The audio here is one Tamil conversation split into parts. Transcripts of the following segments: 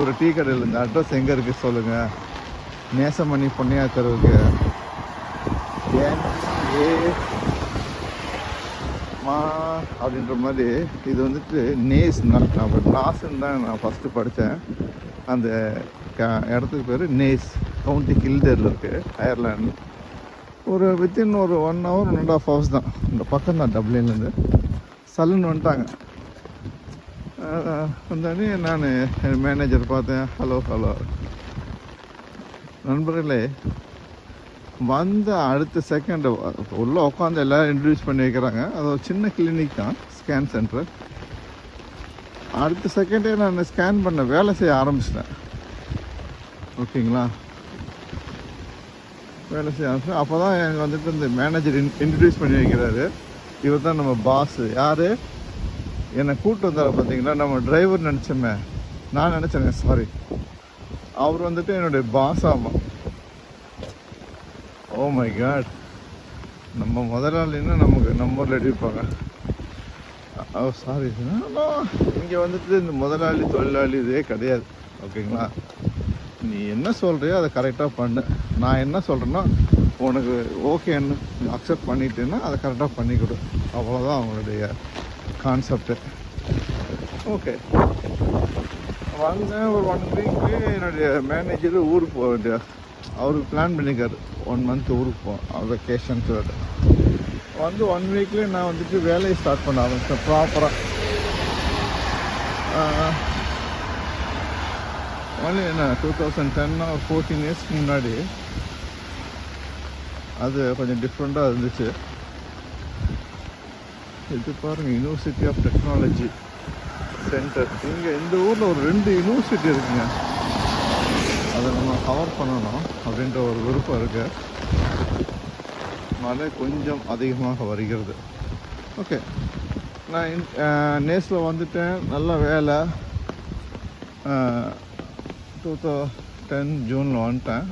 ஒரு டீ கடையில் இந்த அட்ரஸ் எங்கே இருக்குது சொல்லுங்கள். நேசமணி பொன்னியா தெருவுக்கு அப்படின்ற மாதிரி. இது வந்துட்டு நேஸ் நாஸ்ன்னு தான் நான் ஃபஸ்ட்டு படித்தேன். அந்த இடத்துக்கு பேர் நேஸ், கவுண்டி கில்டரில் இருக்குது, அயர்லாண்டு. ஒரு வித்தின் ஒரு 1 hour 1.5 hours தான், இந்த பக்கம் தான் டப்ளின்லேருந்து. சல்லுன்னு வந்துட்டாங்க. வந்தோடனே நான் மேனேஜர் பார்த்தேன். ஹலோ நண்பர்களே, வந்த அடுத்த செகண்ட் உள்ளே உட்காந்து எல்லோரும் இன்ட்ரடியூஸ் பண்ணி வைக்கிறாங்க. அது ஒரு சின்ன கிளினிக் தான், ஸ்கேன் சென்டர். அடுத்த செகண்டே நான் ஸ்கேன் பண்ண வேலை செய்ய ஆரம்பிச்சிட்டேன். ஓகேங்களா, வேலை செய்ய ஆரம்பிச்சேன். அப்போ தான் எனக்கு வந்துட்டு இந்த மேனேஜர் இன்ட்ரடியூஸ் பண்ணி வைக்கிறாரு. இவர் தான் நம்ம பாஸு. யார் என்னை கூப்பிட்டு வந்தார் பார்த்தீங்களா, நம்ம டிரைவர் நினச்சோமே, நான் நினச்சேங்க, சாரி. அவர் வந்துட்டு என்னுடைய பாஸ். ஆமாம், ஓ மை காட், நம்ம முதலாளின்னா நமக்கு நம்பரில் எடுப்பாங்க. ஓ சாரி, இங்கே வந்துட்டு இந்த முதலாளி தொழிலாளி இதே கிடையாது. ஓகேங்களா, நீ என்ன சொல்கிறியோ அதை கரெக்டாக பண்ணு. நான் என்ன சொல்கிறேன்னா உனக்கு ஓகேன்னு அக்செப்ட் பண்ணிட்டேன்னா அதை கரெக்டாக பண்ணி கொடு. அவ்வளோதான் அவங்களுடைய கான்செப்டு. ஓகே, வந்தேன். ஒரு 1 week என்னுடைய மேனேஜர் ஊருக்கு போக வேண்டிய, அவருக்கு பிளான் பண்ணிக்காரு 1 month ஊருக்கு போவோம் வெக்கேஷன் சொல்லிட்டு. வந்து 1 week நான் வந்துட்டு வேலையை ஸ்டார்ட் பண்ண ஆரம்பிச்சேன் ப்ராப்பராக. ஒன்லி என்ன 2010 or 14 yearsக்கு முன்னாடி அது கொஞ்சம் டிஃப்ரெண்ட்டாக இருந்துச்சு. இது பாருங்கள், யூனிவர்சிட்டி ஆஃப் டெக்னாலஜி சென்டர். இங்கே இந்த ஊரில் ஒரு 2 யூனிவர்சிட்டி இருக்குங்க. அதை நம்ம கவர் பண்ணணும் அப்படின்ற ஒரு விருப்பம் இருக்குது. மழை கொஞ்சம் அதிகமாக வருகிறது. ஓகே, நான் நேஸில் வந்துட்டேன். நல்ல வேலை. 2010 ஜூனில் வந்துட்டேன்.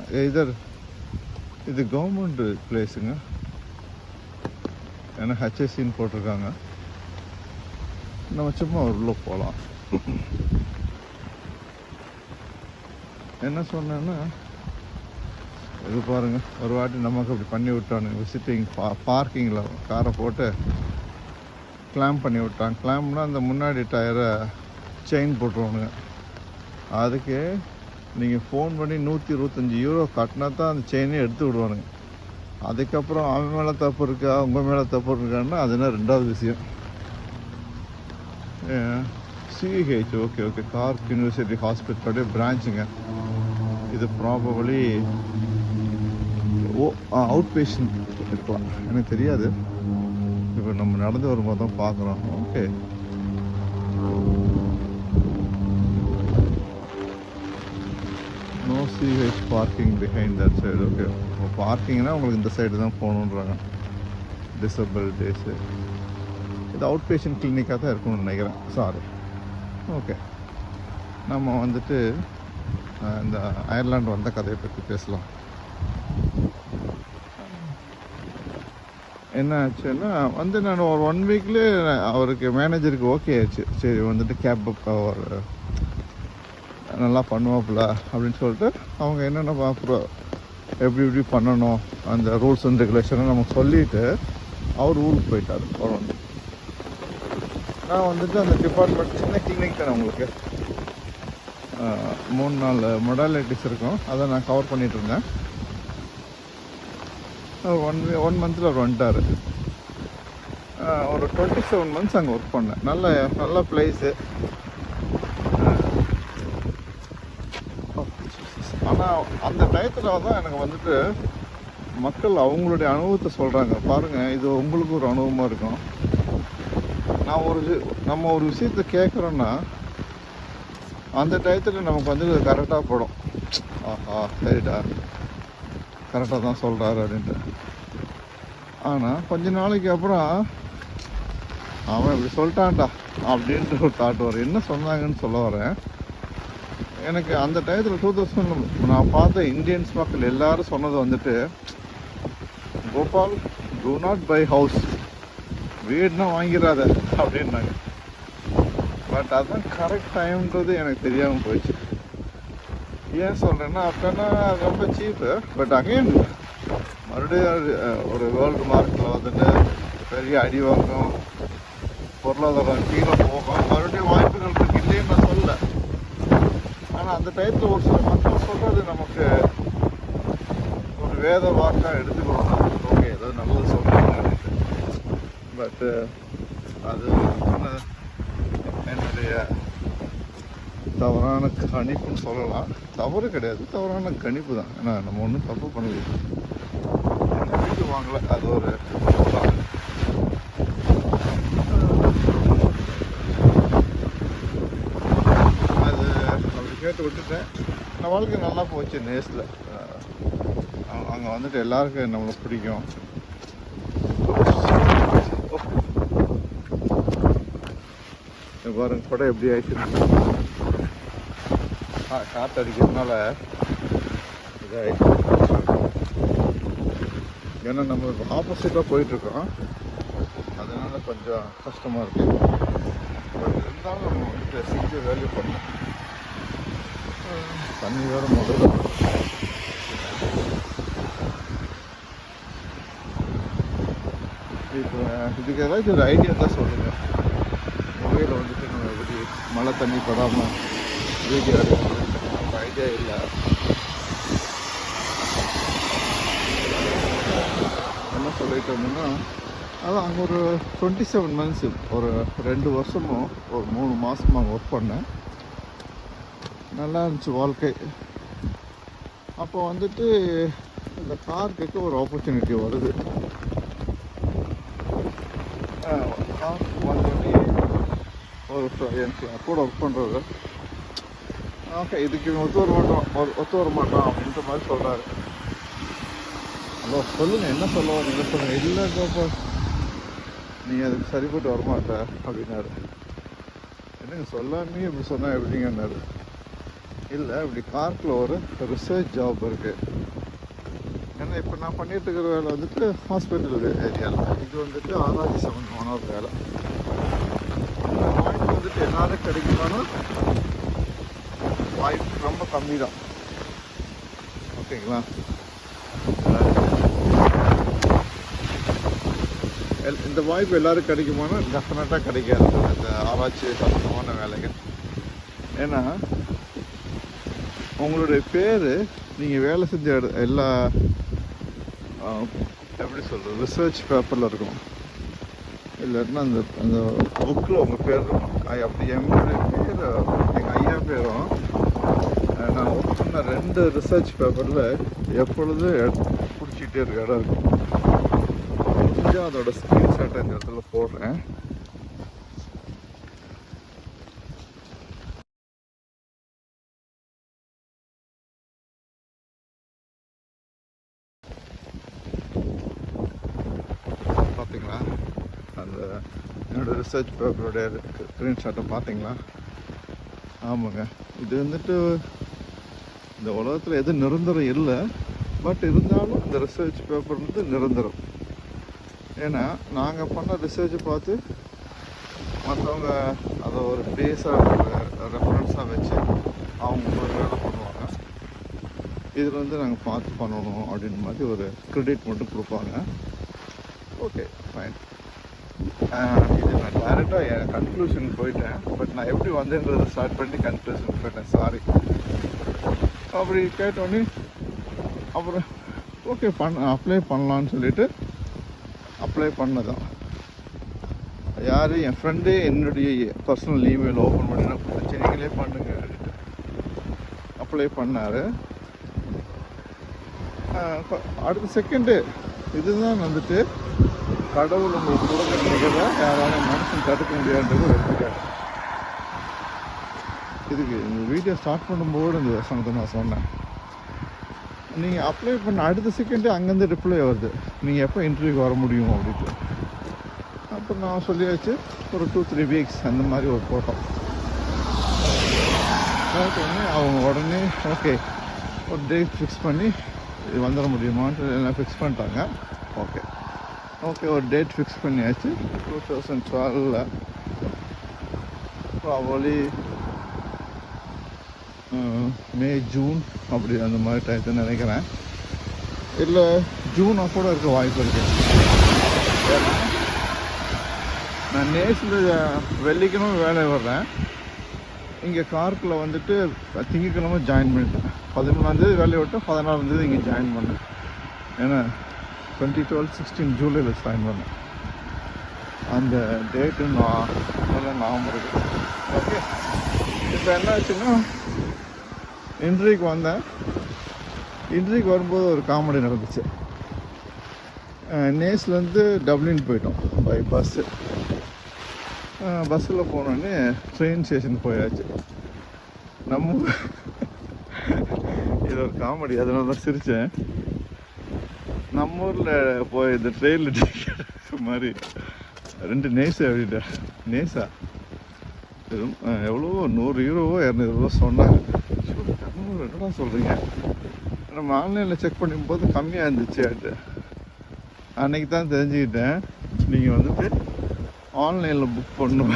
இது கவர்மெண்ட் பிளேஸுங்க, ஏன்னா ஹெச்எஸ்சின்னு போட்டிருக்காங்க. நம்ம சும்மா உள்ள போகலாம். என்ன சொன்னேன்னா, இது பாருங்கள், ஒரு வாட்டி நமக்கு அப்படி பண்ணி விட்டானுங்க. விசிட்டிங் பார்க்கிங்கில் காரை போட்டு கிளாம்ப் பண்ணி விட்டான். கிளாம்ப்னா அந்த முன்னாடி டயரை செயின் போட்டுருவானுங்க. அதுக்கு நீங்கள் ஃபோன் பண்ணி 125 euro கட்டினா தான் அந்த செயினே எடுத்து விடுவானுங்க. அதுக்கப்புறம் அவன் மேலே தப்பு இருக்கா உங்கள் மேலே தப்பு இருக்கான்னா அதுனா 2வது விஷயம். சிஹெச், ஓகே, கார்க் யூனிவர்சிட்டி ஹாஸ்பிட்டலுடைய பிரான்ச்சுங்க. இது ப்ராபபிளி அவுட் பேஷண்ட் இருக்கலாம், எனக்கு தெரியாது. இப்போ நம்ம நடந்து வரும்போது தான் பார்க்குறோம். Okay, no CH parking behind that side. Okay, பார்க்கிங்னா உங்களுக்கு இந்த சைடு தான் போகணுன்றாங்க. Disable days. இது அவுட் பேஷண்ட் கிளினிக்காக தான் இருக்கும்னு நினைக்கிறேன். சாரி. ஓகே, நம்ம வந்துட்டு இந்த அயர்லாண்டு வந்த கதையை பற்றி பேசலாம். என்ன ஆச்சுன்னா, வந்து நான் ஒரு 1 week அவருக்கு மேனேஜருக்கு ஓகே ஆச்சு. சரி, வந்துட்டு கேப் புக் நல்லா பண்ணுவாப்புல அப்படின்னு சொல்லிட்டு அவங்க என்னென்ன அப்புறம் எப்படி பண்ணணும் அந்த ரூல்ஸ் அண்ட் ரெகுலேஷனை நமக்கு சொல்லிவிட்டு அவர் ஊருக்கு போயிட்டார். நான் வந்துட்டு அந்த டிபார்ட்மெண்ட் சின்ன கிளினிக் தானே உங்களுக்கு, 3-4 மொடாலிட்டிஸ் இருக்கும். அதை நான் கவர் பண்ணிகிட்டு இருந்தேன். 1 month அவர் வந்துட்டார். ஒரு 27 months அங்கே ஒர்க் பண்ணேன். நல்ல பிளேஸு. ஆனால் அந்த டயத்தில் தான் எனக்கு வந்துட்டு மக்கள் அவங்களுடைய அனுபவத்தை சொல்கிறாங்க. பாருங்கள், இது உங்களுக்கு ஒரு அனுபவமாக இருக்கும். நம்ம ஒரு விஷயத்தை கேட்குறோன்னா அந்த டயத்தில் நமக்கு வந்து கரெக்டாக போடும். ஆஹா, சரிடா, கரெக்டாக தான் சொல்கிறாரு அப்படின்ட்டு. ஆனால் கொஞ்ச நாளைக்கு அப்புறம் அவன் இப்படி சொல்லிட்டான்டா அப்படின்ட்டு ஒரு தாட் வரும். என்ன சொன்னாங்கன்னு சொல்ல வரேன். எனக்கு அந்த டயத்தில் 2000 நான் பார்த்த இந்தியன்ஸ் மக்கள் எல்லோரும் சொன்னது வந்துட்டு, Gopal, do not buy house, வீடுனா வாங்கிடாத அப்படின்னாங்க. பட் அதுதான் கரெக்ட் டைம்ன்றது எனக்கு தெரியாமல் போயிடுச்சு. ஏன் சொல்கிறேன்னா அப்போனா ரொம்ப சீப்பு. பட் அகைன் மறுபடியும் ஒரு வேர்ல்டு மார்க்கெட்டில் வந்துட்டு பெரிய அடி வாங்கும், பொருளாதாரம் கீழே போகும், மறுபடியும் வாய்ப்புகள் இருக்கு, இல்லைன்னு நான் சொல்லலை. ஆனால் அந்த டயத்தில் ஒரு சில மக்கள் சொல்கிறது நமக்கு ஒரு வேத வாக்காக எடுத்துக்கணும். ஓகே, ஏதோ நல்லது சொல்கிறாங்க அப்படின்ட்டு. பட்டு அது என்னுடைய தவறான கணிப்புன்னு சொல்லலாம். தவறு கிடையாது, தவறான கணிப்பு தான். ஏன்னா நம்ம ஒன்றும் தப்பு பண்ணல, என்ன வீட்டு வாங்கலை, அது ஒரு அது அப்படி கேட்டு விட்டுட்டேன். நான் வாழ்க்கை நல்லா போச்சு நேஸில். அங்கே வந்துட்டு எல்லாருக்கும் நம்மளுக்கு பிடிக்கும். பாருங்க படம் எப்படி ஆயிடுச்சு, காற்று அடிக்கிறதுனால இதாகிடுச்சு. ஏன்னா நம்ம ஆப்போசிட்டாக போயிட்டுருக்கோம், அதனால கொஞ்சம் கஷ்டமாக இருக்குது. பட் இருந்தாலும் நம்ம வந்துட்டு செஞ்சு வேல்யூ பண்ணோம். தண்ணி வேறு முதல்ல இப்போ இதுக்கு ஏதாச்சும் ஒரு ஐடியா தான் சொல்லுங்கள். மொபைலில் வந்துட்டு நம்ம எப்படி மழை தண்ணி படாமல் வீடியோ எடுக்கிறது நமக்கு ஐடியா இல்லை. என்ன சொல்லிட்டு இருந்தோம்னா, அதான் அங்கே ஒரு 27 months, ஒரு 2 வருஷமும் ஒரு 3 மாதமும் அங்கே ஒர்க் பண்ணேன். நல்லா இருந்துச்சு வாழ்க்கை. அப்போ வந்துட்டு இந்த கார் கேட்க ஒரு ஆப்பர்ச்சுனிட்டி வருது. கார் வந்தோடனே ஒரு எனக்கு கூட ஒர்க் பண்ணுறது, ஓகே இதுக்கு ஒத்து வர மாட்டோம் அப்படின்ற மாதிரி சொல்கிறாரு. ஹலோ சொல்லுங்கள், என்ன சொல்ல வரீங்க சொல்லுங்கள். இல்லை கோப்பா நீங்கள் அதுக்கு சரிப்பட்டு வரமாட்ட அப்படின்னாரு. என்னங்க சொல்லாமே இப்படி சொன்னால் எப்படிங்கன்னாரு. இல்லை இப்படி கார்க்கில் ஒரு ரிசர்ச் ஜாப் இருக்குது. ஏன்னா இப்போ நான் பண்ணிட்டு இருக்கிற வேலை வந்துட்டு ஹாஸ்பிட்டல் ஏரியாவில், இது வந்துட்டு ஆராய்ச்சி சம்மந்தமான ஒரு வேலை. வாய்ப்பு வந்துட்டு எல்லாரும் கிடைக்குமானா வாய்ப்பு ரொம்ப கம்மி தான். ஓகேங்களா, இந்த வாய்ப்பு எல்லோரும் கிடைக்குமானா டெஃபினட்டாக கிடைக்காது இந்த ஆராய்ச்சி சம்மந்தமான வேலைகள். ஏன்னா உங்களுடைய பேர் நீங்கள் வேலை செஞ்ச எல்லா எப்படி சொல்கிறது ரிசர்ச் பேப்பரில் இருக்கும், இல்லைன்னா அந்த அந்த புக்கில் உங்கள் பேர் இருக்கும். அப்படி என்னுடைய பேர் எங்கள் ஐயா பேரும் நான் ஒர்க் பண்ண 2 ரிசர்ச் பேப்பரில் எப்பொழுதும் பிடிச்சிக்கிட்டே இருக்க இடம் இருக்கும். கொஞ்சம் அதோட ஸ்க்ரீன்ஷாட்டை இந்த இடத்துல போடுறேன். பார்த்தீங்களா, அந்த என்னோடய ரிசர்ச் பேப்பருடைய ஸ்க்ரீன்ஷாட்டை பார்த்தீங்களா? ஆமாங்க, இது வந்துட்டு இந்த உலகத்தில் எதுவும் நிரந்தரம் இல்லை. பட் இருந்தாலும் இந்த ரிசர்ச் பேப்பர் வந்து நிரந்தரம். ஏன்னா நாங்கள் பண்ண ரிசர்ச்சை பார்த்து மற்றவங்க அதை ஒரு பேஸாக ரெஃபரன்ஸாக வச்சு அவங்க ஒரு வேலை பண்ணுவாங்க. இதில் வந்து நாங்கள் பார்த்து பண்ணணும் அப்படின்னு மாதிரி ஒரு கிரெடிட் மட்டும் கொடுப்பாங்க. Okay fine. இது நான் டேரெக்டாக என் கன்க்ளூஷன் போயிட்டேன். பட் நான் எப்படி வந்தேன்றதை ஸ்டார்ட் பண்ணி கன்க்ளூஷன் போயிட்டேன், சாரி. அப்படி கேட்டோன்னே அப்புறம் ஓகே அப்ளை பண்ணலான்னு சொல்லிவிட்டு அப்ளை பண்ணதான். யார் என் ஃப்ரெண்டே என்னுடைய பர்சனல் இமெயில் ஓப்பன் பண்ணி நான் கொடுத்து நீங்களே பண்ணுங்க அப்படின்ட்டு அப்ளை பண்ணார். அடுத்த செகண்டு இதுதான் வந்துட்டு கடவுள் உங்களுக்கு கொடுக்க நினைக்கிறத யாராலும் மனுஷன் தடுக்க முடியாதுன்றது எடுத்துக்காரு. இதுக்கு இந்த வீடியோ ஸ்டார்ட் பண்ணும்போது இந்த வசனத்தை நான் சொன்னேன். நீங்கள் அப்ளை பண்ண அடுத்த செகண்டு அங்கேருந்து ரிப்ளை வருது, நீங்கள் எப்போ இன்டர்வியூக்கு வர முடியும் அப்படின்ட்டு. அப்போ நான் சொல்லியாச்சு ஒரு 2-3 weeks அந்த மாதிரி ஒரு போட்டோம். உடனே அவங்க உடனே ஓகே ஒரு டேட் ஃபிக்ஸ் பண்ணி இது வந்துட முடியுமான்ட்டு எல்லாம் ஃபிக்ஸ் பண்ணிட்டாங்க. ஓகே ஓகே ஒரு டேட் ஃபிக்ஸ் பண்ணியாச்சு. 2012 ப்ராபலி மே ஜூன் அப்படி அந்த மாதிரி டயத்துன்னு நினைக்கிறேன். இல்லை ஜூன் கூட இருக்க வாய்ப்பு இருக்குது. ஏன்னா நான் நேசில் வெள்ளிக்கிழமை வேலை வர்றேன். இங்கே கார்க்கில் வந்துட்டு திங்கக்கிழமை ஜாயின் பண்ணிட்டேன். 13ஆந்தேதி வேலையை விட்டு 14ஆந்தேதி இங்கே ஜாயின் பண்ணேன். ஏன்னா 2012-16 ஜூலையில் ஜாயின் பண்ணேன். அந்த டேட்டு நான் நல்லா ஞாபகம் இருக்குது. ஓகே, இப்போ என்ன ஆச்சுன்னா இன்டர்வியூக்கு வந்தேன். இன்டர்வியூக்கு வரும்போது ஒரு காமெடி நடந்துச்சு. நேஸ்லேருந்து டப்ளின் போயிட்டோம் பை பஸ்ஸு. பஸ்ஸில் போனோடனே ட்ரெயின் ஸ்டேஷன் போயாச்சு. நம்ம இது ஒரு காமெடி, அதனால தான் சிரித்தேன். நம்ம ஊரில் போய் இந்த ட்ரெயினில் டிக்கெட் மாதிரி 2 நேஸு அப்படின்ட்டு. நேஸா எவ்வளோ 100 யூரோவோ 200 ரூபா சொன்னாங்க. என்னடா சொல்கிறீங்க? நம்ம ஆன்லைனில் செக் பண்ணும்போது கம்மியாக இருந்துச்சு. அது அன்றைக்கி தான் தெரிஞ்சுக்கிட்டேன் நீங்கள் வந்துட்டு ஆன்லைனில் புக் பண்ணணும்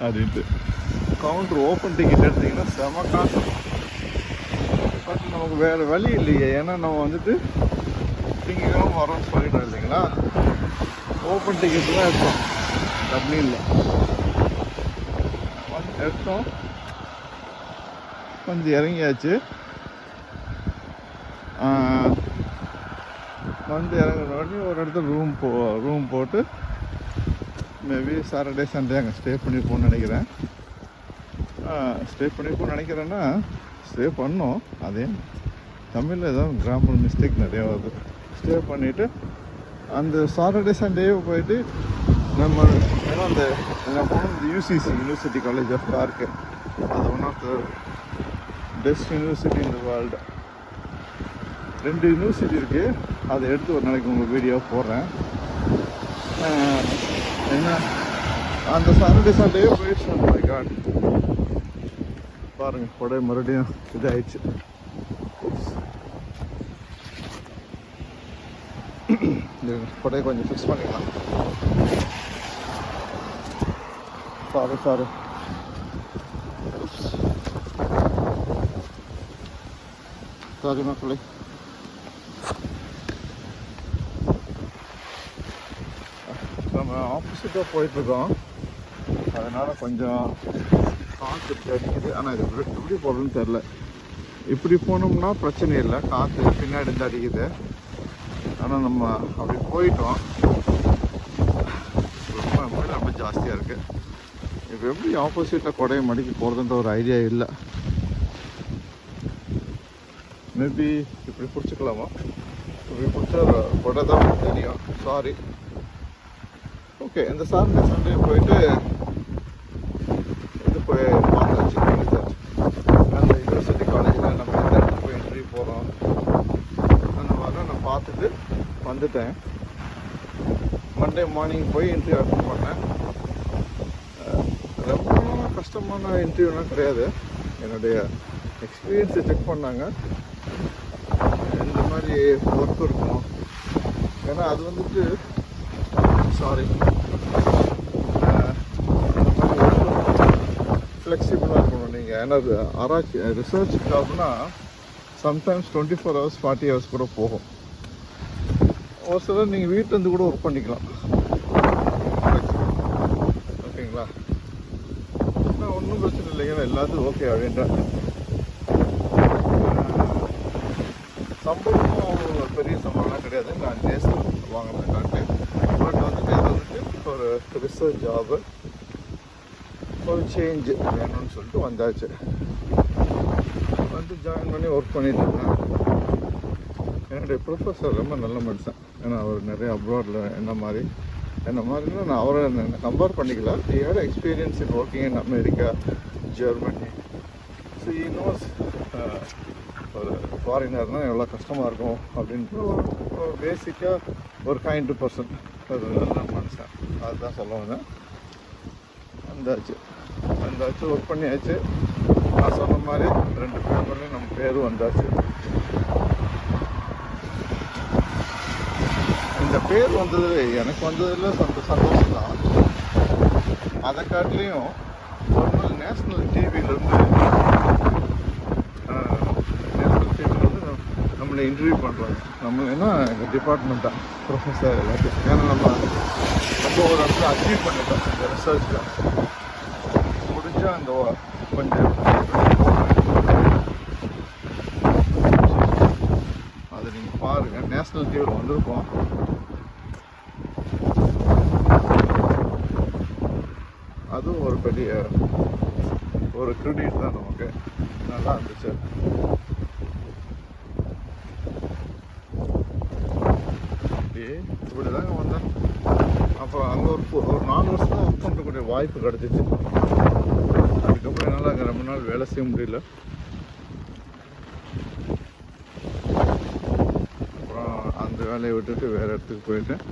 அப்படின்ட்டு. கவுண்டர் ஓப்பன் டிக்கெட் எடுத்திங்கன்னா செம காசு. பட் நமக்கு வேறு வழி இல்லையே. ஏன்னா நம்ம வந்துட்டு திங்கக்கிழமை வரோம்னு சொல்லிட்டோம் இல்லைங்களா. ஓப்பன் டிக்கெட் தான் எடுத்தோம். டப்ளின்ல எடுத்தோம், கொஞ்சம் இறங்கியாச்சு. வந்து இறங்குற உடனே ஒரு இடத்துல ரூம் போட்டு மேபி சாட்டர்டே சண்டே அங்கே ஸ்டே பண்ணிப்போன்னு நினைக்கிறேன். ஸ்டே பண்ணோம். அதே தமிழில் ஏதோ கிராமர் மிஸ்டேக் நிறையா வருது. ஸ்டே பண்ணிவிட்டு அந்த சாட்டர்டே சண்டேவே போயிட்டு நம்ம ஏன்னா அந்த UCC யூனிவர்சிட்டி காலேஜ் ஆஃப் கார்க்கு, அது one of the best university in the world. 2 university இருக்குது. அதை எடுத்து ஒரு நாளைக்கு உங்கள் வீடியோ போடுறேன். என்ன அந்த சாட்டர்டே சண்டேவே போயிடுச்சு. மை காட், பாருங்கள் கொடை மறுபடியும் இதாகிடுச்சு. கொடையை கொஞ்சம் ஃபிக்ஸ் பண்ணிக்கலாம். சாரி மக்களே. நம்ம ஆப்போசிட்டாக போயிட்டுருக்கோம். அதனால் கொஞ்சம் காற்று அடிக்குது. ஆனால் இது எப்படி போகிறதுன்னு தெரில. இப்படி போனோம்னா பிரச்சனை இல்லை, காற்று பின்னாடி இருந்து அடிக்குது. ஆனால் நம்ம அப்படி போயிட்டோம். ரொம்ப ஜாஸ்தியாக இருக்குது. இப்போ எப்படி ஆப்போசிட்டில் கொடையை மடிக்கு போகிறதுன்ற ஒரு ஐடியா இல்லை. மேபி இப்படி பிடிச்சிக்கலாமா? இப்படி பிடிச்சா கொடை தான் தெரியும். சாரி. ஓகே, இந்த சாட்டர்டே சண்டே போயிட்டு இது போய் பார்த்தாச்சு. அந்த யூனிவர்சிட்டி காலேஜில் நம்ம எந்த இடத்துக்கு போய் இன்டர்வியூ போகிறோம் அந்த மாதிரிலாம் நான் பார்த்துட்டு வந்துட்டேன். மண்டே மார்னிங் போய் இன்டர்வியூ அட்டெண்ட் பண்ணேன். ரொம்ப கஷ்டமான இன்டர்வியூலாம் கிடையாது. என்னுடைய எக்ஸ்பீரியன்ஸை செக் பண்ணாங்க. இந்த மாதிரி ஒர்க் இருக்கும். ஏன்னா அது வந்துட்டு சாரி ஃப்ளெக்சிபிளாக இருக்கணும் நீங்கள். ஏன்னா ஆராய்ச்சி research Jaffna sometimes 24 hours 40 hours கூட போகும். ஒரு சிலர் நீங்கள் வீட்டிலேருந்து கூட ஒர்க் பண்ணிக்கலாம். ஓகேங்களா? ஆனால் ஒன்றும் பிரச்சனை இல்லைங்க, எல்லாத்துக்கும் ஓகே அப்படின்றாங்க. சம்பளமும் பெரிய சம்பளம்லாம் கிடையாது. நான் நேசில் வாங்கினேன். பட் வந்துட்டு இது வந்துட்டு ஒரு ரிசர்ச் ஜாபு, ஒரு சேஞ்சு வேணும்னு சொல்லிட்டு வந்தாச்சு. வந்து ஜாயின் பண்ணி ஒர்க் பண்ணிட்டு இருக்கேன். என்னுடைய ப்ரொஃபஸர் ரொம்ப நல்ல மனுஷன். ஏன்னா அவர் நிறைய அப்ராடில் என்ன மாதிரினா நான் அவரை கம்பேர் பண்ணிக்கல. He had experience in working in America, Germany. So he knows ஒரு ஃபாரினர்னால் எவ்வளோ கஷ்டமாக இருக்கும் அப்படின்ட்டு ஒரு பேசிக்காக ஒரு கைண்ட் பர்சன், ஒரு நல்ல மனுஷன். அதுதான் சொல்ல வந்தேன். வந்தாச்சு ஒர்க் பண்ணியாச்சு. நான் சொன்ன மாதிரி 2 பேப்பர்லேயும் நம்ம பேரும் வந்தாச்சு. இந்த பேர் வந்தது எனக்கு வந்ததில் சந்தோஷம் தான். அதை காட்டிலையும் ஒரு நாள் நேஷ்னல் டிவியிலேருந்து நம்மளை இன்டர்வியூ பண்ணுறாங்க. நம்ம என்ன எங்கள் டிபார்ட்மெண்ட்டாக ப்ரொஃபஸர் எல்லாத்தையும். ஏன்னா நம்ம ஒரு இடத்துல அச்சீவ் பண்ணிட்டோம் இந்த ரிசர்ச்சில். முடிஞ்சால் அந்த கொஞ்சம் அது நீங்கள் பாருங்கள். நேஷ்னல் டிவியில் வந்திருக்கோம். அதுவும் ஒரு பெரிய ஒரு கிரெடிட் தான் நமக்கு. நல்லா இருந்துச்சு. இப்படி தாங்க வந்தேன். அப்புறம் அங்கே ஒரு 4 வருஷம் தான் ஒர்க் பண்ணுறக்கூடிய வாய்ப்பு கிடச்சிச்சு. அதுக்கப்புறம் என்னால் அங்கே ரொம்ப நாள் வேலை செய்ய முடியல. அப்புறம் அந்த வேலையை விட்டுட்டு வேறு இடத்துக்கு போயிட்டேன்.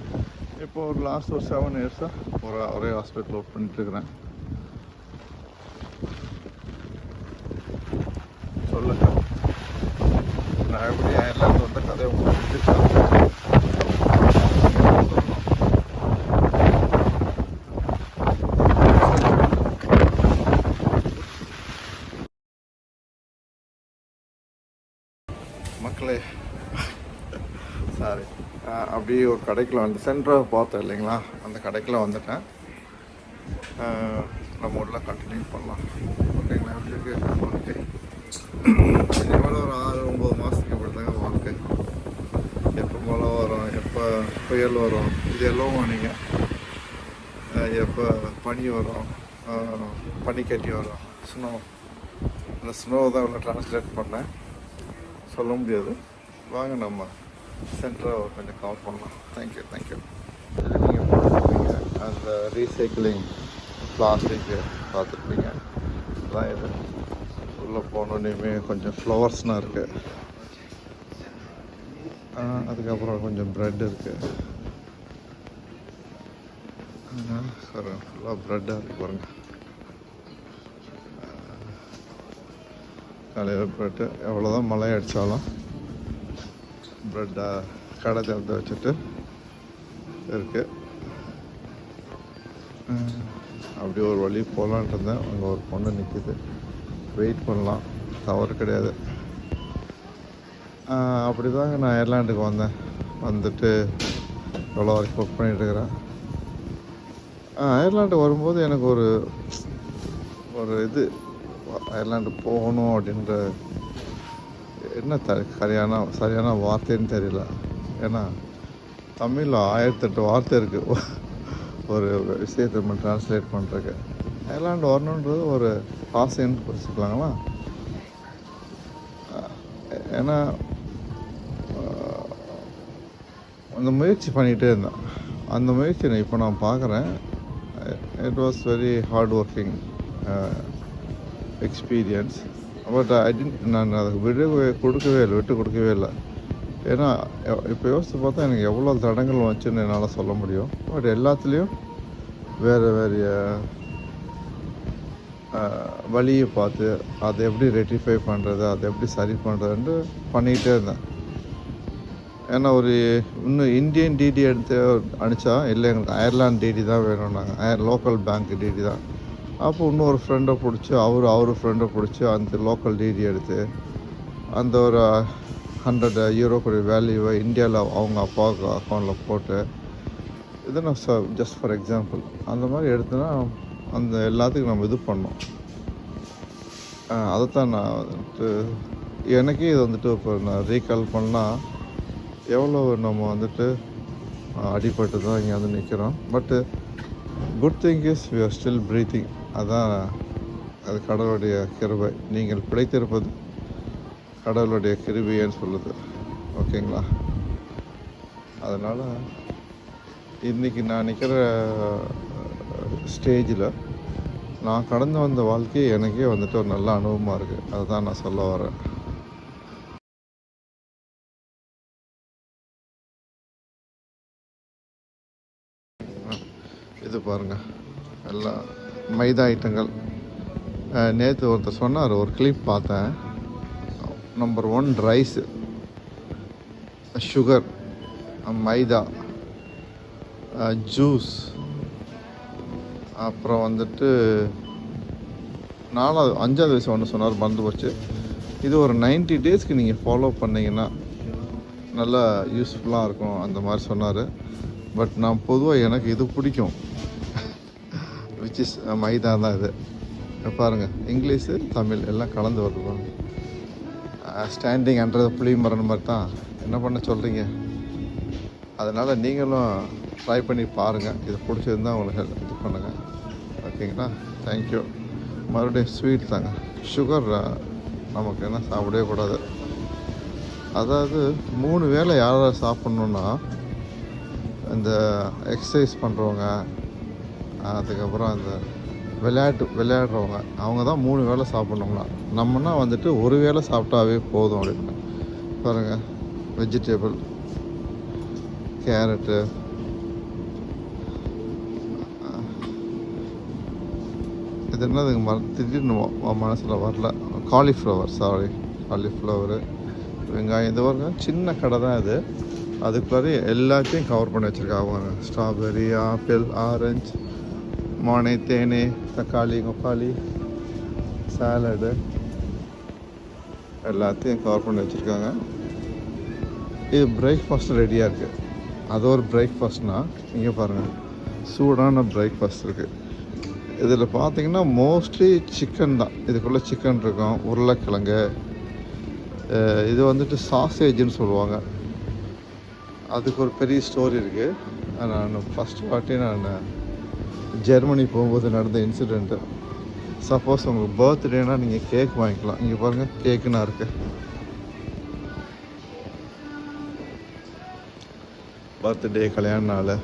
இப்போ ஒரு லாஸ்ட் ஒரு 7 இயர்ஸாக ஒரே ஹாஸ்பிட்டல் ஒர்க் பண்ணிட்டுருக்கிறேன். சொல்லுங்க, நான் எப்படி எல்லாம் வந்த கதையை உங்களுக்கு மக்களே. சாரி, அப்படியே ஒரு கடைக்குள்ள வந்து சென்டராக பார்த்தேன் இல்லைங்களா, அந்த கடைக்குள்ள வந்துட்டேன். நம்ம உள்ள கண்டினியூ பண்ணலாம். ஓகேங்களா? எப்படி இருக்கு வாழ்க்கை? எவ்வளோ ஒரு 6-9 மாதத்துக்கு இப்படி தாங்க வாழ்க்கை. எப்போ மழை வரும், எப்போ புயல் வரும், இது எல்லாம் நீங்கள் எப்போ பனி வரும், பனிக்கட்டி வரும், ஸ்னோ. அந்த ஸ்னோவை தான் இவ்வளோ ட்ரான்ஸ்லேட் பண்ணேன். சொல்ல முடியாது. வாங்க நம்ம சென்டரை கொஞ்சம் கவர் பண்ணலாம். தேங்க்யூ. நீங்கள் பார்த்துருப்பீங்க அந்த ரீசைக்கிளிங் பிளாஸ்டிக் பார்த்துருப்பீங்க. அதான் இது உள்ளே போனோன்னே கொஞ்சம் ஃப்ளவர்ஸ்னால் இருக்குது. அதுக்கப்புறம் கொஞ்சம் ப்ரெட் இருக்குது. சார் ஃபுல்லாக ப்ரெட்டாக இருக்குது பாருங்கள். காலையில் ப்ரெட்டு எவ்வளோதான் மழை அடித்தாலும் ப்ரெட்டாக கடை திறந்து வச்சுட்டு இருக்குது. அப்படி ஒரு வழி போகலான்ட்டு இருந்தேன். அங்கே ஒரு பொண்ணு நிற்கிது, வெயிட் பண்ணலாம், தவறு கிடையாது. அப்படி தாங்க நான் அயர்லாண்டுக்கு வந்தேன். வந்துட்டு எவ்வளோ வரைக்கும் ஒர்க் பண்ணிகிட்ருக்கிறேன். அயர்லாண்டு வரும்போது எனக்கு ஒரு இது அயர்லாண்டு போகணும் அப்படின்ற என்ன சரியான வார்த்தைன்னு தெரியல. ஏன்னா தமிழில் 1008 வார்த்தை இருக்குது ஒரு விஷயத்தை நம்ம ட்ரான்ஸ்லேட் பண்ணுறதுக்கு. அயர்லாண்டு வரணுன்றது ஒரு ஆசைன்னு குறிச்சிக்கலாங்களா. ஏன்னா அந்த முயற்சி பண்ணிகிட்டே இருந்தேன். அந்த முயற்சி இப்போ நான் பார்க்குறேன். It was very hard working experience. But நான் அதை விட்டு கொடுக்கவே இல்லை. ஏன்னா இப்போ யோசித்து பார்த்தா எனக்கு எவ்வளோ தடங்கள் வந்துச்சுன்னு என்னால் சொல்ல முடியும். பட் எல்லாத்துலேயும் வேறு வழியை பார்த்து அதை எப்படி ரெக்டிஃபை பண்ணுறது, அதை எப்படி சரி பண்ணுறதுன்ட்டு பண்ணிக்கிட்டே இருந்தேன். ஏன்னா இன்னும் இந்தியன் டிடி எடுத்து அனுப்பிச்சா இல்லை, எங்களுக்கு அயர்லாந்து டிடி தான் வேணும்னாங்க. லோக்கல் பேங்க் டிடி தான். அப்போ இன்னொரு ஃப்ரெண்டை பிடிச்சி அவர் ஃப்ரெண்டை பிடிச்சி அந்த லோக்கல் டிடி எடுத்து அந்த ஒரு 100 யூரோ கூடிய வேல்யூவை இந்தியாவில் அவங்க அப்பாவுக்கு அக்கௌண்ட்டில் போட்டு, இது நான் ஜஸ்ட் ஃபார் எக்ஸாம்பிள் அந்த மாதிரி எடுத்தோன்னா அந்த எல்லாத்துக்கும் நம்ம இது பண்ணோம். அதைத்தான் நான் வந்துட்டு எனக்கே இது வந்துட்டு இப்போ நான் ரீகால் பண்ணால் எவ்வளோ நம்ம வந்துட்டு அடிபட்டு தான் இங்கே வந்து நிற்கிறோம். But good thing is we are still breathing. அதான் அது கடவுளுடைய கிருபை. நீங்கள் பிழைத்திருப்பது கடவுளுடைய கிருபைன்னு சொல்லுது. ஓகேங்களா? அதனால் இன்றைக்கி நான் நிற்கிற ஸ்டேஜில் நான் கடந்து வந்த வாழ்க்கை எனக்கே வந்துட்டு ஒரு நல்ல அனுபவமாக இருக்குது. அதுதான் நான் சொல்ல வரேன். இது பாருங்கள், எல்லாம் மைதா ஐட்டங்கள். நேற்று ஒருத்தர் சொன்னார், ஒரு கிளிப் பார்த்தேன். நம்பர் 1 ரைஸு, சுகர், மைதா, ஜூஸ், அப்புறம் வந்துட்டு 5வது வயசு ஒன்று சொன்னார், மறந்து போச்சு. இது ஒரு 90 டேஸ்க்கு நீங்கள் ஃபாலோ பண்ணிங்கன்னா நல்லா யூஸ்ஃபுல்லாக இருக்கும் அந்த மாதிரி சொன்னார். பட் நான் பொதுவாக எனக்கு இது பிடிக்கும், விச் இஸ் மைதா தான் இது. பாருங்கள், இங்கிலீஷு தமிழ் எல்லாம் கலந்து வருது. ஸ்டாண்டிங் அண்டர் புளி மரம் மாதிரி தான். என்ன பண்ண சொல்கிறீங்க? அதனால் நீங்களும் ட்ரை பண்ணி பாருங்கள். இது பிடிச்சிருந்தால் உங்களுக்கு இது பண்ணுங்கள். ஓகேங்களா? தேங்க்யூ. மறுபடியும் ஸ்வீட் தாங்க. சுகர் நமக்கு என்ன சாப்பிடவே கூடாது. அதாவது 3 வேளை யாராவது சாப்பிட்ணுன்னா இந்த எக்ஸசைஸ் பண்ணுறவங்க, அதுக்கப்புறம் அந்த விளையாடுறவங்க, அவங்க தான் 3 வேளை சாப்பிட்ணுங்களா. நம்மனா வந்துட்டு 1 வேளை சாப்பிட்டாவே போதும் அப்படின்னு. பாருங்கள், வெஜிடபிள், கேரட்டு, இது என்னதுங்க திடீர்னு மனசில் வரல. காலிஃப்ளவரு, வெங்காயம். இது ஒரு சின்ன கடை தான் இது. அதுக்குள்ளார எல்லாத்தையும் கவர் பண்ணி வச்சுருக்காங்க. ஸ்ட்ராபெரி, ஆப்பிள், ஆரஞ்சு, மானை, தேனே, தக்காளி, கொக்காளி, சாலடு எல்லாத்தையும் கவர் பண்ணி வச்சுருக்காங்க. இது பிரேக்ஃபாஸ்ட் ரெடியாக இருக்குது. அது ஒரு பிரேக்ஃபாஸ்ட்னால் இங்கே பாருங்கள், சூடான பிரேக்ஃபாஸ்ட் இருக்குது. இதில் பார்த்தீங்கன்னா மோஸ்ட்லி சிக்கன் தான். இதுக்குள்ளே சிக்கன் இருக்கும், உருளைக்கிழங்கு. இது வந்துட்டு சாசேஜுன்னு சொல்லுவாங்க. அதுக்கு ஒரு பெரிய ஸ்டோரி இருக்குது. நான் ஃபஸ்ட்டு வாட்டி நான் ஜெர்மனி போகும்போது நடந்த இன்சிடெண்ட்டு. சப்போஸ் உங்களுக்கு பர்த்டேனா நீங்கள் கேக் வாங்கிக்கலாம். இங்கே பாருங்கள், கேக்குன்னா இருக்குது. பர்த்டே, கல்யாண நாள்,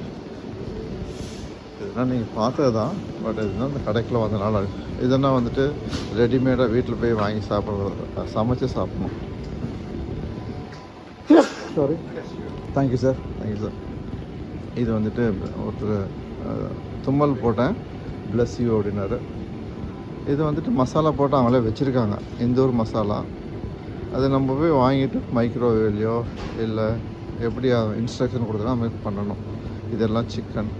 இதெல்லாம் நீங்கள் பார்த்தது தான். பட் இதுதான் இந்த கடைக்குள்ள வந்தனால. இதெல்லாம் வந்துட்டு ரெடிமேடாக வீட்டில் போய் வாங்கி சாப்பிட்றது, சமைச்சு சாப்பிட்ணும். Sorry, thank you sir. இது வந்துட்டு ஒருத்தர் தும்மல் போட்டேன், ப்ளஸ் யூ அப்படின்னாரு. இது வந்துட்டு மசாலா போட்டு அவங்களே வச்சுருக்காங்க, இந்தூர் மசாலா. அது நம்ம போய் வாங்கிட்டு மைக்ரோவேவ்லையோ இல்லை எப்படி இன்ஸ்ட்ரக்ஷன் கொடுத்தா நம்ம பண்ணணும். இதெல்லாம் சிக்கன்.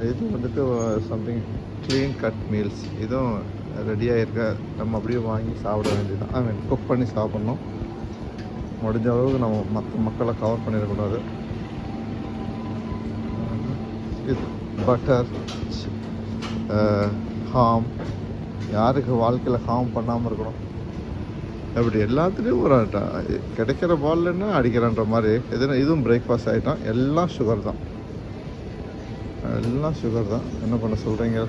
இது வந்துட்டு சம்திங் க்ளீன் கட் மீல்ஸ். இதுவும் ரெடியாக இருக்க, நம்ம அப்படியே வாங்கி சாப்பிட வேண்டியதான். குக் பண்ணி சாப்பிட்ணும். முடிஞ்ச அளவுக்கு நம்ம மற்ற மக்களை கவர் பண்ணிடக்கூடாது. இது பட்டர், ஹாம். யாருக்கு வாழ்க்கையில் ஹாம் பண்ணாமல் இருக்கணும்? அப்படி எல்லாத்துலேயும் ஒரு கிடைக்கிற பால்னா அடிக்கிறன்ற மாதிரி. இதுவும் பிரேக்ஃபாஸ்ட் ஐட்டம். எல்லாம் சுகர் தான், என்ன பண்ண சொல்கிறீங்க?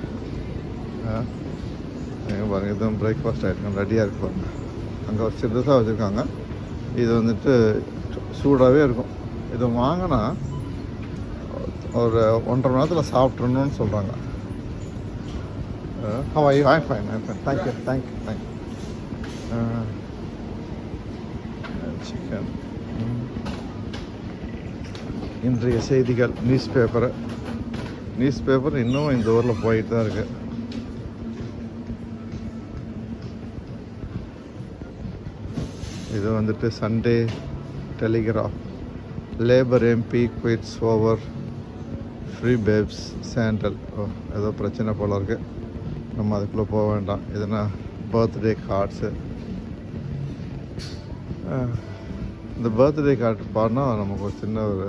பாருங்கள், இதுவும் பிரேக்ஃபாஸ்ட் ஐட்டம் ரெடியாக இருக்கு பாருங்க. அங்கே ஒரு சிறுதாக வச்சுருக்காங்க. இது வந்துட்டு சூடாகவே இருக்கும். இது வாங்கினா ஒரு 1.5 மணி நேரத்தில் சாப்பிட்றணுன்னு சொல்கிறாங்க. ஃபைன். தேங்க்யூ. சிக்கன். இன்றைய செய்திகள், நியூஸ் பேப்பர் இன்னும் இந்த ஊரில் போயிட்டு தான் இருக்குது. இது வந்துட்டு Sunday telegraph. Labour MP குவிட்ஸ் over free babes sandal. ஏதோ பிரச்சனை போல் இருக்குது, நம்ம அதுக்குள்ளே போக வேண்டாம். இதுனா பர்த்டே கார்ட்ஸு. இந்த பர்த்டே கார்டு பாடினா நமக்கு ஒரு சின்ன ஒரு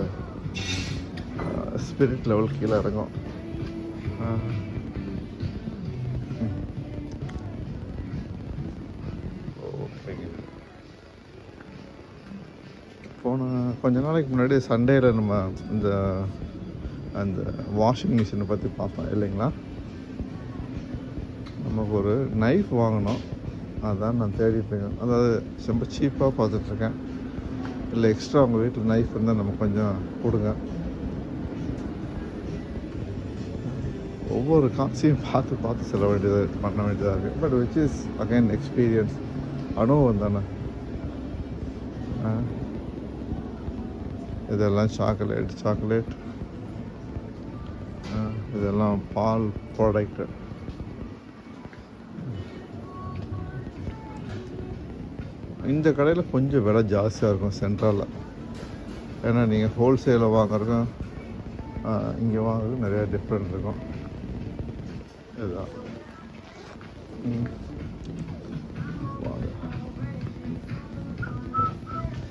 ஸ்பிரிட் லெவல் கீழே இறங்கும். கொஞ்ச நாளைக்கு முன்னாடி சண்டேயில் நம்ம அந்த வாஷிங் மிஷினை பற்றி பார்த்தோம் இல்லைங்களா. நமக்கு ஒரு நைஃப் வாங்கணும், அதான் நான் தேடிட்டுருக்கேன். அதாவது ரொம்ப சீப்பாக பார்த்துட்ருக்கேன். இல்லை எக்ஸ்ட்ரா உங்கள் வீட்டில் நைஃப் இருந்தால் நம்ம கொஞ்சம் கொடுங்க. ஒவ்வொரு காசையும் பார்த்து பண்ண வேண்டியதாக இருக்குது. But which is again experience, அனுபவம் தானே. இதெல்லாம் சாக்லேட், இதெல்லாம் பால் ப்ராடக்ட்டு. இந்த கடையில் கொஞ்சம் விலை ஜாஸ்தியாக இருக்கும் சென்ட்ரலில். ஏன்னா நீங்கள் ஹோல்சேலில் வாங்குறதுக்கும் இங்கே வாங்குறதுக்கும் நிறையா டிஃப்ரெண்ட் இருக்கும். இதுதான்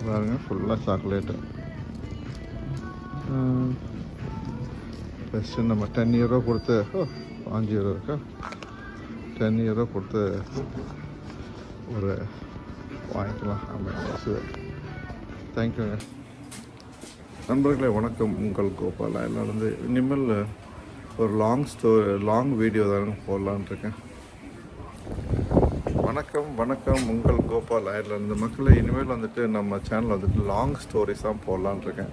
பாருங்க ஃபுல்லாக சாக்லேட்டு. ஃபஸ்ட்டு நம்ம 10 euro கொடுத்து 5 euro இருக்கா, 10 euro கொடுத்து ஒரு வாங்கிக்கலாம். ஆமாம், தேங்க்யூங்க. நண்பர்களே வணக்கம், உங்கள் கோபால். எல்லாம் வந்து இனிமேல் ஒரு லாங் வீடியோ தானே போடலான் இருக்கேன். வணக்கம் உங்கள் கோபால் அயர்லேருந்து. மக்களை இனிமேல் வந்துட்டு நம்ம சேனலில் வந்துட்டு லாங் ஸ்டோரிஸ் தான் போடலான் இருக்கேன்.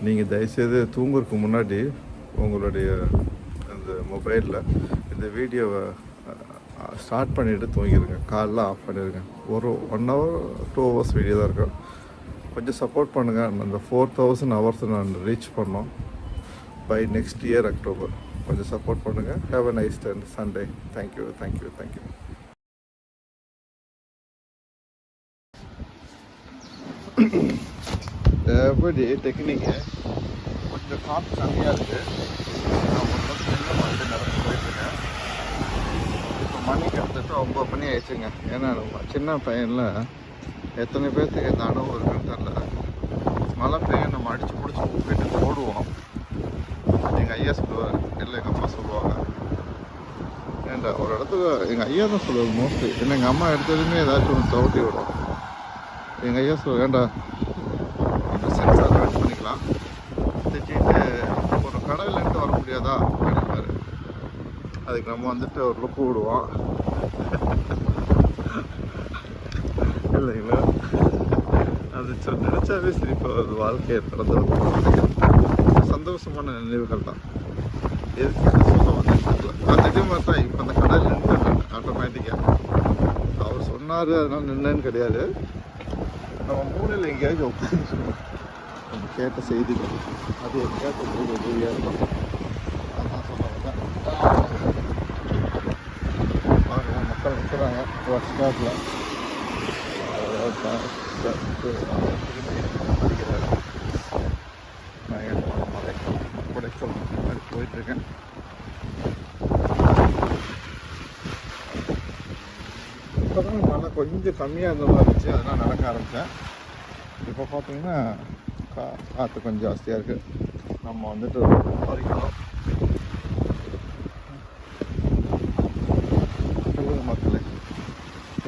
நீங்கள் தயவுசெய்து தூங்குறதுக்கு முன்னாடி உங்களுடைய அந்த மொபைலில் இந்த வீடியோவை ஸ்டார்ட் பண்ணிவிட்டு தூங்கிடுங்க. காலைல ஆஃப் பண்ணிடுங்க. ஒரு 1 hour 2 hours வீடியோ தான் இருக்கும். கொஞ்சம் சப்போர்ட் பண்ணுங்கள். அந்த 4000 hours நான் ரீச் பண்ணோம் பை நெக்ஸ்ட் இயர் அக்டோபர். கொஞ்சம் சப்போர்ட் பண்ணுங்கள். Have a nice Sunday. Thank you. எப்படி டெக்னிக்கு கொஞ்சம் காற்று கம்மியாக இருக்குது. நான் ஒரு நடந்து போயிட்டுருக்கேன். இப்போ மணி கிட்டத்தட்ட 9 மணி ஆயிடுச்சுங்க. ஏன்னா நம்ம சின்ன பையனில் எத்தனை பேர்த்துக்கு இந்த அனுபவம் இருக்குன்னு தெரில. மழை பெய்ய நம்ம அடித்து பிடிச்சி வீட்டுக்கு ஓடுவோம். எங்கள் ஐயா சொல்லுவார், இல்லை எங்கள் அப்பா சொல்லுவாங்க. ஏன்டா ஒரு இடத்துல எங்கள் ஐயா தான் சொல்லுவார் மோஸ்ட்லி. ஏன்னா எங்கள் அம்மா எடுத்ததுமே ஏதாச்சும் ஒன்று தவட்டி விடும். எங்கள் ஐயா சொல்லுவார், ஏன்டா சென்சார் ஆட் பண்ணிக்கலாம், திட்டிட்டு ஒரு கடையிலேருந்து வர முடியாதா அப்படின்பாரு. அதுக்கு நம்ம வந்துட்டு ஒரு லுக்கு விடுவோம் இல்லைங்களா? அது நினச்சாவே சிரிப்பாக வருது. வாழ்க்கையை நடந்து வந்து சந்தோஷமான நினைவுகள் தான். எதுக்கு சொல்ல வந்து அதே மாதிரி தான் இப்போ அந்த கடையில் நின்று ஆட்டோமேட்டிக்காக அவர் சொன்னார் அதனால் நின்னேன்னு கிடையாது. நம்ம மூலையில் எங்கேயாச்சும் உட்காந்து நம்ம கேட்ட செய்திகள் அது எங்கேயாச்சும் ரொம்ப உதவியாக இருக்கும். அதான் சொன்னாங்க. மக்கள் நிற்கிறாங்க பஸ் ஸ்டாப்பில். குடைச்சல் மாதிரி போயிட்டுருக்கேன். இப்போ தான் மழை கொஞ்சம் கம்மியாக இருந்த மாதிரி இருந்துச்சு, அதெல்லாம் நடக்க ஆரம்பித்தேன். இப்போ பார்த்தீங்கன்னா காற்று கொஞ்சம் ஜாஸ்தியாக இருக்குது. நம்ம வந்துட்டு பறிக்கணும். மக்களே,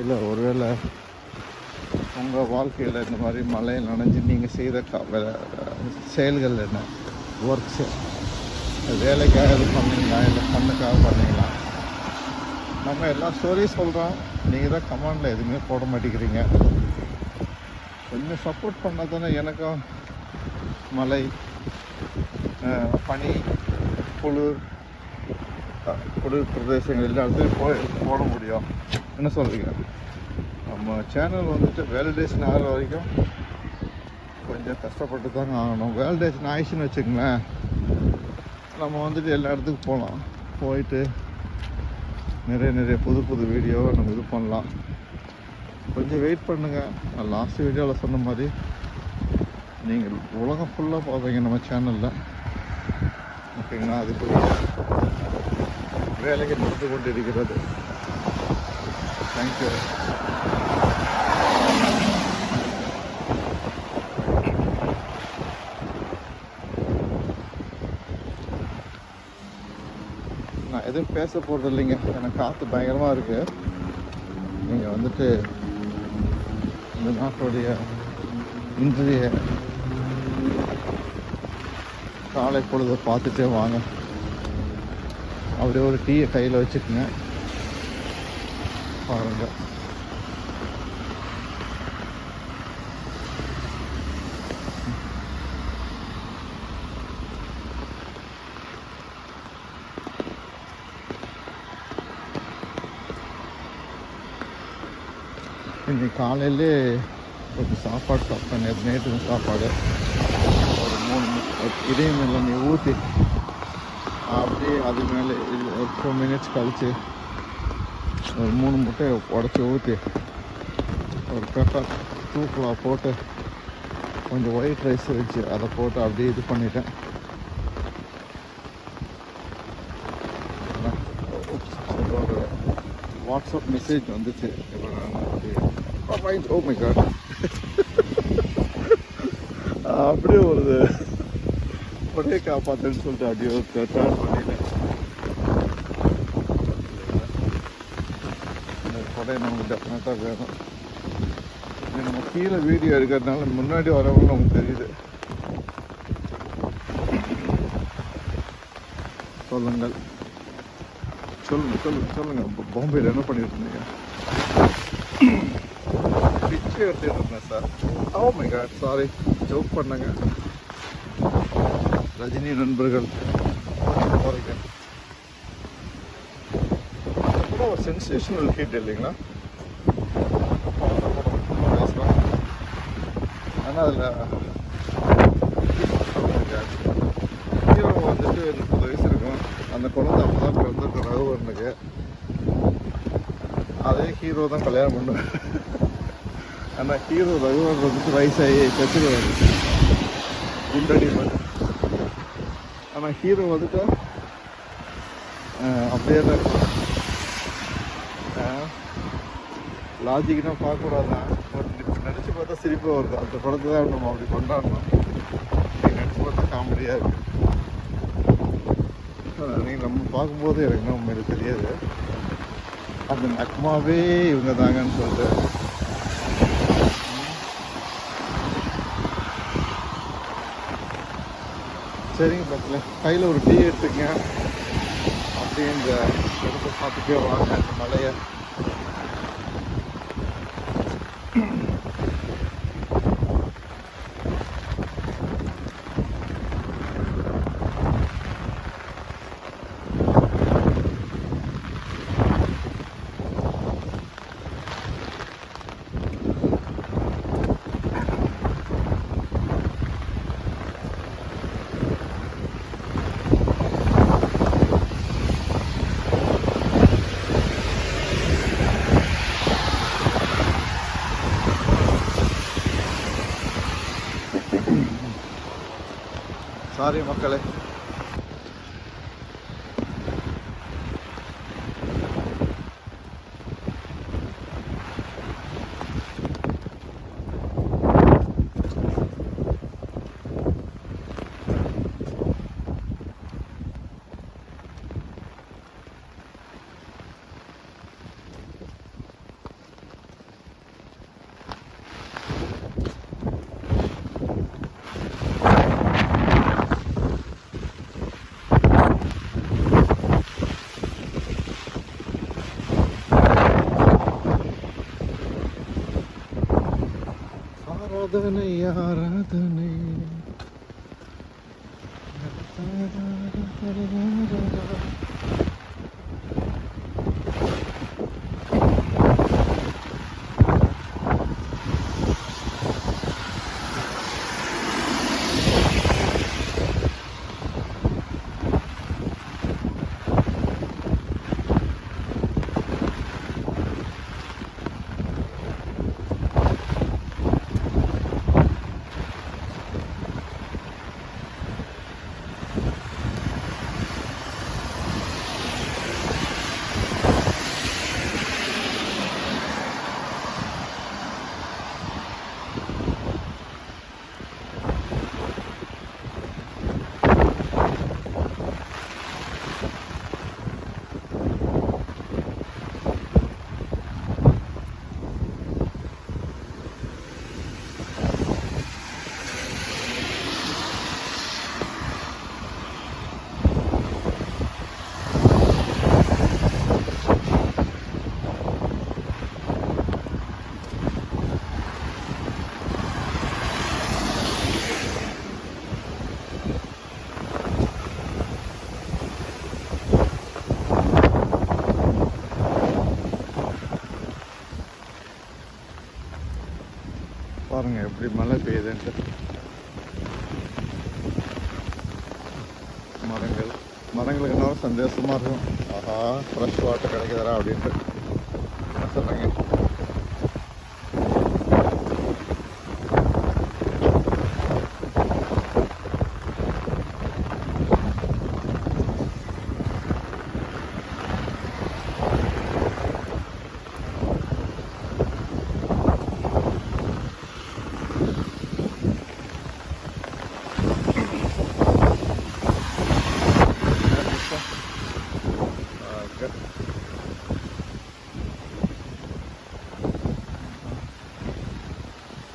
இல்லை ஒருவேளை உங்கள் வாழ்க்கையில் இந்த மாதிரி மழையில் நனைஞ்சு நீங்கள் செய்த செயல்கள் என்ன, ஒர்க்ஸு, வேலைக்காக இது பண்ணீங்களா, இல்லை பண்ணுக்காக பண்ணீங்களா? நம்ம எல்லா ஸ்டோரியும் சொல்கிறோம், நீங்கள் தான் கமெண்டில் எதுவுமே போட மாட்டேங்கிறீங்க. கொஞ்சம் சப்போர்ட் பண்ணால் தானே எனக்கும் மழை, பனி, குளிர் பிரதேசங்கள் எல்லா இடத்துலையும் போட முடியும். என்ன சொல்கிறீங்க? நம்ம சேனல் வந்துட்டு வேலிடேஷன் ஆகிற வரைக்கும் கொஞ்சம் கஷ்டப்பட்டு தாங்க ஆகணும். வேலிடேஷன் ஆயிடுச்சுன்னு வச்சுக்கோங்களேன், நம்ம வந்துட்டு எல்லா இடத்துக்கும் போகலாம். போயிட்டு நிறைய புது வீடியோவை நம்ம இது பண்ணலாம். கொஞ்சம் வெயிட் பண்ணுங்கள். நான் லாஸ்ட் வீடியோவில் சொன்ன மாதிரி நீங்கள் உலகம் ஃபுல்லாக பார்ப்பீங்க நம்ம சேனலில். ஓகேங்களா? அதுக்கு வேலைக்கு நடந்து கொண்டு இருக்கிறது. தேங்க்யூ. நான் எதுவும் பேச போகிறது இல்லைங்க. எனக்கு காற்று பயங்கரமாக இருக்குது. நீங்கள் வந்துட்டு இந்த நாட்டுடைய இன்றைய காலை பொழுதை பார்த்துட்டே வாங்க. அப்படியே ஒரு டீயை கையில் வச்சுக்கோங்க, பாருங்கள். இன்னைக்கு காலையிலே கொஞ்சம் சாப்பாடு சாப்பிட்டேன். நேற்று சாப்பாடு ஒரு 3 இதையும் மேலே நீ ஊற்றி அப்படியே அது மேலே ஒரு 2 minutes கழித்து ஒரு 3 முட்டையை உடச்சி ஊற்றி ஒரு பெப்பர் தூக்கலாக போட்டு கொஞ்சம் ஒயிட் ரைஸ் வச்சு அதை போட்டு அப்படியே இது பண்ணிட்டேன். ஒரு வாட்ஸ்அப் மெசேஜ் வந்துச்சு. ஓ மை காட் அப்படியே ஒரு கொடையை காப்பாற்றுன்னு சொல்லிட்டு அப்படியே ஒரு டேர்ன் பண்ணிட்டேன். இந்த கொடை நமக்கு டெஃபினட்டாக வேணும். நம்ம கீழே வீடியோ எடுக்கிறதுனால முன்னாடி வரவங்க நமக்கு தெரியுது. சொல்லுங்கள் சொல்லுங்க. பாம்பேயில் என்ன பண்ணிட்டு இருந்தீங்க? பிச்சை எடுத்துட்டு இருந்தேன் sir. Oh my God, sorry, joke பண்ணங்க. ரஜினி நண்பர்கள் போறீங்க. கூட ஒரு சென்சேஷனல் ஹிட் இல்லைங்களா? ஆனால் அதில் ஹீரோ வந்துட்டு 30 வயசு இருக்கும். அந்த குழந்தை அப்போ தான் பிறந்திருக்க ரகுவரனுக்கு. அதே ஹீரோ தான் கல்யாணம் பண்ணுவேன். ஆனால் ஹீரோ ரகுவரன் வந்துட்டு வயசாகி கச்சிடுவார், குண்டடி மாதிரி. ஆனால் ஹீரோ வந்துட்டு அப்படியே தான் இருக்கும். லாஜிக்னா பார்க்கக்கூடாதான். நினச்சி பார்த்தா சிரிப்பாக வருது. அந்த படத்தை தான் நம்ம அப்படி கொண்டாடணும். நினச்சி பார்த்தா காமெடியாக இருக்குது. நீங்கள் நம்ம பார்க்கும்போது எனக்கு உண்மையில தெரியாது அந்த நக்மாவே இவங்க தாங்கன்னு சொல்லிட்டு. சரிங்க பக்கத்தில் கையில் ஒரு டீ எடுத்துக்கங்க. அப்படியே இந்த இடத்த பார்த்துட்டே வாங்க இந்த மலையை. சாரி மக்களே. ஆராதனை ஆராதனை பாருங்க எப்படி மழை பெய்யுதுன்ட்டு. மரங்களுக்கு என்ன சந்தோஷமா இருக்கும். ஆஹா, ஃப்ரெஷ் வாட்டர் கிடைக்குதா அப்படின்ட்டு என்ன சொல்றீங்க?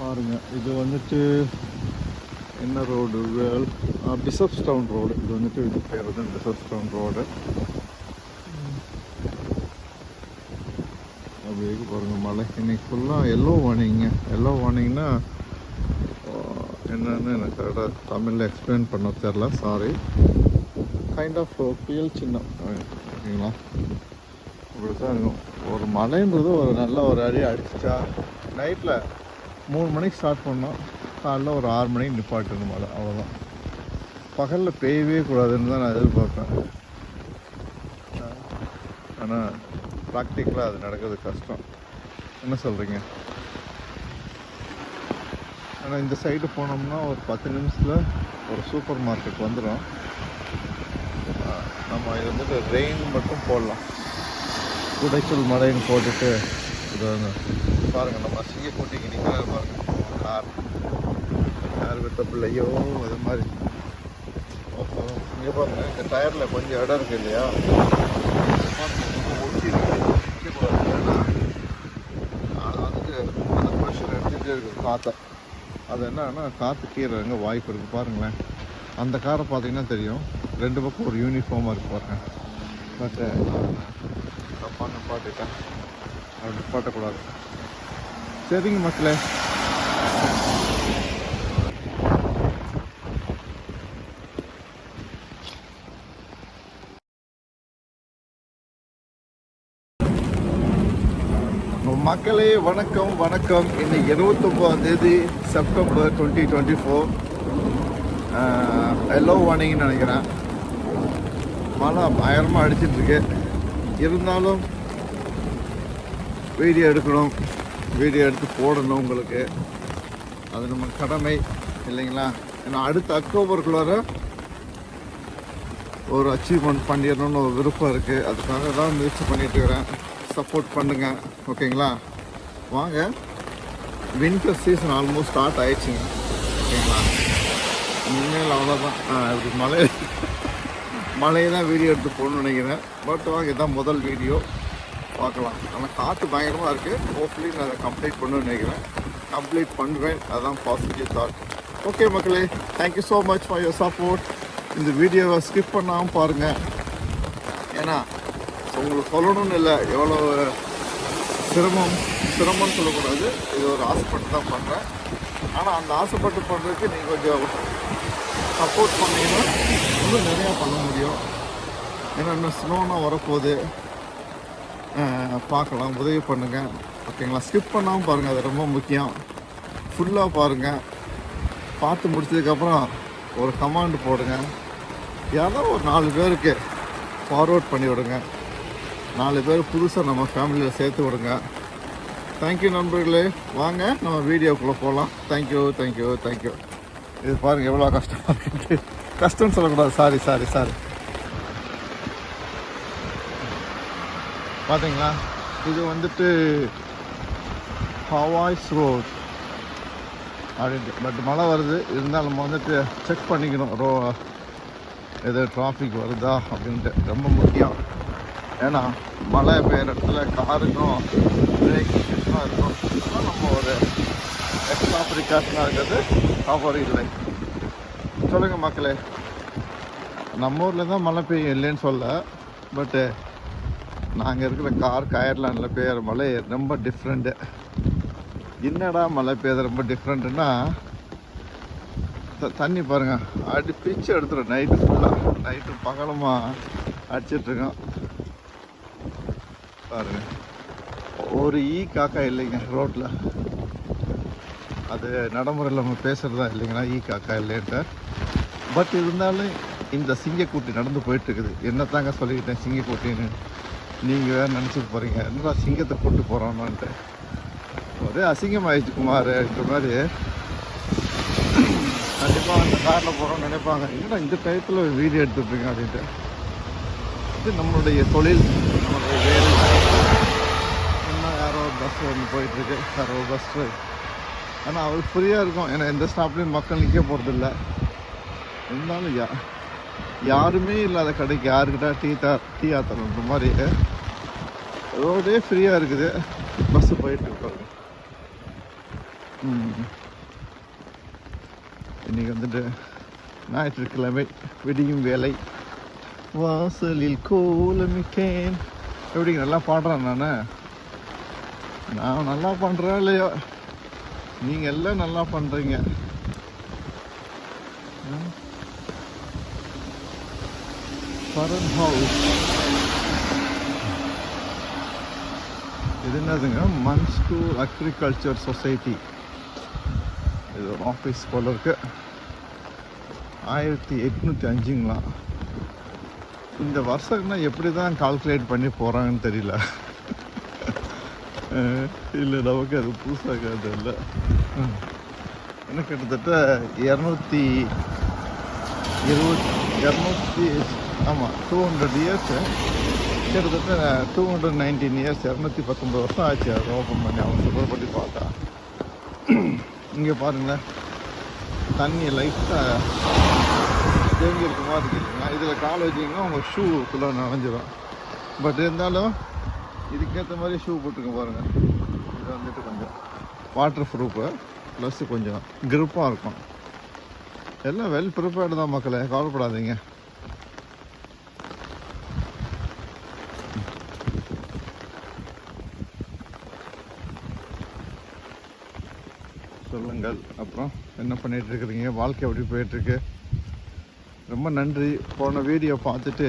பாருங்கள், இது வந்துட்டு என்ன ரோடு, பிஷப்ஸ் டவுன் ரோடு. இது வந்துட்டு இது பேர் வந்து பிஷப்ஸ் டவுன் ரோடு. அப்படியே பாருங்கள் மழை. இன்னைக்கு ஃபுல்லாக எல்லோ வார்னிங்னா என்னன்னு எனக்கு கரெக்டாக தமிழில் எக்ஸ்பிளைன் பண்ண தெரில, சாரி. கைண்ட் ஆஃப் புயல் சின்னம், ஓகேங்களா? இப்படி தான் இருக்கும். ஒரு மழைன்றது ஒரு நல்ல ஒரு அடி அடிச்சிட்டா நைட்டில் 3 மணிக்கு ஸ்டார்ட் பண்ணோம், காலைல ஒரு 6 மணிக்கு நிப்பாட்டணும் மழை, அவ்வளோதான். பகலில் பெய்யவே கூடாதுன்னு தான் நான் எதிர்பார்ப்பேன். ஆனால் ப்ராக்டிக்கலாக அது நடக்கிறது கஷ்டம். என்ன சொல்கிறீங்க? ஆனால் இந்த சைடு போனோம்னா ஒரு 10 நிமிஷத்தில் ஒரு சூப்பர் மார்க்கெட் வந்துடும். நம்ம இது வந்துட்டு ரெயின் மட்டும் போடலாம், குடைச்சல் மழைன்னு போட்டுட்டு இது பாருங்கள். நம்ம சிங்கக்குட்டிக்கு நிற்கிறாரு பாருங்கள், கார் விட்ட பிள்ளையோ அது மாதிரி. இங்கே பாருங்கள், இந்த டயரில் கொஞ்சம் இடம் இருக்குது இல்லையா, அதுக்கு அந்த ப்ரெஷர் எடுத்துகிட்டே இருக்குது காற்றை. அது என்னன்னா காற்று கீரை எங்கே வாய்ப்பு இருக்குது பாருங்களேன். அந்த காரை பார்த்தீங்கன்னா தெரியும், 2 பக்கம் ஒரு யூனிஃபார்மாக இருக்கு பாருங்க. பட்டு தப்பாக நிப்பாட்டிட்டேன், அப்படி நிப்பாட்டக்கூடாது. சரிங்க மக்களே, மக்களே வணக்கம். இன்னைக்கு 29 செப்டம்பர் 2024. எல்லோ வார்னிங்னு நினைக்கிறேன். மழை பயங்கரமாக அடிச்சிட்ருக்கு. இருந்தாலும் வீடியோ எடுக்கணும், வீடியோ எடுத்து போடணும் உங்களுக்கு. அது நம்ம கடமை இல்லைங்களா? ஏன்னா அடுத்த அக்டோபருக்குள்ளார ஒரு அச்சீவ்மெண்ட் பண்ணிடணும்னு ஒரு விருப்பம் இருக்குது. அதுக்காக தான் முயற்சி பண்ணிட்டு இருக்கிறேன். சப்போர்ட் பண்ணுங்கள், ஓகேங்களா? வாங்க, வின்டர் சீசன் ஆல்மோஸ்ட் ஸ்டார்ட் ஆயிடுச்சுங்க, ஓகேங்களா? இனிமேல் அவ்வளோதான். இப்படி மழையை தான் வீடியோ எடுத்து போகணும்னு நினைக்கிறேன். பட் வாங்க, இதான் முதல் வீடியோ, பார்க்கலாம். ஆனால் காற்று பயங்கரமாக இருக்குது. ஹோப்ஃபுல்லி நான் அதை கம்ப்ளீட் பண்ணணும்னு நினைக்கிறேன். கம்ப்ளீட் பண்ணுவேன், அதுதான் பாசிட்டிவ் தாட். ஓகே மக்களே, thank you so much for your support. இந்த வீடியோவை ஸ்கிப் பண்ணாமல் பாருங்கள். ஏன்னா உங்களுக்கு சொல்லணும்னு இல்லை, எவ்வளோ சிரமம்னு சொல்லக்கூடாது. இது ஒரு ஆசைப்பட்டு தான் பண்ணுறேன். ஆனால் அந்த ஆசைப்பட்டு பண்ணுறதுக்கு நீங்கள் கொஞ்சம் சப்போர்ட் பண்ணிங்கன்னா இன்னும் நிறையா பண்ண முடியும். ஏன்னா இன்னும் ஸ்னோனா வரப்போகுது, பார்க்கலாம், உதவி பண்ணுங்கள், ஓகேங்களா? ஸ்கிப் பண்ணாமல் பாருங்கள், அது ரொம்ப முக்கியம். ஃபுல்லாக பாருங்கள். பார்த்து முடிச்சதுக்கப்புறம் ஒரு கமாண்ட் போடுங்க. யாராவது ஒரு 4 பேருக்கு ஃபார்வர்ட் பண்ணி விடுங்க. 4 பேர் புதுசாக நம்ம ஃபேமிலியில் சேர்த்து விடுங்க. தேங்க்யூ நண்பர்களே. வாங்க நம்ம வீடியோக்குள்ளே போகலாம். தேங்க்யூ. இது பாருங்கள் எவ்வளோ கஷ்டமாக இருக்குது. கஷ்டம்னு சொல்லக்கூடாது, சாரி. பார்த்தீங்களா, இது வந்துட்டு ஹவாய்ஸ் ரோட் அப்படின்ட்டு. பட் மழை வருது, இருந்தாலும் நம்ம வந்துட்டு செக் பண்ணிக்கணும் எது டிராஃபிக் வருதா அப்படின்ட்டு. ரொம்ப முக்கியம். ஏன்னா மழை பெய்கிற இடத்துல காருக்கும் பிரேக் சிஸ்டமாக இருக்கும். அதனால் நம்ம ஒரு எக்ஸ்ட்ரா ப்ரிகாஷனாக இருக்கிறது தவறு இல்லை. சொல்லுங்கள் மக்களே, நம்ம ஊரில் தான் மழை பெய்யும் இல்லைன்னு சொல்ல. பட்டு நாங்கள் இருக்கிற கயர்லாண்டில் பெய்கிற மழை ரொம்ப டிஃப்ரெண்ட்டு. என்னடா மழை பெய்யுது ரொம்ப டிஃப்ரெண்ட்டுன்னா, தண்ணி பாருங்கள் அடி பிச்சு எடுத்துடும். நைட்டு ஃபுல்லாக, நைட்டு பகலமாக அடிச்சிட்ருக்கோம் பாருங்க. ஒரு காக்கா இல்லைங்க ரோட்டில். அது நடைமுறையில் நம்ம பேசுகிறதா இல்லைங்களா, காக்கா இல்லைன்ட்டு. பட் இருந்தாலும் இந்த சிங்கக்குட்டி நடந்து போயிட்டுருக்குது. என்ன தாங்க சொல்லிக்கிட்டேன் சிங்கக்குட்டின்னு. நீங்கள் வேறு நினச்சிட்டு போகிறீங்க, என்னடா சிங்கத்தை கூப்பிட்டு போகிறோன்னான்ட்டு. ஒரே அசிங்கமாயிடுச்சு குமார்ன்ற மாதிரி. கண்டிப்பாக அந்த காரில் போகிறோம்னு நினைப்பாங்க, என்னடா இந்த டயத்தில் வீடியோ எடுத்துட்ருக்கேன் அப்படின்ட்டு. இது நம்மளுடைய தொழில், நம்மளுடைய வேலை. இன்னும் யாரோ பஸ் ஒன்று போயிட்டுருக்கு, யாரோ பஸ். ஆனால் அவருக்கு ஃப்ரீயாக இருக்கும், ஏன்னா எந்த ஸ்டாப்லேயும் மக்கள் நிற்க போகிறதில்ல. இருந்தாலும் யாருமே இல்லாத கடைக்கு யாருக்கிட்ட டீ ஆத்தரன்ற மாதிரி ரோடே ஃப்ரீயாக இருக்குது. பஸ்ஸு போயிட்டுருக்கு. இன்றைக்கி வந்துட்டு ஞாயிற்றுக்கிழமை விடியும் வேலை வாசலில் கோலமிட்டேன். எப்படிங்க நல்லா பாடுறேன் நான் நல்லா பண்ணுறேன் இல்லையோ, நீங்கள் எல்லாம் நல்லா பண்ணுறீங்க. ஃபரன் ஹவுஸ் இது என்னதுங்க? மன்ஸ்கு அக்ரிகல்ச்சர் சொசைட்டி. இது ஒரு ஆஃபீஸ் போல இருக்கு. 1805ங்களா? இந்த வருஷம்னா எப்படி தான் கால்குலேட் பண்ணி போகிறாங்கன்னு தெரியல. இல்லை நமக்கு அது புதுசாக அது இல்லை. இன்னும் கிட்டத்தட்ட 200 இயர்ஸு, கிட்டத்தட்ட 219 இயர்ஸ், 219 வருஷம் ஆச்சு அது ஓப்பன் பண்ணி. அவங்க சொல்கிறபடி பார்த்தா இங்கே பாருங்களேன், தண்ணி லைட்டாக தேங்கி இருக்க மாதிரி இருக்குதுங்க. இதில் கால் வச்சிங்கன்னா உங்கள் ஷூக்குள்ளே நனைஞ்சிடும். பட் இருந்தாலும் இதுக்கேற்ற மாதிரி ஷூ போட்டுருக்க பாருங்கள். இது வந்துட்டு கொஞ்சம் வாட்டர் ப்ரூஃபு ப்ளஸ் கொஞ்சம் கிரிப்பாக இருக்கும். எல்லாம் வெல் ப்ரிப்பேர்டு தான் மக்களே, கவலைப்படாதீங்க. சொல்லுங்கள், அப்புறம் என்ன பண்ணிகிட்டு இருக்கிறீங்க? வாழ்க்கை எப்படி போயிட்டுருக்கு? ரொம்ப நன்றி. போன வீடியோ பார்த்துட்டு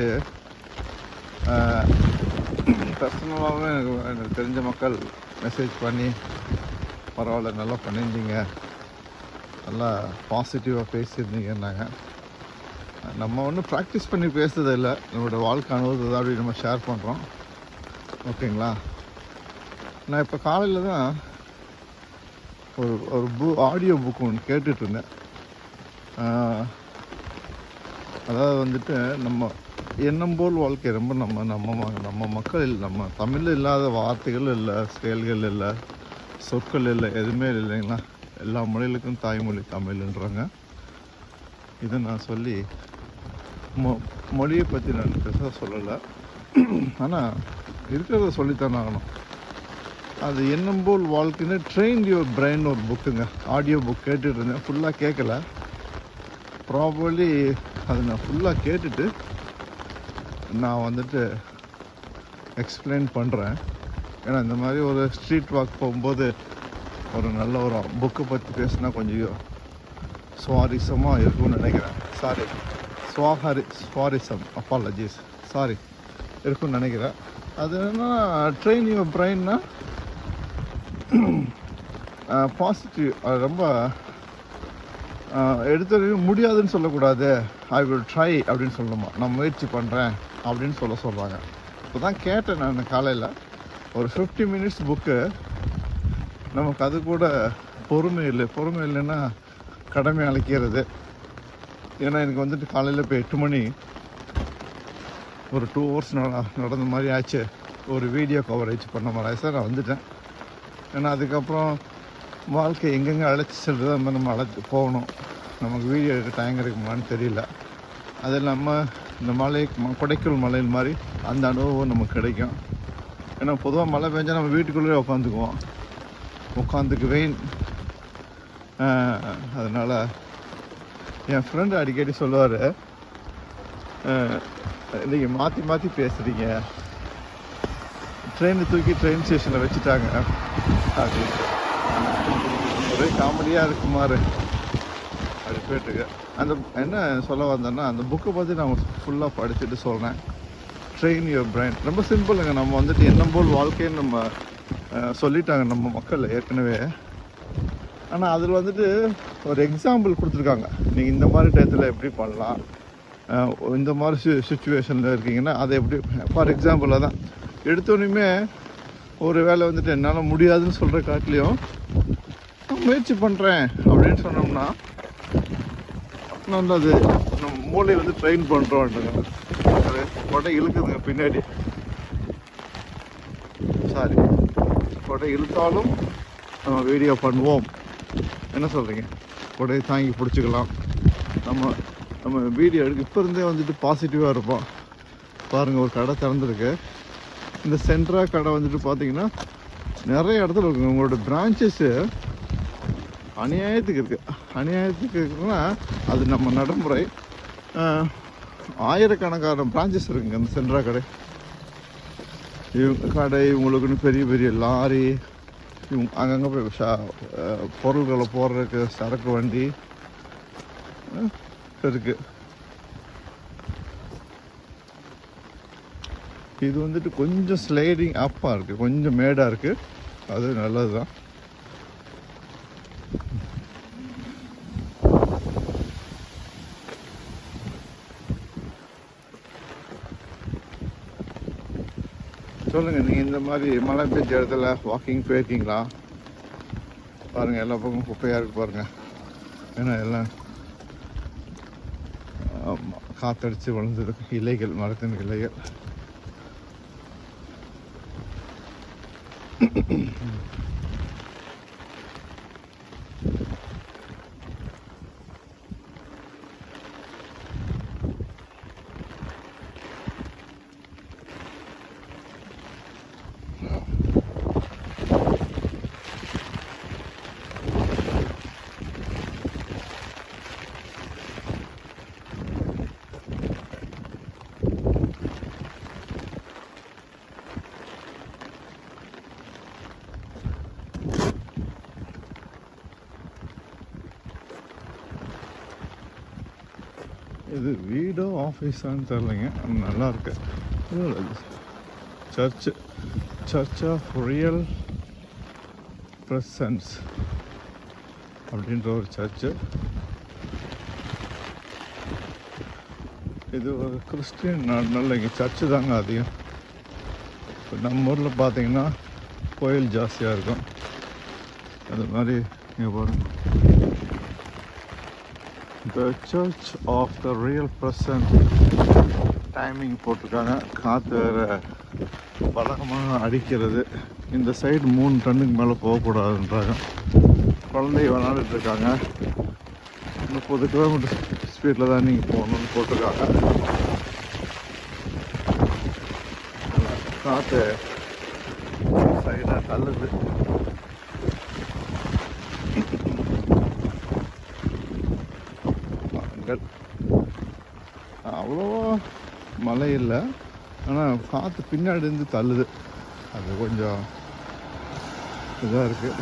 பர்சனலாகவே எனக்கு தெரிஞ்ச மக்கள் மெசேஜ் பண்ணி பரவாயில்ல நல்லா பண்ணியிருந்தீங்க, நல்லா பாசிட்டிவாக பேசியிருந்தீங்கன்னாங்க. நம்ம ஒன்றும் ப்ராக்டிஸ் பண்ணி பேசுறது இல்லை, நம்மளோட வாழ்க்கை அனுபவத்தை அப்படி நம்ம ஷேர் பண்ணுறோம். ஓகேங்களா? நான் இப்போ காலையில் தான் ஒரு ஆடியோ புக் ஒன்று கேட்டுட்ருந்தேன். அதாவது வந்துட்டு நம்ம எண்ணம் போல் வாழ்க்கை ரொம்ப நம்ம மக்கள், நம்ம தமிழில் இல்லாத வார்த்தைகள் இல்லை, செயல்கள் இல்லை, சொற்கள் இல்லை, எதுவுமே இல்லைங்களா? எல்லா மொழிகளுக்கும் தாய்மொழி தமிழ்ன்றாங்க. இதை நான் சொல்லி மொழியை பற்றி நான் பெருசாக சொல்லலை, ஆனால் இருக்கிறத சொல்லித்தானே ஆகணும். அது எண்ணம் போல் வாழ்க்கைன்னு ட்ரெயின் யுவர் பிரெயின் ஒரு புக்குங்க, ஆடியோ புக் கேட்டுட்டு இருந்தேன். ஃபுல்லாக கேட்கல, ப்ராபர்லி அதை நான் ஃபுல்லாக கேட்டுட்டு நான் வந்துட்டு எக்ஸ்பிளைன் பண்ணுறேன். ஏன்னா இந்த மாதிரி ஒரு ஸ்ட்ரீட் வாக் போகும்போது ஒரு நல்ல ஒரு புக்கை பற்றி பேசினா கொஞ்சம் சுவாரஸ்யமாக இருக்கும்னு நினைக்கிறேன். சுவாரஸ்யம், அப்பாலஜிஸ், இருக்குன்னு நினைக்கிறேன். அது என்னன்னா ட்ரெயின் யுவர் பிரெயின்னா பாசிட்டிவ். அது ரொம்ப எடுத்து முடியாதுன்னு சொல்லக்கூடாது, ஐ வில் ட்ரை அப்படின்னு சொல்லணுமா, நான் முயற்சி பண்ணுறேன் அப்படின்னு சொல்கிறாங்க. இப்போ தான் கேட்டேன் நான் காலையில் ஒரு 50 minutes புக்கு. நமக்கு அது கூட பொறுமை இல்லைன்னா கடமை அழைக்கிறது. ஏன்னா எனக்கு வந்துட்டு காலையில் இப்போ 8 மணி ஒரு 2 hours நடந்த மாதிரி ஆச்சு. ஒரு வீடியோ கவரேஜ் பண்ண மாதிரி ஆச்சு. நான் வந்துட்டேன். ஏன்னா அதுக்கப்புறம் வாழ்க்கை எங்கெங்கே அழைச்சி செல்றது அந்த மாதிரி நம்ம அழைச்சி போகணும். நமக்கு வீடியோ எடுக்க டைம் கிடைக்குமான்னு தெரியல. அது இல்லாமல் இந்த கொடைக்கானல் மலையில் மாதிரி அந்த அனுபவம் நமக்கு கிடைக்கும். ஏன்னா பொதுவாக மழை பெஞ்சால் நம்ம வீட்டுக்குள்ளே உட்காந்துக்குவேன். அதனால் என் ஃப்ரெண்டு அடிக்கடி சொல்லுவார், நீங்கள் மாற்றி பேசுகிறீங்க, ட்ரெயினை தூக்கி ட்ரெயின் ஸ்டேஷனில் வச்சுட்டாங்க அப்படின்ட்டு. ஒரே காமெடியாக இருக்குமாறு அப்படி போயிட்டுருக்கு. அந்த என்ன சொல்ல வந்தேன்னா, அந்த புக்கை பற்றி நான் ஃபுல்லாக படிச்சுட்டு சொல்கிறேன். ட்ரெயின் யுவர் பிரெயின் ரொம்ப சிம்பிளுங்க. நம்ம வந்துட்டு எண்ணம் போல் வாழ்க்கைன்னு நம்ம சொல்லிட்டாங்க நம்ம மக்கள் ஏற்கனவே. ஆனால் அதில் வந்துட்டு ஒரு எக்ஸாம்பிள் கொடுத்துருக்காங்க. நீங்கள் இந்த மாதிரி டயத்தில் எப்படி பண்ணலாம், இந்த மாதிரி சுச்சுவேஷனில் இருக்கீங்கன்னா அதை எப்படி, ஃபார் எக்ஸாம்பிளாக தான் எடுத்தோடனே ஒரு வேலை வந்துட்டு என்னால் முடியாதுன்னு சொல்கிற காட்டிலையும் முயற்சி பண்ணுறேன் அப்படின்னு சொன்னோம்னா நல்லது. நம்ம மூளை வந்து ட்ரெயின் பண்ணுறோம். கொடை இழுக்குதுங்க பின்னாடி, கொடை இழுத்தாலும் நம்ம வீடியோ பண்ணுவோம். என்ன சொல்கிறீங்க? கொடையை தாங்கி பிடிச்சிக்கலாம். நம்ம வீடியோ எடுக்க இப்போ இருந்தே வந்துட்டு பாசிட்டிவாக இருப்போம். பாருங்கள், ஒரு கடை திறந்துருக்கு. இந்த சென்ட்ரா கடை வந்துட்டு பார்த்தீங்கன்னா நிறைய இடத்துல இருக்குங்க. உங்களோட பிரான்ச்சஸ்ஸு அநியாயத்துக்கு இருக்குது. அநியாயத்துக்கு இருக்குன்னா அது நம்ம நடைமுறை. ஆயிரக்கணக்கான பிரான்ச்சஸ் இருக்குங்க அந்த சென்ட்ரா கடை. கடை இவங்களுக்குன்னு பெரிய பெரிய லாரி, இவங்க அங்கங்கே போய் பொருள்களை போடுறதுக்கு சரக்கு வண்டி இருக்குது. இது வந்துட்டு கொஞ்சம் ஸ்லைடிங் அப்பாக இருக்குது, கொஞ்சம் மேடாக இருக்குது. அது நல்லது தான். சொல்லுங்கள், நீங்கள் இந்த மாதிரி மழை பெஞ்ச இடத்துல வாக்கிங் போயிருக்கீங்களா? பாருங்கள், எல்லா பக்கமும் குப்பையாக இருக்குது பாருங்கள். ஏன்னா எல்லாம் காற்றடிச்சு விழுந்ததுக்கு இலைகள், மரத்தின் இலைகள். இது வீடோ ஆஃபீஸான்னு தெரிலைங்க, நல்லா இருக்கு. சர்ச் ஆஃப் ரியல் பிரசன்ஸ் அப்படின்ற ஒரு சர்ச்சு. இது ஒரு கிறிஸ்டியன் நாடுனால இங்கே சர்ச்சு தாங்க அதிகம். இப்போ நம்ம ஊரில் பார்த்தீங்கன்னா கோயில் ஜாஸ்தியாக இருக்கும். அது மாதிரி இங்கே பாருங்க, The Church of the Real Present timing போட்டிருக்காங்க. காற்று பழக்கமாக அடிக்கிறது. இந்த சைடு 3 டன்னுக்கு மேலே போகக்கூடாதுன்றாங்க. குழந்தை விளாண்டுட்டு இருக்காங்க. 30 கிலோமீட்டர் ஸ்பீடில் தான் நீங்கள் போகணுன்னு போட்டிருக்காங்க. காற்று சைடாக தள்ளுது. அவ்வளோவா மழை இல்லை, ஆனால் காற்று பின்னாடி இருந்து தள்ளுது. அது கொஞ்சம் இதாக இருக்குது.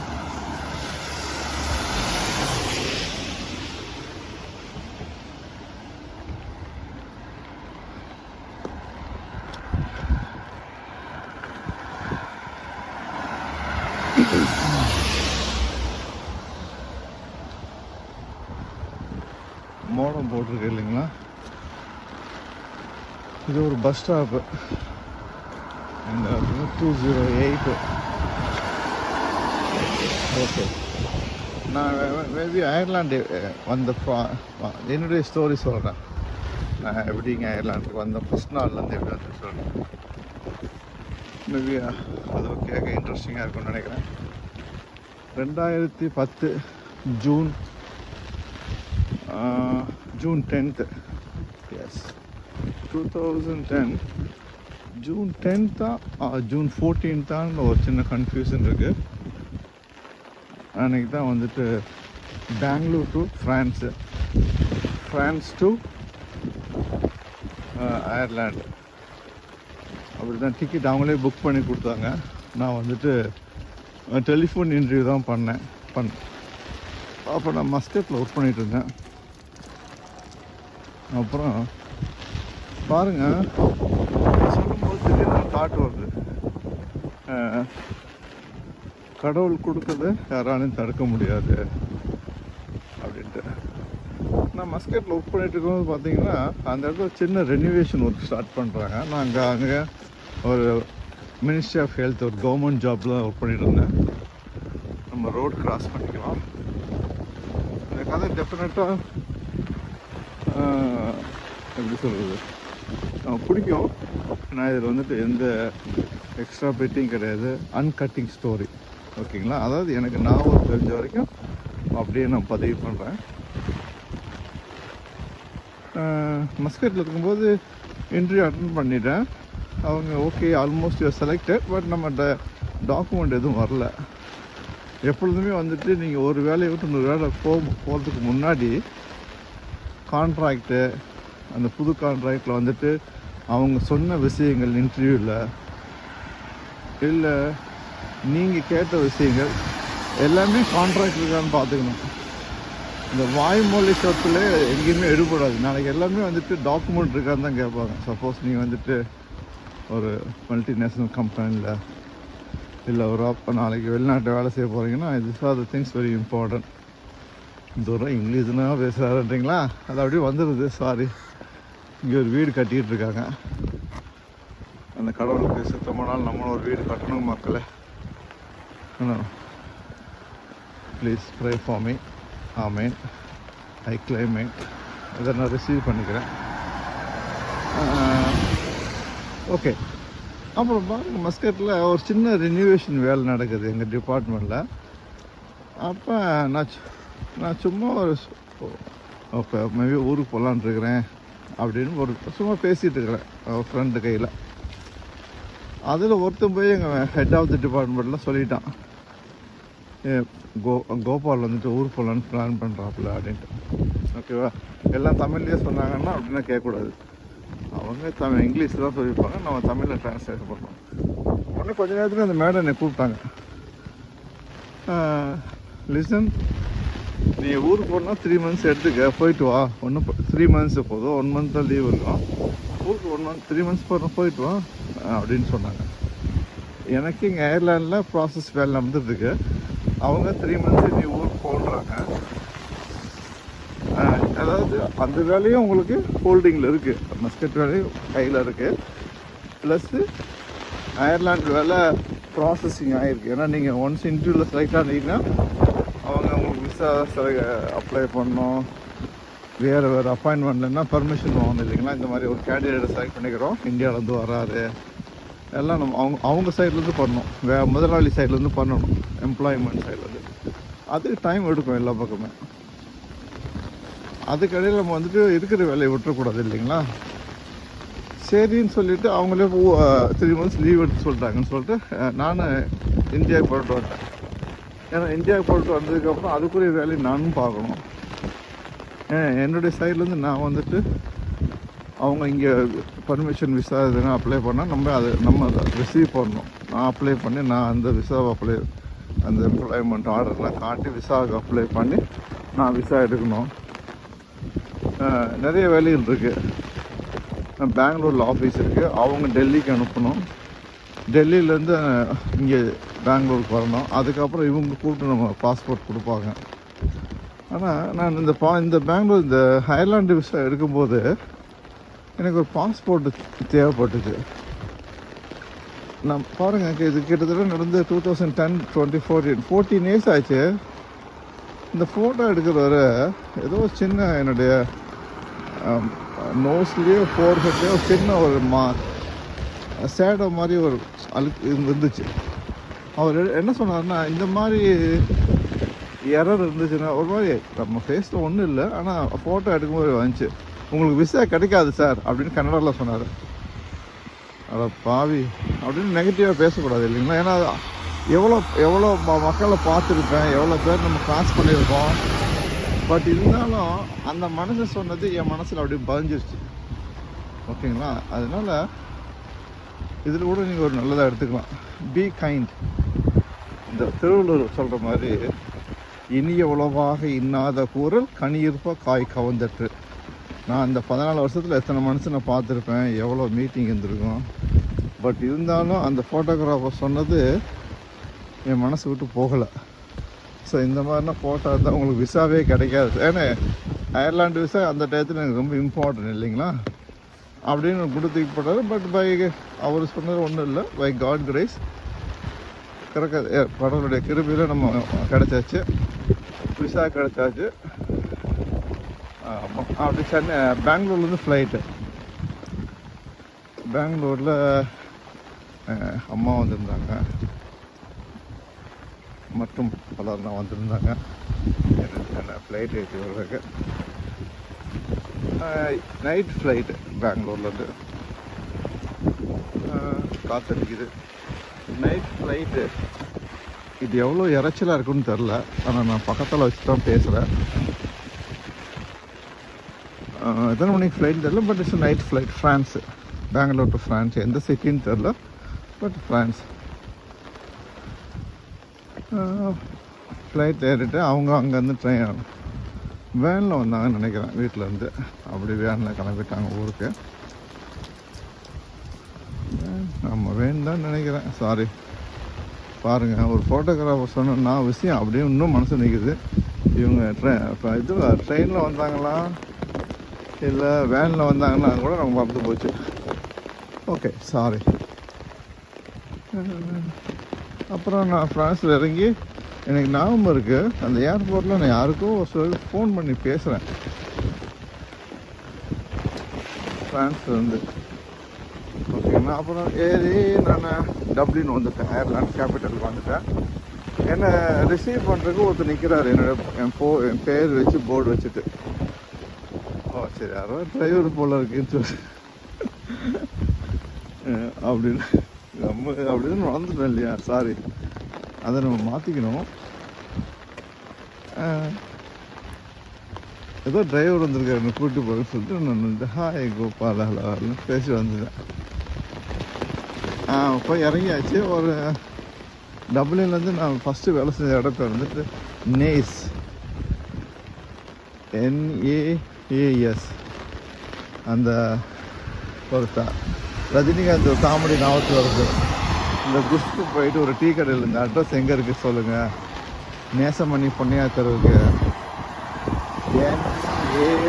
மோடம் போட்டிருக்கு இல்லைங்களா? இது ஒரு பஸ் ஸ்டாப்பு. இந்த 208. ஓகே, நான் மேபி அயர்லாண்டு வந்த என்னுடைய ஸ்டோரி சொல்கிறேன். நான் எப்படிங்க அயர்லாண்டுக்கு வந்த ஃபஸ்ட் நாள்லேருந்து எப்படி வந்து சொல்கிறேன். மேபி அது கேட்க இன்ட்ரெஸ்டிங்காக இருக்கும்னு நினைக்கிறேன். 2010 June 10th. S, 2010 June 10th June 14th ஒரு சின்ன கன்ஃபியூஷன் இருக்குது. அன்றைக்கி தான் வந்துட்டு Bangalore to France to Ireland அப்படி தான் டிக்கெட் அவங்களே புக் பண்ணி கொடுத்தாங்க. நான் வந்துட்டு டெலிஃபோன் இன்டர்வியூ தான் பண்ணேன். அப்போ நான் மஸ்கட்டில் ஒர்க் பண்ணிகிட்டு இருந்தேன். அப்புறம் பாருங்கள், சொல்லும்போது திடீர்னு தாட் வருது, கடவுள் கொடுக்குறது யாராலையும் தடுக்க முடியாது அப்படின்ட்டு. நான் மஸ்கட்டில் ஒர்க் பண்ணிட்டு இருக்கும்போது பார்த்தீங்கன்னா அந்த இடத்துல சின்ன ரெனிவேஷன் ஒர்க் ஸ்டார்ட் பண்ணுறாங்க. நான் அங்கே ஒரு மினிஸ்ட்ரி ஆஃப் ஹெல்த் ஒரு கவர்மெண்ட் ஜாப்பில் தான் ஒர்க் பண்ணிட்டு இருந்தேன். நம்ம ரோடு கிராஸ் பண்ணிக்கலாம். இந்த கதை டெஃபினட்டாக எப்படி சொல்கிறது, பிடிக்கும். நான் இதில் வந்துட்டு எந்த எக்ஸ்ட்ரா பெட்டிங் கிடையாது, அன்கட்டிங் ஸ்டோரி. ஓகேங்களா? அதாவது எனக்கு நான் தெரிஞ்ச வரைக்கும் அப்படியே நான் பதிவு பண்ணுறேன். மஸ்கட்டில் இருக்கும்போது இன்டர்வியூ அட்டன் பண்ணிட்டேன். அவங்க okay almost you are selected, but நம்ம டாக்குமெண்ட் எதுவும் வரல. எப்பொழுதுமே வந்துட்டு நீங்கள் ஒரு வேலையை விட்டு இன்னொரு வேலை போகிறதுக்கு முன்னாடி கான்ட்ராக்டு, அந்த புது கான்ட்ராக்டில் வந்துட்டு அவங்க சொன்ன விஷயங்கள் இன்டர்வியூவில் இல்லை நீங்கள் கேட்ட விஷயங்கள் எல்லாமே கான்ட்ராக்ட் இருக்கான்னு பார்த்துக்கணும். இந்த வாய்மொழி சொத்தில் எங்கேயுமே எடுபடாது. நாளைக்கு எல்லாமே வந்துட்டு டாக்குமெண்ட் இருக்கான்னு தான் கேட்பாங்க. சப்போஸ் நீங்கள் வந்துட்டு ஒரு மல்டிநேஷ்னல் கம்பெனியில் இல்லை ஒரு நாளைக்கு வெளிநாட்டு வேலை செய்ய போகிறீங்கன்னா this R the things very important. தூரம் இங்கிலீஷ்னா பேசுகிறாருன்றீங்களா, அது அப்படியே வந்துடுது. சாரி, இங்கே ஒரு வீடு கட்டிகிட்டு இருக்காங்க. அந்த கடவுளுக்கு சுத்தமானால் நம்மளும் ஒரு வீடு கட்டணும் மக்களே. Please pray for me. Amen. I claim it. இதை நான் ரிசீவ் பண்ணிக்கிறேன். ஓகே. அப்புறம் பாருங்கள், மஸ்கட்டில் ஒரு சின்ன ரினிவேஷன் வேலை நடக்குது எங்கள் டிபார்ட்மெண்ட்டில். அப்போ நான் சும்மா ஒரு ஓகே மேபி ஊருக்கு போகலான் இருக்கிறேன் அப்படின்னு சும்மா பேசிகிட்டு இருக்கிறேன் ஃப்ரெண்டு கையில். அதில் ஒருத்தன் போய் எங்கள் ஹெட் ஆஃப் தி டிபார்ட்மெண்ட்டில் சொல்லிட்டான், கோபால் வந்துட்டு ஊருக்கு போகலான்னு பிளான் பண்ணுறாப்புல அப்படின்ட்டு. ஓகேவா, எல்லாம் தமிழ்லேயே சொன்னாங்கன்னா அப்படின்னா கேட்கக்கூடாது. அவங்க இங்கிலீஷில் தான் சொல்லியிருப்பாங்க, நம்ம தமிழில் ட்ரான்ஸ்லேட் பண்ணோம். உடனே கொஞ்ச நேரத்தில் அந்த மேடம் என்னை கூப்பிட்டாங்க. லிசன், நீ ஊருக்கு போனால் 3 months எடுத்துக்க, போயிட்டு வா. 3 months போதும், 1 month தான் லீவ் இருக்கும். ஊருக்கு 1 month 3 months போயிட்டு வா அப்படின்னு சொன்னாங்க. எனக்கு இங்கே அயர்லாண்டில் ப்ராசஸ் வேலை நடந்துட்டுருக்கு. அவங்க 3 months நீ ஊருக்கு போடுறாங்க. அதாவது அந்த வேலையும் உங்களுக்கு ஹோல்டிங்கில் இருக்குது, மஸ்கட் வேலையும் கையில் இருக்குது. ப்ளஸ்ஸு அயர்லாண்டு வேலை ப்ராசஸிங் ஆகிருக்கு. ஏன்னா நீங்கள் ஒன்ஸ் இன்டர்வியூவில் செலக்ட் ஆனீங்கன்னா அவங்க உங்களுக்கு விசா அப்ளை பண்ணணும். வேறு அப்பாயின்மெண்ட்லன்னா பர்மிஷன் வாங்கணும் இல்லைங்களா. இந்த மாதிரி ஒரு கேண்டிடேட்டை செலக்ட் பண்ணிக்கிறோம், இந்தியாவிலேருந்து வராரு, எல்லாம் நம்ம அவங்க சைட்லேருந்து பண்ணணும். முதலாளி சைட்லேருந்து பண்ணணும், எம்ப்ளாய்மெண்ட் சைட்லேருந்து. அதுக்கு டைம் எடுக்கும் எல்லா பக்கமே. அதுக்கடையில் நம்ம வந்துட்டு இருக்கிற வேலையை விட்டுறக்கூடாது இல்லைங்களா. சரின்னு சொல்லிவிட்டு அவங்களே 3 months லீவ் எடுத்து சொல்லிட்டாங்கன்னு சொல்லிட்டு நான் இந்தியாவுக்கு போயிட்டு வந்தேன். ஏன்னா இந்தியாவுக்கு போயிட்டு வந்ததுக்கப்புறம் அதுக்குரிய வேலையை நானும் பார்க்கணும். என்னுடைய சைட்லேருந்து நான் வந்துட்டு அவங்க இங்கே பர்மிஷன் விசா எதுனா அப்ளை பண்ணால் நம்ம அதை ரிசீவ் பண்ணணும். நான் அப்ளை பண்ணி நான் அந்த விசாவை அந்த எம்ப்ளாய்மெண்ட் ஆர்டர்லாம் காட்டி விசாவுக்கு அப்ளை பண்ணி நான் விசா எடுக்கணும். நிறைய வேலைகள் இருக்குது. பெங்களூரில் ஆஃபீஸ் இருக்குது, அவங்க டெல்லிக்கு அனுப்பணும். டெல்லியிலேருந்து இங்கே பெங்களூருக்கு வரணும். அதுக்கப்புறம் இவங்க கூப்பிட்டு நம்ம பாஸ்போர்ட் கொடுப்பாங்க. ஆனால் நான் இந்த பெங்களூர் இந்த அயர்லாண்டு விசா எடுக்கும்போது எனக்கு ஒரு பாஸ்போர்ட்டு தேவைப்பட்டுச்சு. நான் பாருங்கள், இது கிட்டத்தட்ட நடந்து 2010 14 years ஆச்சு. இந்த ஃபோட்டோ எடுக்கிறவர ஏதோ சின்ன என்னுடைய நோஸ்லேயோ ஃபோர்ஹெட்லேயோ சின்ன ஒரு சேடோ மாதிரி ஒரு இருந்துச்சு. அவர் என்ன சொன்னார்னா, இந்த மாதிரி எரர் இருந்துச்சுன்னா ஒரு மாதிரி நம்ம ஃபேஸில் ஒன்றும் இல்லை, ஆனால் ஃபோட்டோ எடுக்கும்போது வந்துச்சு, உங்களுக்கு விசா கிடைக்காது சார் அப்படின்னு கன்னடாவில் சொன்னார். அட பாவி அப்படின்னு நெகட்டிவாக பேசக்கூடாது இல்லைங்களா. ஏன்னா எவ்வளோ மக்களை பார்த்துருப்பேன், எவ்வளோ பேர் நம்ம கிராஸ் பண்ணியிருக்கோம். பட் இருந்தாலும் அந்த மனுஷன் சொன்னது என் மனசில் அப்படியே பதிஞ்சிருச்சு. ஓகேங்களா. அதனால் இதில் கூட நீங்கள் ஒரு நல்லதாக எடுத்துக்கலாம். Be kind. இந்த திருவள்ளுவர் சொல்கிற மாதிரி, இனிய உளவாக இன்னாத கூறல் கனியிருப்ப காய் கவர்ந்தற்று. நான் இந்த 14 வருஷத்தில் எத்தனை மனுஷனை பார்த்துருப்பேன், எவ்வளோ மீட்டிங் இருந்திருக்கும். பட் இருந்தாலும் அந்த ஃபோட்டோகிராஃபர் சொன்னது என் மனசு விட்டு போகலை. ஸோ இந்த மாதிரினா ஃபோட்டோ இருந்தால் உங்களுக்கு விசாவே கிடைக்காது. ஏன்னா அயர்லாண்டு விசா அந்த டயத்தில் எனக்கு ரொம்ப இம்பார்ட்டன்ட் இல்லைங்களா அப்படின்னு கொடுத்துட்டு போட்டார். பட் அவர் சொன்னது ஒன்றும் இல்லை, பை காட் கிரேஸ் கடவுளுடைய கிருபையில் நம்ம கிடச்சாச்சு, விசா கிடச்சாச்சு. அப்படி பெங்களூர்லேருந்து ஃப்ளைட்டு. பெங்களூரில் அம்மா வந்திருந்தாங்க மற்றும் பலர்லாம் வந்திருந்தாங்க. என்ன ஃப்ளைட் ஏற்றி வர்றதுக்கு நைட் ஃப்ளைட்டு பெங்களூர்லேருந்து காற்றடிக்குது. நைட் ஃப்ளைட்டு இது எவ்வளோ இறைச்சலாக இருக்குன்னு தெரில, ஆனால் நான் பக்கத்தில் வச்சு தான் பேசுகிறேன். எத்தனை மணிக்கு ஃப்ளைட் தெரில, but it's night flight. France, Bangalore to France. எந்த சிட்டின்னு தெரில, பட் ஃப்ரான்ஸ். ஃப்ளைட் ஏறிட்டு அவங்க அங்கேருந்து ட்ரெயின் வேனில் வந்தாங்கன்னு நினைக்கிறேன். வீட்டிலேருந்து அப்படி வேனில் கிளம்பிட்டாங்க ஊருக்கு. நம்ம வேன் தான் நினைக்கிறேன், சாரி. பாருங்கள், ஒரு ஃபோட்டோகிராஃபர் சொன்னா விஷயம் அப்படியே இன்னும் மனசு நிற்குது. இவங்க ட்ரெயினில் வந்தாங்களா இல்லை வேனில் வந்தாங்கன்னா கூட நமக்கு மறந்து போச்சு. Okay, sorry. அப்புறம் நான் ஃப்ரான்ஸில் இறங்கி எனக்கு ஞாபகம் இருக்குது, அந்த ஏர்போர்ட்டில் நான் யாருக்கும் ஒரு ஃபோன் பண்ணி பேசுகிறேன் ஃப்ரான்ஸ்லேருந்து. ஓகேங்களா. அப்புறம் ஏறி நான் டப்ளின் வந்துட்டேன், அயர்லாந்து கேபிட்டலுக்கு வந்துட்டேன். என்னை ரிசீவ் பண்ணுறதுக்கு ஒருத்தர் நிற்கிறாரு, என் பேர் வச்சு போர்டு வச்சுட்டு. ஓ சரி, யாரோ டிரைவர் போல் இருக்குன்னு சொல்லி அப்படின்னு நம்ம அப்படின்னு நடந்துட்டோம் இல்லையா, சாரி. அதை நம்ம மாற்றிக்கணும். ஏதோ டிரைவர் வந்திருக்காரு என்னை கூப்பிட்டு போகிறேன்னு சொல்லிட்டு நான் வந்து ஹாய் கோபால் ஹலோன்னு பேசி வந்துட்டேன். போய் இறங்கியாச்சு. ஒரு டப்ளின்லேருந்து நான் ஃபஸ்ட்டு வேலை செஞ்ச இடத்த வந்துட்டு நேஸ், NAAS, அந்த ஒரு ரஜினிகாந்த் ஒரு காமெடி நாவத்தில் வருது. இந்த குஷ்க்கு போயிட்டு ஒரு டீ கடையில் இந்த அட்ரஸ் எங்கே இருக்குது சொல்லுங்கள், நேசமணி பொன்னையா தெருவுக்கு, NAMA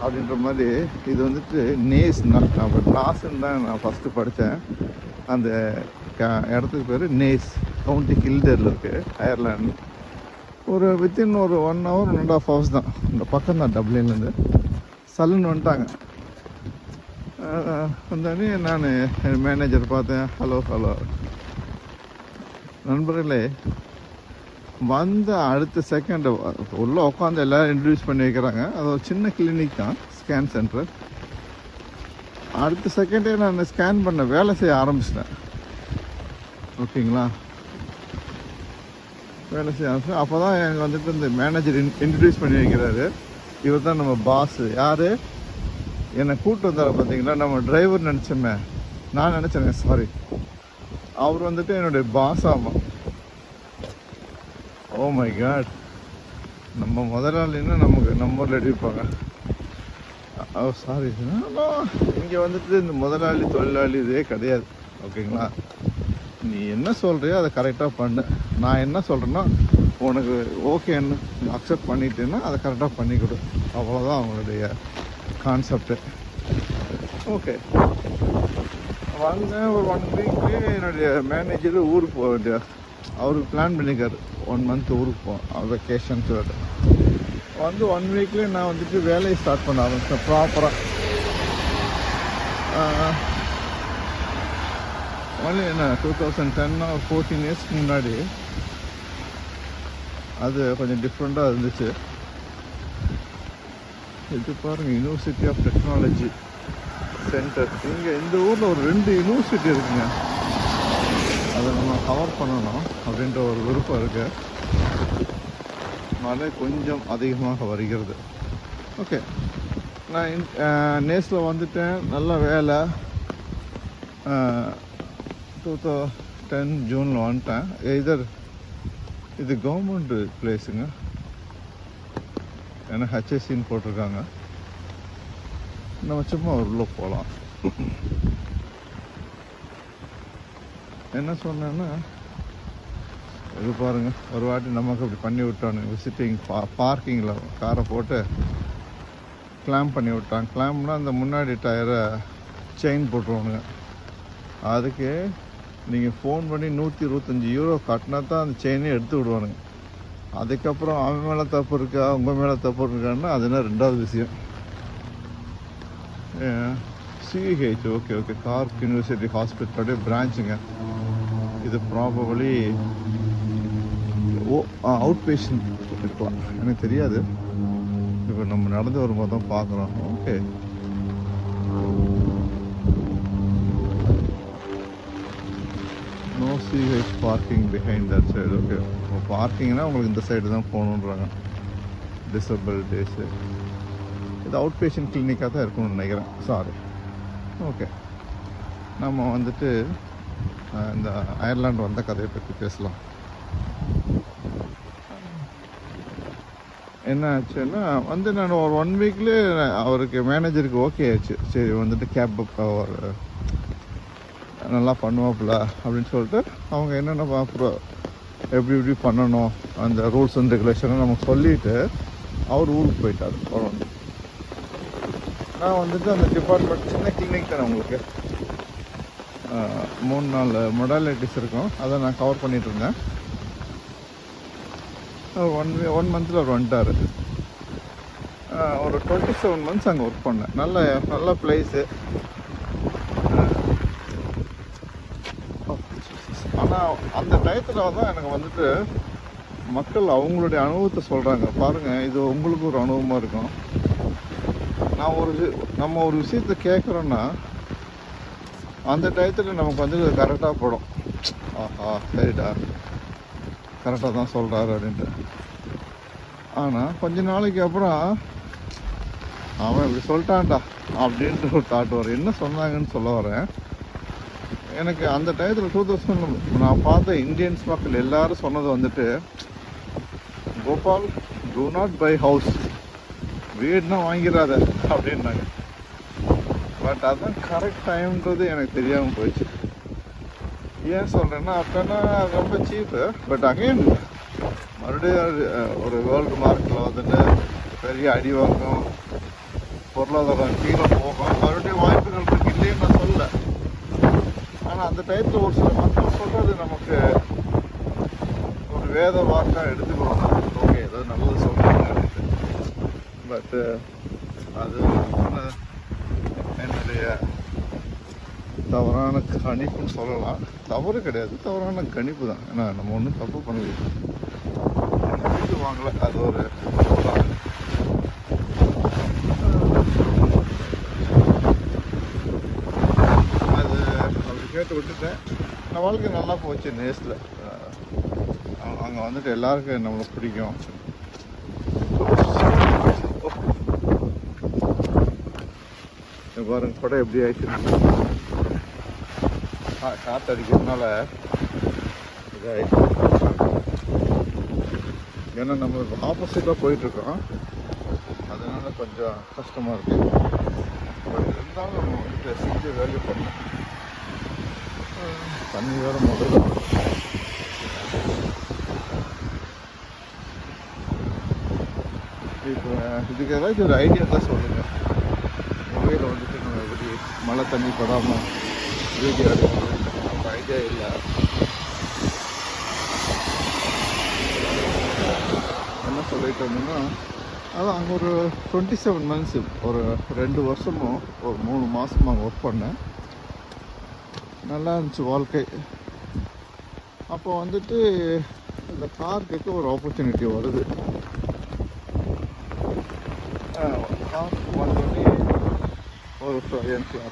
அப்படின்ற மாதிரி. இது வந்துட்டு நேஸ், நான் கிளாஸ்ன்னு தான் நான் ஃபஸ்ட்டு படித்தேன். அந்த இடத்துக்கு பேர் நேஸ், கவுண்டி கில்டரில் இருக்குது, அயர்லாண்டு. ஒரு வித்தின் ஒரு 1 hour 1.5 hours தான், இந்த பக்கம் தான் டப்ளின்லேருந்து. சல்லுன்னு வந்துட்டாங்க. வந்தோடனே நான் மேனேஜர் பார்த்தேன். ஹலோ நண்பர்களே, வந்த அடுத்த செகண்ட் உள்ளே உட்காந்து எல்லோரும் இன்ட்ரடியூஸ் பண்ணி வைக்கிறாங்க. அது ஒரு சின்ன கிளினிக் தான், ஸ்கேன் சென்டர். அடுத்த செகண்டே நான் ஸ்கேன் பண்ண வேலை செய்ய ஆரம்பிச்சிட்டேன். ஓகேங்களா, வேலை செய்ய ஆரம்பிச்சேன். அப்போ தான் எனக்கு வந்துட்டு இந்த மேனேஜர் இன்ட்ரடியூஸ் பண்ணி வைக்கிறாரு. இவர் தான் நம்ம பாஸ். யார் என்னை கூப்பிட்டு வந்தார் பார்த்தீங்களா, நம்ம டிரைவர் நினச்சோமே, நான் நினச்சேன், சாரி. அவர் வந்துட்டு என்னுடைய பாஸ். ஆமாம். ஓ மை காட், நம்ம முதலாளின்னா நமக்கு நம்பரில் அடிப்பாங்க. ஓ சாரி, இங்கே வந்துட்டு இந்த முதலாளி தொழிலாளி இதே கிடையாது. ஓகேங்களா, நீ என்ன சொல்கிறியோ அதை கரெக்டாக பண்ணு. நான் என்ன சொல்கிறேன்னா உனக்கு ஓகேன்னு அக்செப்ட் பண்ணிட்டேன்னா அதை கரெக்டாக பண்ணி கொடு. அவ்வளோதான் அவங்களுடைய கான்செப்டு. ஓகே, வந்தேன். ஒரு 1 weekலேயே என்னுடைய மேனேஜர் ஊருக்கு போக வேண்டிய, அவருக்கு பிளான் பண்ணிக்காரு 1 month ஊருக்கு போவோம் வெக்கேஷன் சொல்லிட்டு. வந்து 1 weekலேயே நான் வந்துட்டு வேலையை ஸ்டார்ட் பண்ண ஆரம்பிச்சேன் ப்ராப்பராக. ஒன்லி என்ன 2010 or 14 yearsக்கு முன்னாடி அது கொஞ்சம் டிஃப்ரெண்ட்டாக இருந்துச்சு. இது பாருங்கள், யூனிவர்சிட்டி ஆஃப் டெக்னாலஜி சென்டர். இங்கே இந்த ஊரில் ஒரு 2 யூனிவர்சிட்டி இருக்குங்க. அதை நம்ம கவர் பண்ணணும் அப்படின்ற ஒரு விருப்பம் இருக்குது. மழை கொஞ்சம் அதிகமாக வருகிறது. ஓகே, நான் நேஸில் வந்துட்டேன். நல்ல வேலை. 2010 ஜூனில் வந்துட்டேன். இது கவர்மெண்ட் பிளேஸுங்க, ஏன்னா HSCன்னு போட்டிருக்காங்க. நம்ம சும்மா உள்ள போகலாம். என்ன சொன்னேன்னா, இது பாருங்கள், ஒரு வாட்டி நமக்கு அப்படி பண்ணி விட்டானுங்க. விசிட்டிங் பார்க்கிங்கில் காரை போட்டு கிளாம்ப் பண்ணி விட்டாங்க. கிளாம்ப்னா அந்த முன்னாடி டயரை செயின் போட்டுருவானுங்க. அதுக்கு நீங்கள் ஃபோன் பண்ணி 125 euro கட்டினா தான் அந்த செயினே எடுத்து விடுவானுங்க. அதுக்கப்புறம் அவன் மேலே தப்பு இருக்கா உங்கள் மேலே தப்பு இருக்கான்னா அதுனா 2வது விஷயம். CH ஓகே கார்க் யூனிவர்சிட்டி ஹாஸ்பிட்டலுடைய பிரான்ச்சுங்க. இது ப்ராபபிளி அவுட் பேஷண்ட் இருக்கலாம், எனக்கு தெரியாது. இப்போ நம்ம நடந்து வரும்போது தான் பார்க்குறோம். Okay, no CH parking behind that side. Okay, பார்க்கிங்னா உங்களுக்கு இந்த சைடு தான் போகணுன்றாங்க. டிசபிலிட்டிஸு இது அவுட் பேஷண்ட் கிளினிக்காக தான் இருக்கும்னு நினைக்கிறேன். சாரி. ஓகே, நம்ம வந்துட்டு இந்த அயர்லாண்டு வந்த கதையை பற்றி பேசலாம். என்ன ஆச்சுன்னா வந்து நான் ஒரு 1 வீக்லேயே அவருக்கு மேனேஜருக்கு ஓகே ஆச்சு. சரி வந்துட்டு கேப் புக் ஒரு நல்லா பண்ணுவாப்புல அப்படின்னு சொல்லிட்டு அவங்க என்னென்ன அப்புறம் எப்படி பண்ணணும் அந்த ரூல்ஸ் அண்ட் ரெகுலேஷனை நமக்கு சொல்லிவிட்டு அவர் ஊருக்கு போயிட்டார். நான் வந்துட்டு அந்த டிபார்ட்மெண்ட் சின்ன கிளினிக் தானே உங்களுக்கு 3-4 மொடாலிட்டிஸ் இருக்கும். அதை நான் கவர் பண்ணிகிட்டு இருந்தேன். 1 மந்தில் அவர் வந்துட்டார். ஒரு 27 months அங்கே ஒர்க் பண்ணேன். நல்ல பிளேஸு. ஆனால் அந்த டயத்தில் தான் எனக்கு வந்துட்டு மக்கள் அவங்களுடைய அனுபவத்தை சொல்கிறாங்க. பாருங்கள், இது உங்களுக்கு ஒரு அனுபவமாக இருக்கும். நம்ம ஒரு விஷயத்தை கேட்குறோன்னா அந்த டயத்தில் நமக்கு வந்து கரெக்டாக படும். ஆஹா, சரிடா, கரெக்டாக தான் சொல்கிறாரு அப்படின்ட்டு. ஆனால் கொஞ்ச நாளைக்கு அப்புறம் அவன் இப்படி சொல்லிட்டான்டா அப்படின்ட்டு ஒரு தாட் வரும். என்ன சொன்னாங்கன்னு சொல்ல வரேன். எனக்கு அந்த டயத்தில் 2000 நான் பார்த்த இந்தியன்ஸ் மக்கள் எல்லோரும் சொன்னது வந்துட்டு, Gopal, do not buy house, வீடுனா வாங்கிடாத அப்படின்னாங்க. பட் அதுதான் கரெக்ட் டைம்ன்றது எனக்கு தெரியாமல் போயிடுச்சு. ஏன் சொல்கிறேன்னா, அப்போனா ரொம்ப சீப்பு. பட் அகைன் மறுபடியும் ஒரு வேர்ல்டு மார்க்கில் வந்துட்டு பெரிய அடி வாங்கும், பொருளாதாரம் கீழே போகும், மறுபடியும் வாய்ப்புகள் இருக்கு, இல்லைன்னு நான் சொல்லலை. ஆனால் அந்த டயத்தில் ஒரு சில மக்கள் சொல்கிறது நமக்கு ஒரு வேத வாக்காக எடுத்துக்கிறோம். ஓகே, ஏதோ நல்லது சொல்கிறாங்க அப்படின்ட்டு. பட்டு அது என்னுடைய தவறான கணிப்புன்னு சொல்லலாம். தவறு கிடையாது, தவறான கணிப்பு தான். ஏன்னா நம்ம ஒன்றும் தப்பு பண்ணல, வீட்டு வாங்கலை. அது ஒரு அது அப்படி கேட்டு விட்டுட்டேன். நான் வாழ்க்கை நல்லா போச்சு. நேஸில் அங்கே வந்துட்டு எல்லாருக்கும் நம்மளுக்கு பிடிக்கும். பாருங்க கூட எப்படி ஆயிடுச்சு. காற்று அடிக்கிறதுனால இதாகிடுச்சு. ஏன்னா நம்ம ஆப்போசிட்டாக போயிட்டுருக்கோம், அதனால கொஞ்சம் கஷ்டமாக இருக்குது. பட் இருந்தாலும் நம்ம வந்துட்டு செஞ்சு வேல்யூ பண்ணோம். தண்ணி வேறு முதல்ல. இப்போ இதுக்கு ஏதாச்சும் ஒரு ஐடியா தான் சொல்லுங்கள். மொபைலில் வந்துட்டு நம்ம எப்படி மழை தண்ணி படாமல் வீடியோ எடுக்கிறது நம்ம ஐடியா இல்லை. என்ன சொல்லிட்டு இருந்தோம்னா, அதான் அங்கே ஒரு 27 months, ஒரு 2 வருஷமும் ஒரு 3 மாதமும் அங்கே ஒர்க் பண்ணேன். நல்லா இருந்துச்சு வாழ்க்கை. அப்போ வந்துட்டு இந்த கார்க்கு ஒரு ஆப்பர்ச்சுனிட்டி வருது. கார்க்கு வந்தோடனே ஒரு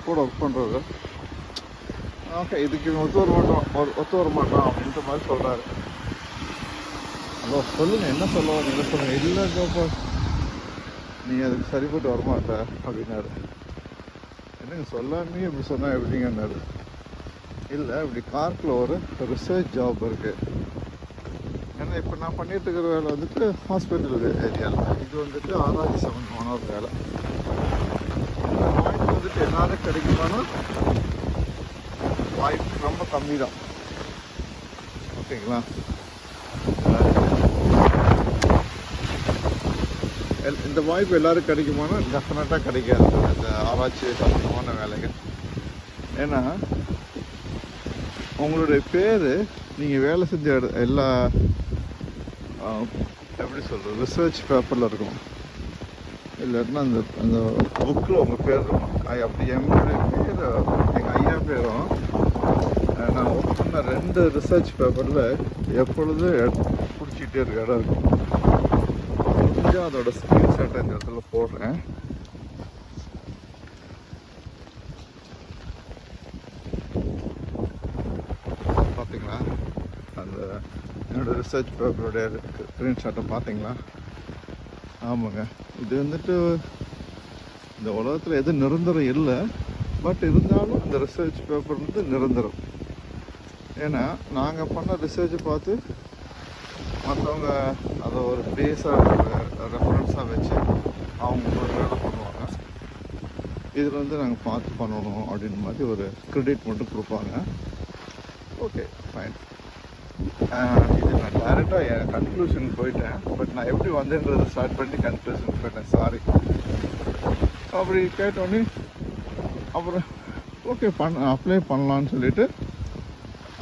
கூட ஒர்க் பண்ணுறது, ஓகே இதுக்கு ஒத்து வர மாட்டோம் அப்படின்ற மாதிரி சொல்கிறாரு. ஹலோ சொல்லுங்கள், என்ன சொல்ல வரீங்க சொல்லுங்கள். இல்லை கோபால், நீ அதுக்கு சரிப்பட்டு வரமாட்ட அப்படின்னாரு. என்னங்க சொல்லாமே இப்படி சொன்னால் எப்படிங்கன்னாரு. இல்லை, இப்படி கார்க்கில் ஒரு ரிசர்ச் ஜாப் இருக்குது. ஏன்னா இப்போ நான் பண்ணிட்டு இருக்கிற வேலை வந்துட்டு ஹாஸ்பிட்டல் ஏரியாவில், இது வந்துட்டு ஆராய்ச்சி சம்பந்தமான ஒரு வேலை. வாய்ப்பு வந்துட்டு எல்லாரும் கிடைக்குமானா வாய்ப்பு ரொம்ப கம்மி தான். ஓகேங்களா? இந்த வாய்ப்பு எல்லோரும் கிடைக்குமானா டெஃபினட்டாக கிடைக்காது இந்த ஆராய்ச்சி சம்பந்தமான வேலைகள். ஏன்னா உங்களுடைய பேர் நீங்கள் வேலை செஞ்ச எல்லா எப்படி சொல்கிறது ரிசர்ச் பேப்பரில் இருக்கும், இல்லாட்டினா அந்த அந்த புக்கில் உங்கள் பேர் இருக்கும். அப்படி என்னுடைய பேர் எங்கள் ஐயா பேரும் நான் ஒர்க் பண்ண 2 ரிசர்ச் பேப்பரில் எப்பொழுதும் பிடிச்சிக்கிட்டே இருக்க இடம் இருக்கும். கொஞ்சம் அதோட ஸ்க்ரீன்ஷாட்டை இந்த இடத்துல போடுறேன். பார்த்தீங்களா? அந்த என்னோடய ரிசர்ச் பேப்பருடைய ஸ்க்ரீன்ஷாட்டை பார்த்தீங்களா? ஆமாங்க. இது வந்துட்டு இந்த உலகத்தில் எது நிரந்தரம் இல்லை, பட் இருந்தாலும் இந்த ரிசர்ச் பேப்பர் வந்து நிரந்தரம். ஏன்னா நாங்கள் பண்ண ரிசர்ச்சை பார்த்து மற்றவங்க அதை ஒரு பேஸாக ரெஃபரன்ஸாக வச்சு அவங்க ஒரு வேலை பண்ணுவாங்க. இதில் வந்து நாங்கள் பார்த்து பண்ணணும் அப்படின்னு மாதிரி ஒரு கிரெடிட் மட்டும் கொடுப்பாங்க. Okay, fine. இது நான் டேரெக்டாக என் கன்க்ளூஷன் போயிட்டேன். பட் நான் எப்படி வந்தேன்றதை ஸ்டார்ட் பண்ணி கன்க்ளூஷன் போயிட்டேன், சாரி. அப்படி கேட்டோன்னே அப்புறம் ஓகே அப்ளை பண்ணலான்னு சொல்லிட்டு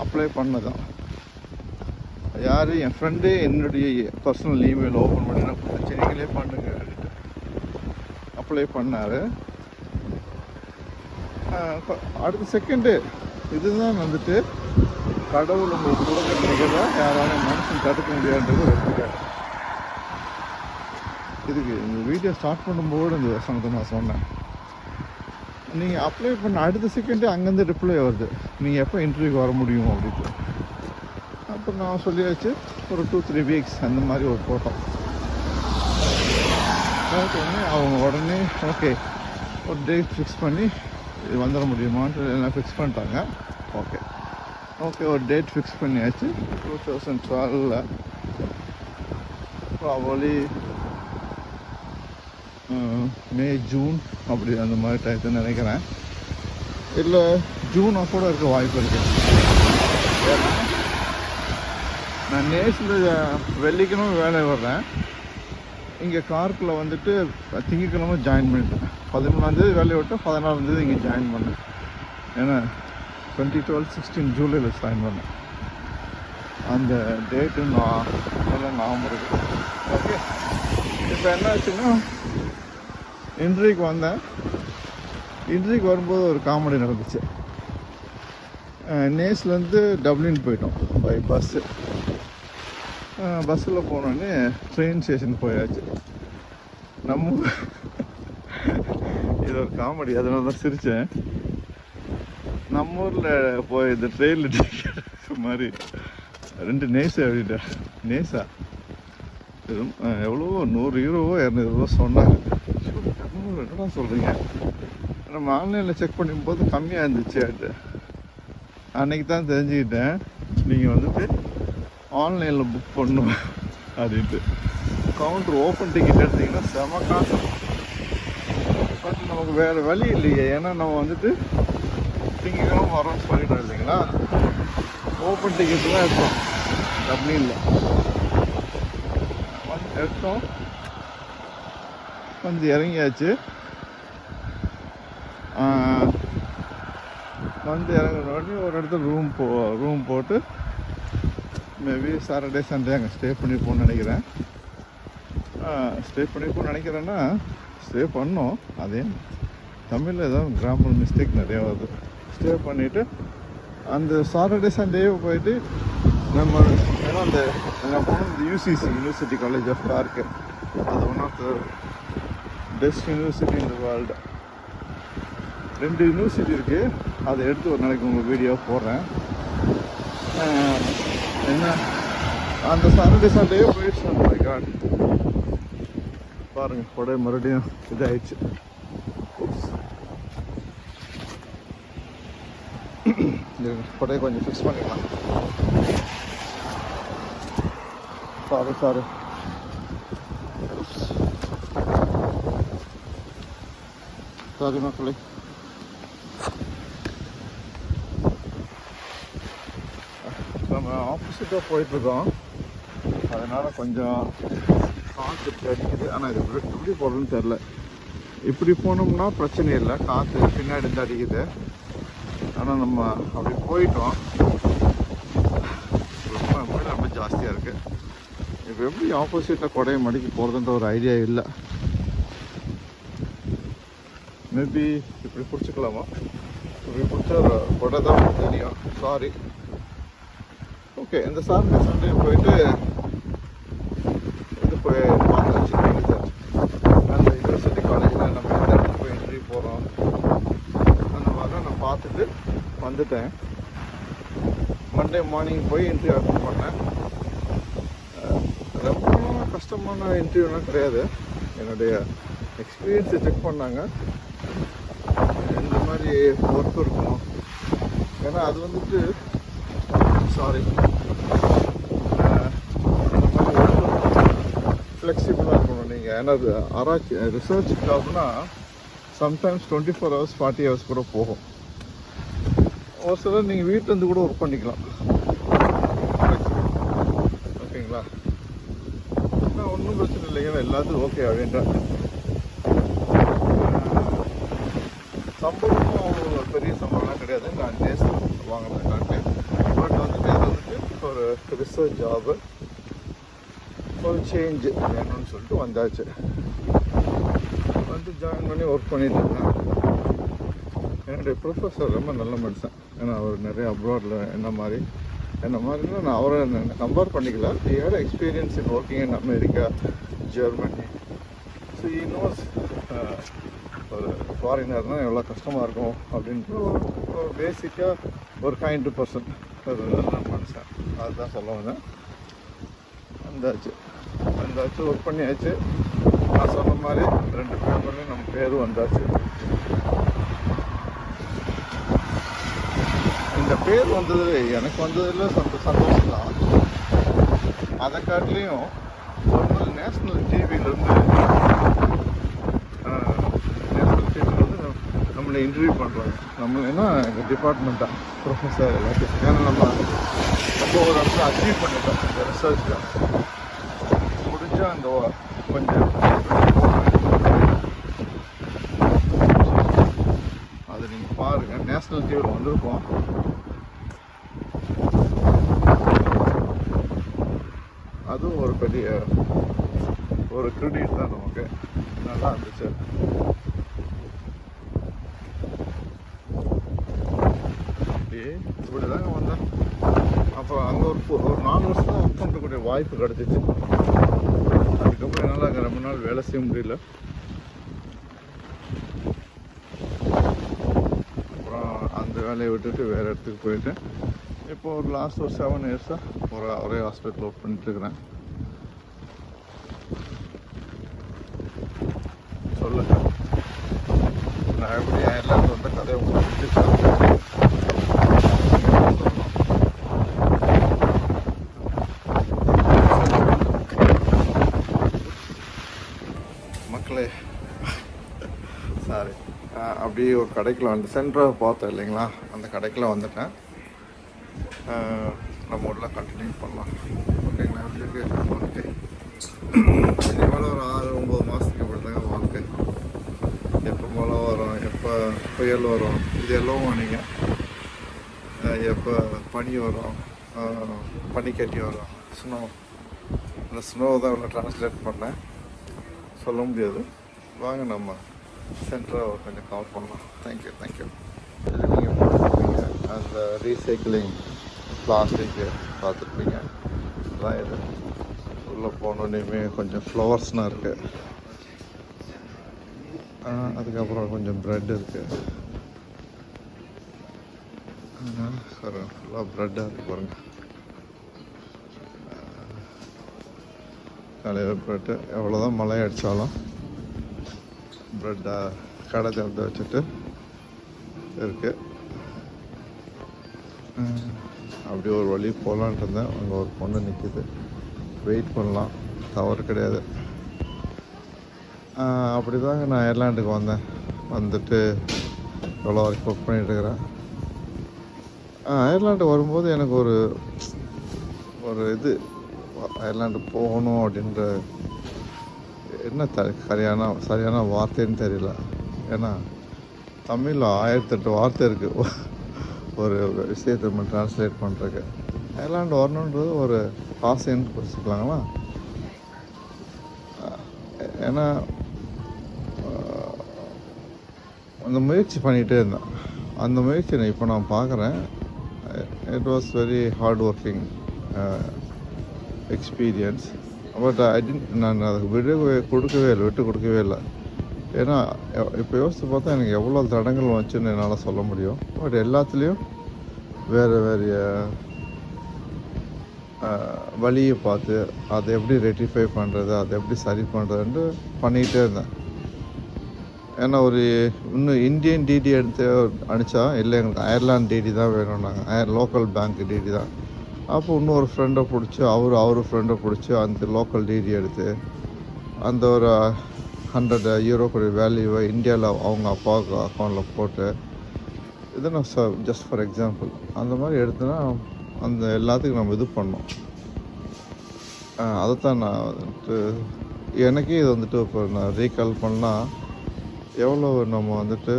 அப்ளை பண்ணதான். யார் என் ஃப்ரெண்டே என்னுடைய பர்சனல் இமெயில் ஓப்பன் பண்ணி நான் கொடுத்து நீங்களே பண்ணுங்க அப்படின்ட்டு அப்ளை பண்ணார். அடுத்த செகண்டு இதுதான் வந்துட்டு கடவுள் உங்களுக்கு கொடுக்க நினைக்கிறதா யாராலும் மனுஷன் தடுக்க முடியாதுன்றது வச்சுருக்காரு. இதுக்கு இந்த வீடியோ ஸ்டார்ட் பண்ணும்போது இந்த வசனத்தை நான் சொன்னேன். நீங்கள் அப்ளை பண்ண அடுத்த செகண்டே அங்கேருந்து ரிப்ளை வருது, நீங்கள் எப்போ இன்டர்வியூக்கு வர முடியும் அப்படின்ட்டு. அப்புறம் நான் சொல்லியாச்சு ஒரு 2-3 வீக்ஸ் அந்த மாதிரி ஒரு போட்டோம். உடனே அவங்க உடனே ஓகே ஒரு டேட் ஃபிக்ஸ் பண்ணி இது வந்துட முடியுமான்ட்டு எல்லாம் ஃபிக்ஸ் பண்ணிட்டாங்க. ஓகே ஓகே ஒரு டேட் ஃபிக்ஸ் பண்ணியாச்சு. 2012 ப்ராபலி மே ஜூன் அப்படி அந்த மாதிரி டைத்துன்னு நினைக்கிறேன். இல்லை ஜூனாக கூட இருக்க வாய்ப்பு இருக்குது. நான் நேசில் வெள்ளிக்கிழமை வேலை வர்றேன். இங்கே கார்க்கில் வந்துட்டு திங்கக்கிழமை ஜாயின் பண்ணிட்டேன். 13ஆந்தேதி வேலையை விட்டு 14ஆந்தேதி இங்கே ஜாயின் பண்ணேன். ஏன்னா 2012-16 ஜூலையில் ஜாயின் பண்ணேன். அந்த டேட்டு நான் நல்லா ஞாபகம் இருக்குது. ஓகே, இப்போ என்ன ஆச்சுன்னா இன்டர்வியூக்கு வந்தேன். இன்டர்வியூக்கு வரும்போது ஒரு காமெடி நடந்துச்சு. நேஸ்லேருந்து டப்ளின் போயிட்டோம் பை பஸ்ஸு. பஸ்ஸில் போனோடனே ட்ரெயின் ஸ்டேஷன் போயாச்சு. நம்ம இது ஒரு காமெடி, அதனால தான் சிரித்தேன். நம்ம ஊரில் போய் இந்த ட்ரெயினில் டிக்கெட் மாதிரி 2 நேஸு அப்படின்ட்டு நேஸா எவ்வளவோ 100 யூரோவோ 200 ரூபா சொன்னாங்க. என்னடா சொல்கிறீங்க? நம்ம ஆன்லைனில் செக் பண்ணும்போது கம்மியாக இருந்துச்சு. அன்றைக்கி தான் தெரிஞ்சுக்கிட்டேன் நீங்கள் வந்துட்டு ஆன்லைனில் புக் பண்ணணும் அப்படின்ட்டு. கவுண்டர் ஓப்பன் டிக்கெட் எடுத்திங்கன்னா செம காசு. பட் நமக்கு வேறு வழி இல்லையே, ஏன்னா நம்ம வந்துட்டு திங்கக்கிழமை வரோன்னு சொல்லிட்டோம் இல்லைங்களா. ஓப்பன் டிக்கெட்டு தான் எடுத்தோம், டப்ளின்ல எடுத்தோம். வந்து இறங்கியாச்சு. வந்து இறங்கினோடனே ஒரு இடத்துல ரூம் போட்டு மேபி சாட்டர்டே சண்டே அங்கே ஸ்டே பண்ணிப்போன்னு நினைக்கிறேன். ஸ்டே பண்ணோம். அதே தமிழில் ஏதோ கிராமர் மிஸ்டேக் நிறையா வருது. ஸ்டே பண்ணிவிட்டு அந்த சாட்டர்டே சண்டேவே போயிட்டு நம்ம ஏன்னா அந்த நான் போனது யூசிசி யூனிவர்சிட்டி காலேஜ் ஆஃப் கார்க்கு. அது one of the best university in the world. 2 university இருக்குது. அதை எடுத்து ஒரு நாளைக்கு உங்கள் வீடியோ போடுறேன். என்ன அந்த சாட்டர்டே சண்டே போயிடுச்சு. மை காட், பாருங்கள் கொடை மறுபடியும் இதாகிடுச்சு. கொடையை கொஞ்சம் ஃபிக்ஸ் பண்ணிக்கலாம். சாரி மக்களே. நம்ம ஆப்போசிட்டாக போயிட்டுருக்கோம், அதனால் கொஞ்சம் காற்று அடிக்குது. ஆனால் இது எப்படி போடுறதுன்னு தெரில. இப்படி போனோம்னா பிரச்சனை இல்லை, காற்று பின்னாடி இருந்து அடிக்குது. ஆனால் நம்ம அப்படி போயிட்டோம், ரொம்ப ஜாஸ்தியாக இருக்குது. இப்போ எப்படி ஆப்போசிட்டில் கொடையை மடிக்கு போகிறதுன்ற ஒரு ஐடியா இல்லை. மேபி இப்படி பிடிச்சிக்கலாமா? இப்படி பிடிச்சா கொடை தான் தெரியும். சாரி. ஓகே, இந்த சாட்டர்டே சண்டே போயிட்டு இது போய் பார்த்தாச்சு. அந்த யூனிவர்சிட்டி காலேஜில் நம்ம எந்த இடத்துக்கு போய் இன்டர்வியூ போகிறோம் அந்த மாதிரிலாம் நான் பார்த்துட்டு வந்துட்டேன். மண்டே மார்னிங் போய் இன்டர்வியூ அட்டன் பண்ணேன். ரொம்ப கஷ்டமான இன்டர்வியூலாம் கிடையாது. என்னுடைய எக்ஸ்பீரியன்ஸை செக் பண்ணாங்க. இந்த மாதிரி ஒர்க் இருக்கணும், ஏன்னா அது வந்துட்டு சாரி ஃப்ளெக்சிபிளாக இருக்கணும் நீங்கள். ஏன்னா அது ஆராய்ச்சி research Jaffna sometimes 24 hours 40 hours கூட போகும். ஒரு சிலர் நீங்கள் வீட்டிலேருந்து கூட ஒர்க் பண்ணிக்கலாம். ஓகேங்களா? ஆனால் ஒன்றும் பிரச்சனை இல்லைங்க, எல்லாத்துக்கும் ஓகே அப்படின்றாங்க. சம்பளமும் அவ்வளோ பெரிய சம்பளம்லாம் கிடையாது. நான் நேசம் வாங்கினேன். பட் வந்துட்டு அது வந்துட்டு ஒரு ரிசர்ச் ஜாபு, ஒரு சேஞ்சு வேணும்னு சொல்லிட்டு வந்தாச்சு. வந்து ஜாயின் பண்ணி ஒர்க் பண்ணிட்டு இருக்கேன். என்னுடைய ப்ரொஃபஸர் ரொம்ப நல்ல மனுஷன். ஏன்னா அவர் நிறைய அப்ராடில் என்ன மாதிரினா நான் அவரை கம்பேர் பண்ணிக்கல. Had experience in working in America, Germany. So he knows ஒரு ஃபாரினர்னால் எவ்வளோ கஷ்டமாக இருக்கும் அப்படின்ட்டு ஒரு பேசிக்காக ஒரு கைண்ட் பர்சன், ஒரு நல்ல மனுஷன். அதுதான் சொல்ல வந்தேன். வந்தாச்சு ஒர்க் பண்ணியாச்சு. நான் சொன்ன மாதிரி 2 பேப்பர்லேயும் நம்ம பேரும் வந்தாச்சு. இந்த பேர் வந்தது எனக்கு வந்ததில் சந்தோஷம் தான். அதை காட்டிலையும் ஒரு நாள் நேஷ்னல் டிவியிலேருந்து நம்மளை இன்டர்வியூ பண்ணுறாங்க. நம்மளேன்னா எங்கள் டிபார்ட்மெண்ட் தான், ப்ரொஃபஸர் எல்லாத்தையும். ஏன்னா நம்ம ஒரு இடத்துல அச்சீவ் பண்ணிட்டோம் இந்த ரிசர்ச்சில். முடிஞ்சால் அந்த கொஞ்சம் அது நீங்கள் பாருங்கள், நேஷ்னல் டிவியில் வந்திருக்கோம். அதுவும் ஒரு பெரிய ஒரு கிரெடிட் தான் நமக்கு. நல்லா இருந்துச்சு. இப்படி தாங்க வந்தேன். அப்போ அங்கே ஒரு 4 வருஷம் தான் ஒர்க் பண்ணுறக்கூடிய வாய்ப்பு கிடச்சிச்சு. அதுக்கப்புறம் என்னால் அங்கே ரொம்ப நாள் வேலை செய்ய முடியல. அப்புறம் அந்த வேலையை விட்டுட்டு வேறு இடத்துக்கு போயிட்டேன். இப்போ ஒரு லாஸ்ட் ஒரு 7 இயர்ஸாக ஒரே ஹாஸ்பிட்டல் ஒர்க் பண்ணிட்டுருக்கிறேன். சொல்லுங்க, நான் எப்படி எல்லாரும் வந்த கதையை உங்களுக்கு மக்களே. சாரி, அப்படியே ஒரு கடைக்குள்ள வந்து சென்டராக பார்த்தேன் இல்லைங்களா, அந்த கடைக்குள்ள வந்துட்டேன். நம்ம உள்ள கண்டினியூ பண்ணலாம். ஓகேங்களா? எப்படி இருக்கு வாழ்க்கை? எவ்வளோ ஒரு 6-9 மாதத்துக்கு இப்படி தாங்க வாழ்க்கை. எப்போ மழை வரும், எப்போ புயல் வரும், இது எல்லாம் நீங்கள் எப்போ பனி வரும், பனிக்கட்டி வரும், ஸ்னோ. அந்த ஸ்னோ தான் இவ்வளோ ட்ரான்ஸ்லேட் பண்ணேன், சொல்ல முடியாது. வாங்க நம்ம சென்டராக கொஞ்சம் கவர் பண்ணலாம். தேங்க்யூ. நீங்கள் பார்த்துருப்பீங்க அந்த ரீசைக்கிளிங் பிளாஸ்டிக்கு பார்த்துருப்பீங்க. அதான் இது உள்ளே போனோடனேயுமே கொஞ்சம் ஃப்ளவர்ஸ்னால் இருக்குது. அதுக்கப்புறம் கொஞ்சம் ப்ரெட் இருக்குது. ஃபுல்லாக ப்ரெட்டாக இருக்குது பாருங்கள். காலையில் ப்ரெட்டு எவ்வளோதான் மழை அடித்தாலும் ப்ரெட்டாக கடை திறந்து வச்சுட்டு இருக்குது. அப்படி ஒரு வழி போகலான்ட்டு இருந்தேன். அங்கே ஒரு பொண்ணு நிற்கிது, வெயிட் பண்ணலாம், தவறு கிடையாது. அப்படி தாங்க நான் அயர்லாண்டுக்கு வந்தேன். வந்துட்டு எவ்வளோ வரைக்கும் ஒர்க் பண்ணிகிட்ருக்கிறேன். அயர்லாண்டு வரும்போது எனக்கு ஒரு இது அயர்லாண்டு போகணும் அப்படின்ற என்ன சரியான வார்த்தைன்னு தெரியல. ஏன்னா தமிழில் 1008 வார்த்தை இருக்குது ஒரு விஷயத்தை நம்ம ட்ரான்ஸ்லேட் பண்ணுறதுக்கு. அயர்லாண்டு வரணுன்றது ஒரு ஆசைன்னு புரிச்சுக்கலாங்களா. ஏன்னா அந்த முயற்சி பண்ணிகிட்டே இருந்தேன். அந்த முயற்சி இப்போ நான் பார்க்குறேன். It was very hard working experience. But நான் அதுக்கு விட்டு கொடுக்கவே இல்லை. ஏன்னா இப்போ யோசித்து பார்த்தா எனக்கு எவ்வளோ தடங்கள் வந்துச்சுன்னு என்னால் சொல்ல முடியும். பட் எல்லாத்துலேயும் வேறு வழியை பார்த்து அதை எப்படி ரெக்டிஃபை பண்ணுறது, அதை எப்படி சரி பண்ணுறதுன்ட்டு பண்ணிகிட்டே இருந்தேன். ஏன்னா ஒரு இன்னும் இந்தியன் டிடி எடுத்து அனுப்பிச்சா இல்லை எங்களுக்கு அயர்லாந்து டிடி தான் வேணும்னாங்க, லோக்கல் பேங்க் டிடி தான். அப்போ இன்னொரு ஃப்ரெண்டை பிடிச்சி அவர் ஃப்ரெண்டை பிடிச்சி அந்த லோக்கல் டிடி எடுத்து அந்த ஒரு 100 யூரோக்குடைய வேல்யூவை இந்தியாவில் அவங்க அப்பாவுக்கு அக்கௌண்ட்டில் போட்டு, இது நான் ஜஸ்ட் ஃபார் எக்ஸாம்பிள் அந்த மாதிரி எடுத்தோன்னா அந்த எல்லாத்துக்கும் நம்ம இது பண்ணோம். அதைத்தான் நான் வந்துட்டு எனக்கே இது வந்துட்டு இப்போ நான் ரீகால் பண்ணால் எவ்வளோ நம்ம வந்துட்டு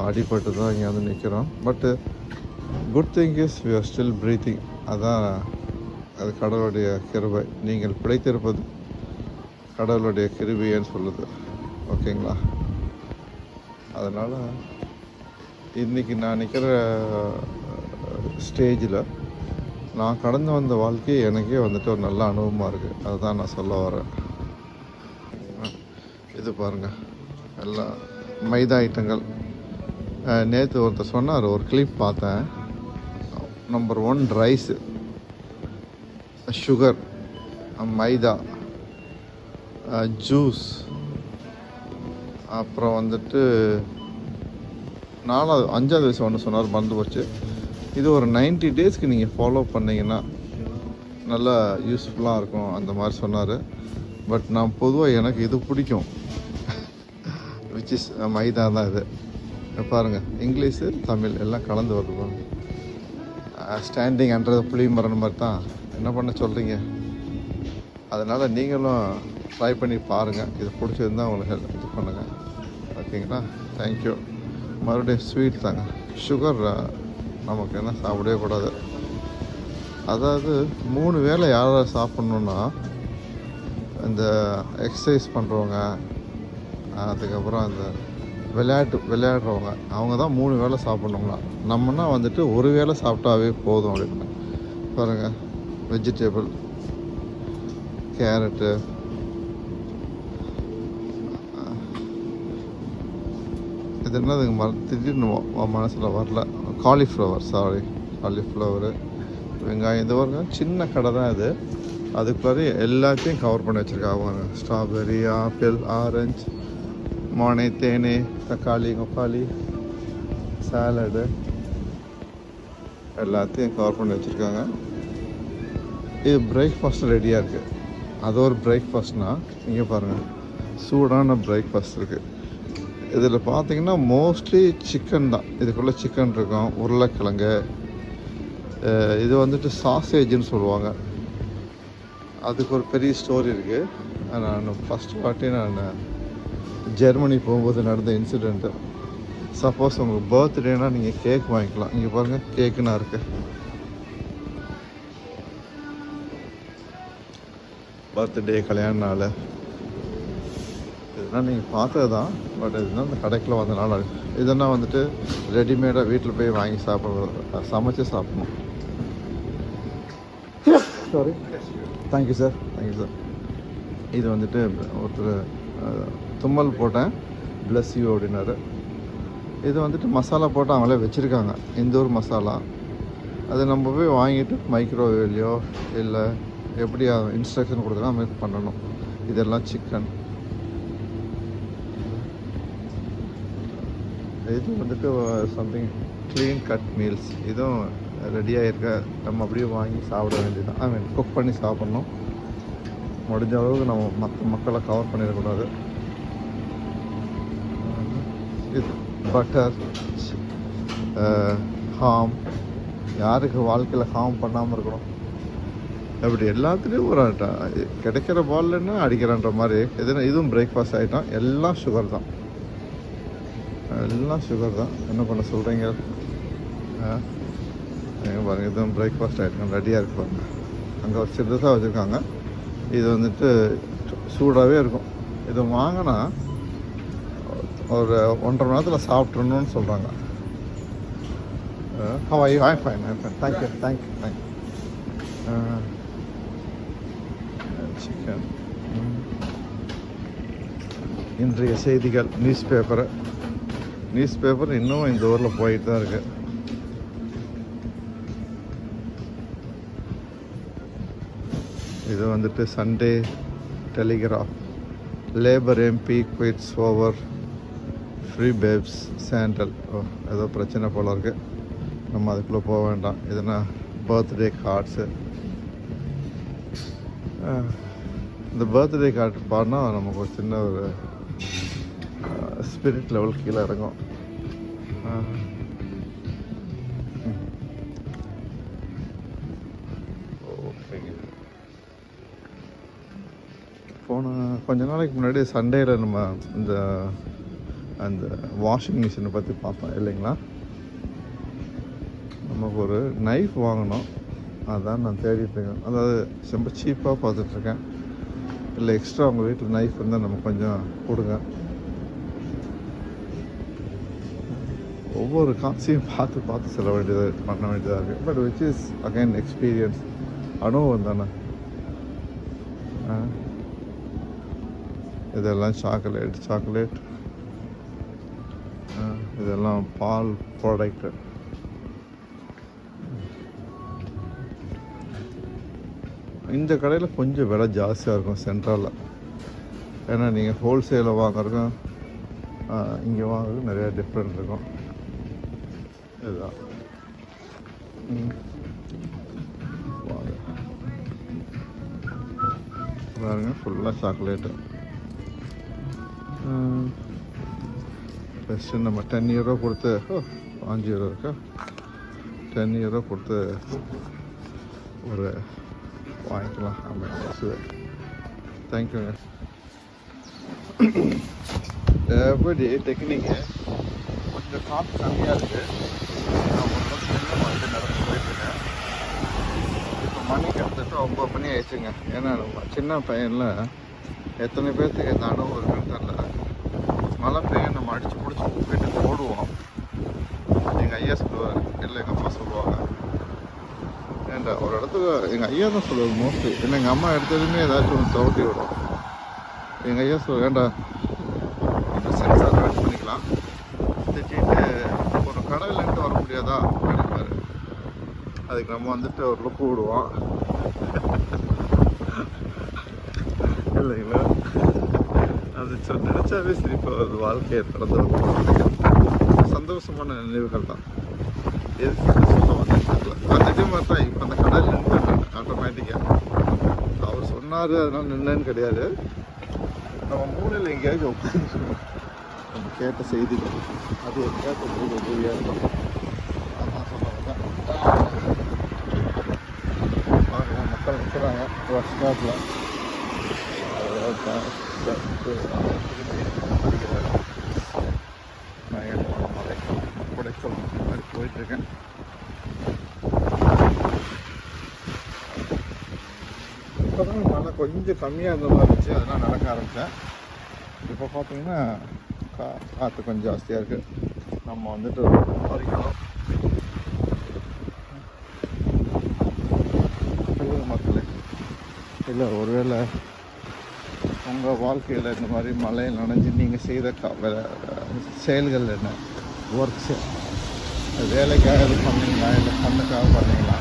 அடிபட்டு தான் இங்கே வந்து நிற்கிறோம். But good thing is we are still breathing. அதான் அது கடவுளுடைய கிருபை. நீங்கள் பிழைத்திருப்பது கடவுளுடைய கிருபைன்னு சொல்லுது. ஓகேங்களா? அதனால் இன்றைக்கி நான் நிற்கிற ஸ்டேஜில் நான் கடந்து வந்த வாழ்க்கை எனக்கே வந்துட்டு ஒரு நல்ல அனுபவமாக இருக்குது. அதுதான் நான் சொல்ல வரேன். இது பாருங்கள், எல்லாம் மைதா ஐட்டங்கள். நேற்று ஒருத்தர் சொன்னார், ஒரு கிளிப் பார்த்தேன். நம்பர் 1 ரைஸு, சுகர், மைதா, ஜூஸ், அப்புறம் வந்துட்டு 5வது வயசு ஒன்று சொன்னார், மறந்து போச்சு. இது ஒரு 90 டேஸ்க்கு நீங்கள் ஃபாலோ பண்ணிங்கன்னா நல்லா யூஸ்ஃபுல்லாக இருக்கும் அந்த மாதிரி சொன்னார். பட் நான் பொதுவாக எனக்கு இது பிடிக்கும், விச் இஸ் மைதா தான். இது பாருங்கள், இங்கிலீஷு தமிழ் எல்லாம் கலந்து வருது. ஸ்டாண்டிங் அண்டர் புளி மரம் மாதிரி தான். என்ன பண்ண சொல்கிறீங்க? அதனால் நீங்களும் ட்ரை பண்ணி பாருங்கள். இது பிடிச்சிருந்தால் உங்களுக்கு ஹெல்ப் இது பண்ணுங்கள். ஓகேங்களா? தேங்க்யூ. மறுபடியும் ஸ்வீட் தாங்க. சுகர் நமக்கு என்ன சாப்பிடவே கூடாது. அதாவது 3 வேளை யாராவது சாப்பிட்ணுன்னா இந்த எக்ஸசைஸ் பண்ணுறவங்க, அதுக்கப்புறம் அந்த விளையாடுறவங்க, அவங்க தான் 3 வேளை சாப்பிட்ணுங்களா. நம்மனா வந்துட்டு ஒரு வேளை சாப்பிட்டாவே போதும் அப்படின்னு. பாருங்கள், வெஜிடபிள், கேரட்டு, இது என்னதுங்க திடீர்னு மனசில் வரல. காலிஃப்ளவரு, வெங்காயம். இது ஒரு சின்ன கடை தான் இது. அதுக்குள்ளார எல்லாத்தையும் கவர் பண்ணி வச்சுருக்காங்க. ஸ்ட்ராபெரி, ஆப்பிள், ஆரஞ்சு, மானை, தேனே, தக்காளி, கொக்காளி, சாலடு எல்லாத்தையும் கவர் பண்ணி வச்சுருக்காங்க. இது பிரேக்ஃபாஸ்ட் ரெடியாக இருக்குது. அது ஒரு பிரேக்ஃபாஸ்ட்னால் இங்கே பாருங்கள், சூடான பிரேக்ஃபாஸ்ட் இருக்குது. இதில் பார்த்தீங்கன்னா மோஸ்ட்லி சிக்கன் தான். இதுக்குள்ளே சிக்கன் இருக்கும், உருளைக்கிழங்கு. இது வந்துட்டு சாசேஜுன்னு சொல்லுவாங்க. அதுக்கு ஒரு பெரிய ஸ்டோரி இருக்குது. நான் ஃபஸ்ட்டு வாட்டி நான் ஜெர்மனி போகும்போது நடந்த இன்சிடெண்ட்டு. சப்போஸ் உங்களுக்கு பர்த்டேனா நீங்கள் கேக் வாங்கிக்கலாம். இங்கே பாருங்கள், கேக்குன்னா இருக்குது. பர்த்டே, கல்யாண நாள் இதெல்லாம் நீங்கள் பார்த்தது தான். பட் இதுதான் இந்த கடைக்குள்ள வந்தனால இதெல்லாம் வந்துட்டு ரெடிமேடாக வீட்டில் போய் வாங்கி சாப்பிட்றது, சமைச்சு சாப்பிடணும். Sorry, thank you sir. இது வந்துட்டு ஒருத்தர் தும்மல் போட்டேன், பிளஸ் யூ அப்படின்னாரு. இது வந்துட்டு மசாலா போட்டு அவங்களே வச்சுருக்காங்க, இந்தூர் மசாலா. அது நம்ம போய் வாங்கிட்டு மைக்ரோவேவ்லையோ இல்லை எப்படி இன்ஸ்ட்ரக்ஷன் கொடுத்தா நம்ம பண்ணணும். இதெல்லாம் சிக்கன். இது வந்துட்டு சம்திங் க்ளீன் கட் மீல்ஸ். இதுவும் ரெடியாக இருக்க, நம்ம அப்படியே வாங்கி சாப்பிட வேண்டியதுதான். குக் பண்ணி சாப்பிட்ணும். முடிஞ்ச அளவுக்கு நம்ம மற்ற மக்களை கவர் பண்ணிடக்கூடாது. இது பட்டர், ஹாம். யாருக்கு வாழ்க்கையில் ஹாம் பண்ணாமல் இருக்கணும்? அப்படி எல்லாத்துலேயும் ஒரு கிடைக்கிற பால்னா அடிக்கிறன்ற மாதிரி. இதுவும் பிரேக்ஃபாஸ்ட் ஐட்டம். எல்லாம் சுகர் தான், என்ன பண்ண சொல்கிறீங்க? பாருங்கள், இதுவும் பிரேக்ஃபாஸ்ட் ஐட்டம் ரெடியாக இருக்கு பாருங்க. அங்கே ஒரு சிறுதாக வச்சுருக்காங்க. இது வந்துட்டு சூடாகவே இருக்கும். இது வாங்கினா ஒரு 1.5 மணி நேரத்தில் சாப்பிட்றணுன்னு சொல்கிறாங்க. I'm fine. Thank you. Chicken. இன்றைய செய்திகள், நியூஸ் பேப்பர் இன்னும் இந்த ஊரில் போயிட்டு தான் இருக்குது. இது வந்துட்டு Sunday telegraph. Labour MP குவிட்ஸ் over free babes sandal. ஏதோ பிரச்சனை போல இருக்குது, நம்ம அதுக்குள்ளே போக வேண்டாம். எதுனா பர்த்டே கார்ட்ஸு. இந்த பர்த்டே கார்டு பாடினா நமக்கு ஒரு சின்ன ஒரு ஸ்பிரிட் லெவல் கீழே இறங்கும். போன கொஞ்ச நாளைக்கு முன்னாடி சண்டேயில் நம்ம அந்த வாஷிங் மிஷினை பற்றி பார்த்தோம் இல்லைங்களா. நமக்கு ஒரு நைஃப் வாங்கணும், அதான் நான் தேடிட்டுருக்கேன். அதாவது ரொம்ப சீப்பாக பார்த்துட்ருக்கேன். இல்லை எக்ஸ்ட்ரா உங்கள் வீட்டில் நைஃப் இருந்தால் நம்ம கொஞ்சம் கொடுங்க. ஒவ்வொரு காசையும் பார்த்து செல்ல வேண்டியதாக பண்ண வேண்டியதாக இருக்குது. But which is again experience, அனுபவம் தானே. இதெல்லாம் சாக்லேட், இதெல்லாம் பால் ப்ராடக்ட்டு. இந்த கடையில் கொஞ்சம் விலை ஜாஸ்தியாக இருக்கும் சென்ட்ரலில். ஏன்னா நீங்கள் ஹோல்சேலில் வாங்குறதுக்கும் இங்கே வாங்குறதுக்கும் நிறையா டிஃப்ரெண்ட் இருக்கும். இதுதான் பாருங்க, ஃபுல்லாக சாக்லேட்டு. ஃபஸ்ட்டு நம்ம 10 euro கொடுத்து 5 euro இருக்கா, 10 euro கொடுத்து ஒரு வாங்கிக்கலாம். ஆமாம், தேங்க்யூங்க. எப்படி டெக்னிக்கு கொஞ்சம் காற்று கம்மியாக இருக்குது. நான் ஒரு நடந்து போயிட்டுருக்கேன். இப்போ மணி கிட்டத்தட்ட 9 மணி ஆயிடுச்சுங்க. ஏன்னா நம்ம சின்ன பையனில் எத்தனை பேர்த்துக்கு இந்த அனுபவம் இருக்குன்னு தெரியல. மழை பெய்யும், நம்ம அடித்து பிடிச்சி வீட்டுக்கு ஓடுவோம். எங்கள் ஐயா சொல்லுவார், இல்லை எங்கள் அம்மா சொல்லுவாங்க. ஏன்டா ஒரு இடத்துக்கு எங்கள் ஐயா தான் சொல்லுவார் மோஸ்ட்லி. இல்லை எங்கள் அம்மா எடுத்ததுமே ஏதாச்சும் ஒன்று தவட்டி விடும். எங்கள் ஐயா சொல்லுவார், ஏன்டா இப்போ சென்சார் ஆட் பண்ணிக்கலாம், திட்டிட்டு ஒரு கடையிலேருந்து வர முடியாதா அப்படின்பாரு. அதுக்கு நம்ம வந்துட்டு ஒரு லுக்கு விடுவோம் இல்லைங்களா. அது நினச்சாவே சிரிப்பாக வருது. வாழ்க்கையை நடந்த சந்தோஷமான நினைவுகள் தான். எதுக்கு சொல்ல வந்துட்டு அதே மாதிரி தான் இப்போ அந்த கடையில் நின்று ஆட்டோமேட்டிக்காக அவர் சொன்னார் அதனால நின்னேன்னு கிடையாது. நம்ம மூலையில் எங்கேயாவது உட்காந்து நம்ம கேட்ட செய்திகள் அது எங்கேயாவது உதவியாக இருக்கும். அதான் சொல்லுவாங்க. மக்கள் நிற்கிறாங்க பஸ் ஸ்டாப்பில். குடைச்சல் மாதிரி போயிட்டுருக்கேன். இப்போ தான் மழை கொஞ்சம் கம்மியாக இருந்த மாதிரி இருந்துச்சு, அதெல்லாம் நடக்க ஆரம்பித்தேன். இப்போ பார்த்தீங்கன்னா காற்று கொஞ்சம் ஜாஸ்தியாக இருக்குது. நம்ம வந்துட்டு பறிக்கணும். மக்களே, இல்லை ஒருவேளை உங்கள் வாழ்க்கையில் இந்த மாதிரி மழையில் நனைஞ்சு நீங்கள் செய்த செயல்கள் என்ன, ஒர்க்ஸு, வேலைக்காக இது பண்ணீங்களா இல்லை கண்ணுக்காக பண்ணீங்களா?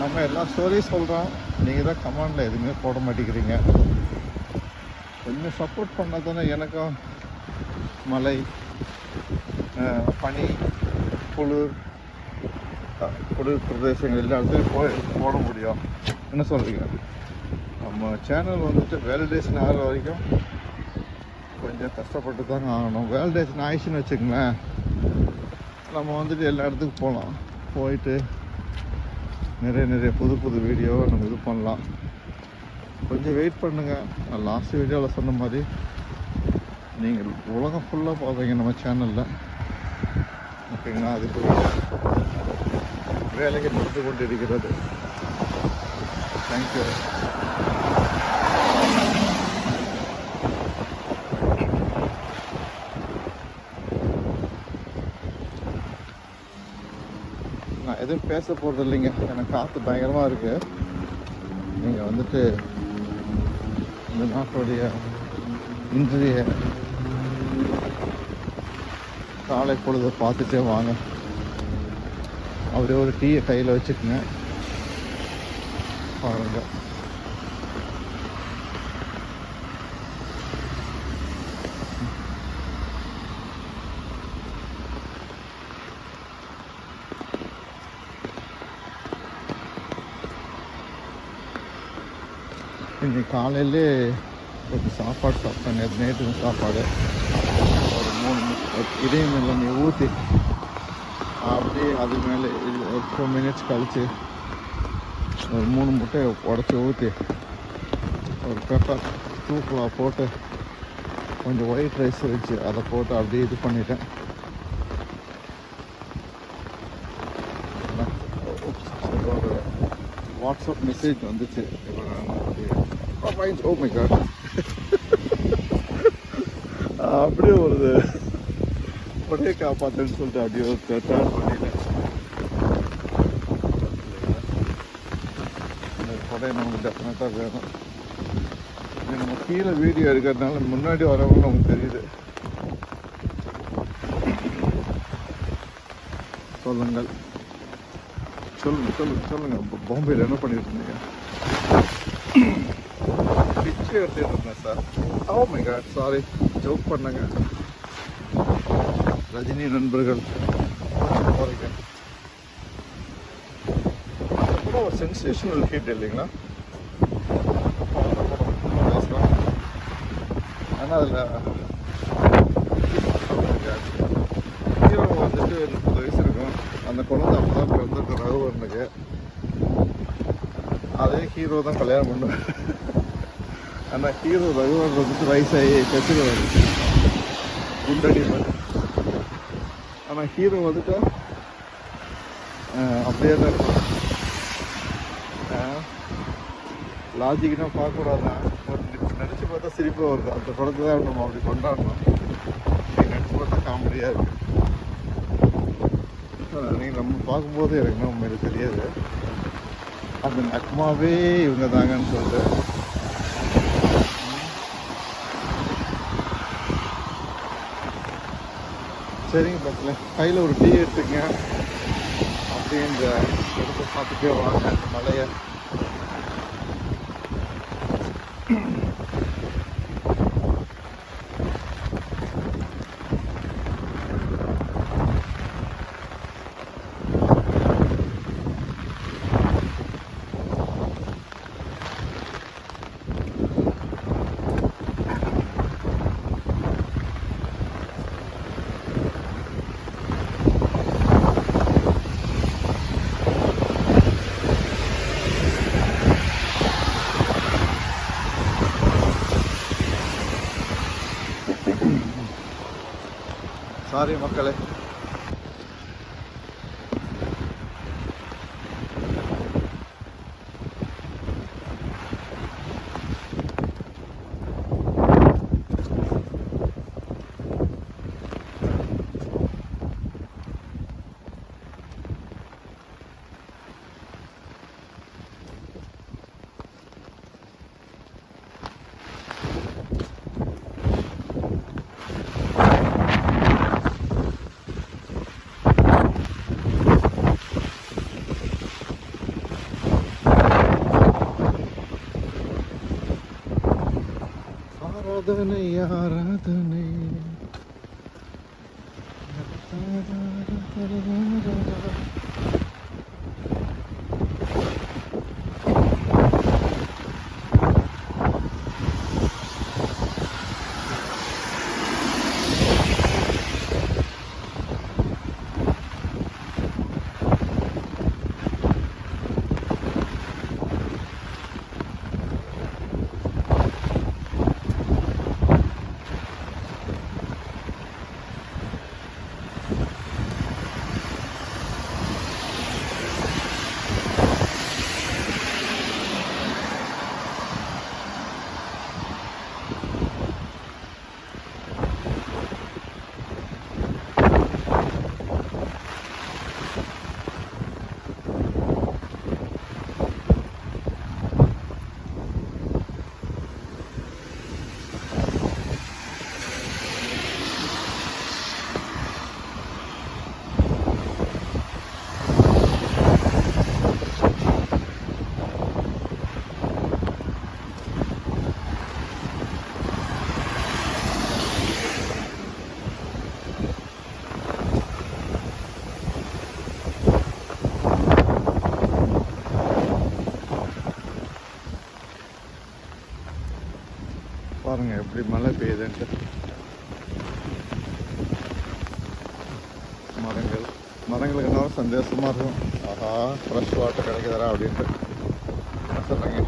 நம்ம எல்லா ஸ்டோரியும் சொல்கிறோம், நீங்கள் தான் கமெண்டில் எதுவுமே போட மாட்டேங்கிறீங்க. கொஞ்சம் சப்போர்ட் பண்ணால் தானே எனக்கும் மழை, பனி, குளிர் பிரதேசங்கள் எல்லா இடத்துலையும் போட முடியும். என்ன சொல்கிறீங்க? நம்ம சேனல் வந்துட்டு வேலிடேஷன் ஆகிற வரைக்கும் கொஞ்சம் கஷ்டப்பட்டு தாங்க ஆகணும். வேலிடேஷன் ஆயிடுச்சுன்னு வச்சுக்கோங்களேன், நம்ம வந்துட்டு எல்லா இடத்துக்கும் போகலாம். போயிட்டு நிறைய புது வீடியோவை நம்ம இது பண்ணலாம். கொஞ்சம் வெயிட் பண்ணுங்கள். நான் லாஸ்ட் வீடியோவில் சொன்ன மாதிரி நீங்கள் உலகம் ஃபுல்லாக பார்ப்பீங்க நம்ம சேனலில். ஓகேங்களா? அதுக்கு வேலைகள் நடந்து கொண்டு இருக்கிறது. தேங்க்யூ. நான் எதுவும் பேச போகிறது இல்லைங்க, எனக்கு காற்று பயங்கரமாக இருக்குது. நீங்கள் வந்துட்டு இந்த நாட்டுடைய இன்றைய காலை பொழுதை பார்த்துட்டே வாங்க. அப்படியே ஒரு டீயை கையில் வச்சுக்கோங்க, பாருங்கள். இன்னைக்கு காலையிலே கொஞ்சம் சாப்பாடு சாப்பிட்டேன். நேற்று சாப்பாடு ஒரு 3 இதையும் இல்லை ஊற்றி அப்படியே அது மேலே ஒரு 4 மினிட்ஸ் கழித்து ஒரு 3 முட்டையை உடச்சி ஊற்றி ஒரு பெப்பர் தூக்கலாக போட்டு கொஞ்சம் ஒயிட் ரைஸ் வச்சு அதை போட்டு அப்படியே இது பண்ணிட்டேன். ஒரு வாட்ஸ்அப் மெசேஜ் வந்துச்சு. ஓ மை காட், அப்படியே ஒரு கொடையை காப்பாற்றுன்னு சொல்லிட்டு அப்படியே ஒரு டேர்ன் பண்ணிட்டேன். இந்த கொடை நமக்கு டெஃபினட்டாக வேணும். இது நம்ம கீழே வீடியோ எடுக்கிறதுனால முன்னாடி வரவங்க நமக்கு தெரியுது. சொல்லுங்கள் பாம்பேயில் என்ன பண்ணிட்டு இருந்தீங்க? பிச்சு எடுத்துட்டு இருந்தேன் sir. Oh my God, sorry, joke பண்ணங்க. ரஜினி நண்பர்கள் போறீங்க. கூட ஒரு சென்சேஷனல் ஹிட் இல்லைங்களா? ஆனால் அதில் ஹீரோ வந்துட்டு 30 வயசு இருக்கும். அந்த குழந்தை அப்போ தான் பிறந்திருக்கு ரகுவரனுக்கு. அதே ஹீரோ தான் கல்யாணம் பண்ணுவேன். ஆனால் ஹீரோ ரகுவரன் வந்துட்டு வயசாகி கச்சிருவார் குண்டடிப்பேன். ஆனால் ஹீரோ வந்துட்டு அப்படியே தான் இருக்கும். லாஜிக்னா பார்க்கக்கூடாதான். நினச்சி பார்த்தா சிரிப்பாக வருது. அந்த படத்தை தான் நம்ம அப்படி கொண்டாடணும். நினச்சி பார்த்தா காமெடியாக இருக்குது. நீங்கள் நம்ம பார்க்கும்போது எனக்கு உண்மையில தெரியாது அந்த நக்மாவே இவங்க தாங்கன்னு சொல்லிட்டு. சரிங்க பக்கத்தில் கையில் ஒரு டீ எடுத்துங்க. அப்படியே இந்த இடத்த பார்த்துட்டே வாங்க அந்த மலையை. சாரி மக்களே. ஆராதனை ஆராதனை பாருங்கள் எப்படி மழை பெய்யுதுன்ட்டு. மரங்களுக்கு என்ன சந்தோஷமாக இருக்கும். ஆஹா, ஃப்ரெஷ் வாட்டர் கிடைக்குதா அப்படின்ட்டு. என்ன சொல்கிறீங்க?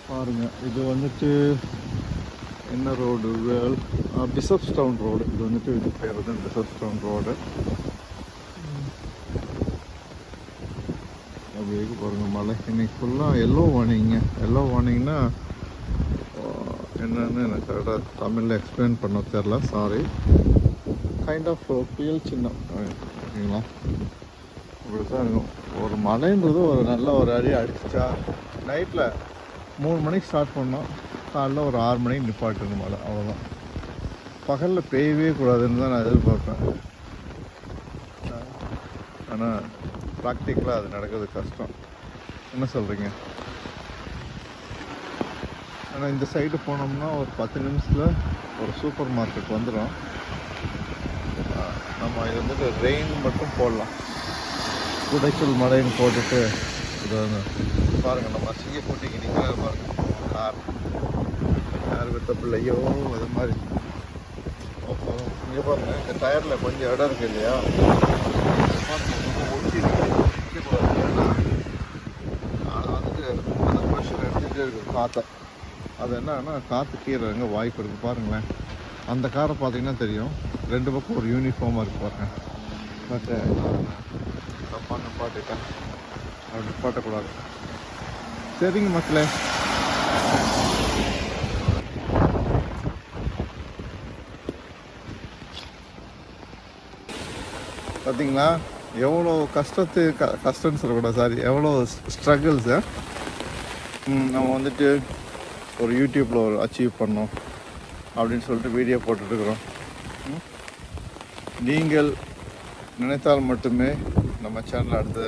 பாருங்க, இது வந்துட்டு என்ன ரோடு? Bishops down road. இது வந்துட்டு இது பேர் வந்து பிஷப்ஸ் டவுன் ரோடு. அப்படியே பாருங்கள் மழை. இன்னைக்கு ஃபுல்லாக எல்லோ வார்னிங்னா என்னன்னு எனக்கு கரெக்டாக தமிழில் எக்ஸ்பிளைன் பண்ண தெரில, சாரி. கைண்ட் ஆஃப் புயல் சின்னம் ஓகேங்களா, இப்படி தான் இருக்கும். ஒரு மழைன்றது ஒரு நல்ல ஒரு அடி அடிச்சா நைட்டில் 3 மணிக்கு ஸ்டார்ட் பண்ணோம், காலைல ஒரு 6 மணிக்கு நிப்பாட்டுங்க மழை, அவ்வளோதான். பகலில் பெய்யவே கூடாதுன்னு தான் நான் எதிர்பார்ப்பேன். ஆனால் ப்ராக்டிக்கலாக அது நடக்கிறது கஷ்டம். என்ன சொல்கிறீங்க? ஆனால் இந்த சைடு போனோம்னா ஒரு 10 நிமிஷத்தில் ஒரு சூப்பர் மார்க்கெட் வந்துடும். நம்ம இது வந்துட்டு ரெயின் மட்டும் போடலாம், குடைச்சல் மழைன்னு போட்டுட்டு இது வந்து பாருங்கள். நம்ம சிங்க கூட்டிக்கு நிற்கிற பாருங்கள், கார் விட்ட பிள்ளையோ அது மாதிரி. இங்கே பாருங்கள், இந்த டயரில் கொஞ்சம் இடம் இருக்குது இல்லையா, ஒட்டி அது வந்துட்டு அந்த ப்ரெஷர் எடுத்துகிட்டே இருக்குது காற்றை. அது என்னன்னா காற்று கீரை எங்கே வாய்ப்பு இருக்குது பாருங்களேன். அந்த காரை பார்த்தீங்கன்னா தெரியும், 2 பக்கம் ஒரு யூனிஃபார்மாக இருக்குது பாருங்க. பட் தப்பாக நிப்பாட்டிட்டேன், அப்படி நிப்பாட்டக்கூடாது. சரிங்க மக்களே, பார்த்தீங்களா எவ்வளோ கஷ்டம்னு சொல்லக்கூடாது, சாரி, எவ்வளோ ஸ்ட்ரகிள்ஸு நம்ம வந்துட்டு ஒரு யூடியூப்பில் ஒரு அச்சீவ் பண்ணோம் அப்படின்னு சொல்லிட்டு வீடியோ போட்டுட்ருக்குறோம். நீங்கள் நினைத்தால் மட்டுமே நம்ம சேனல் அடுத்த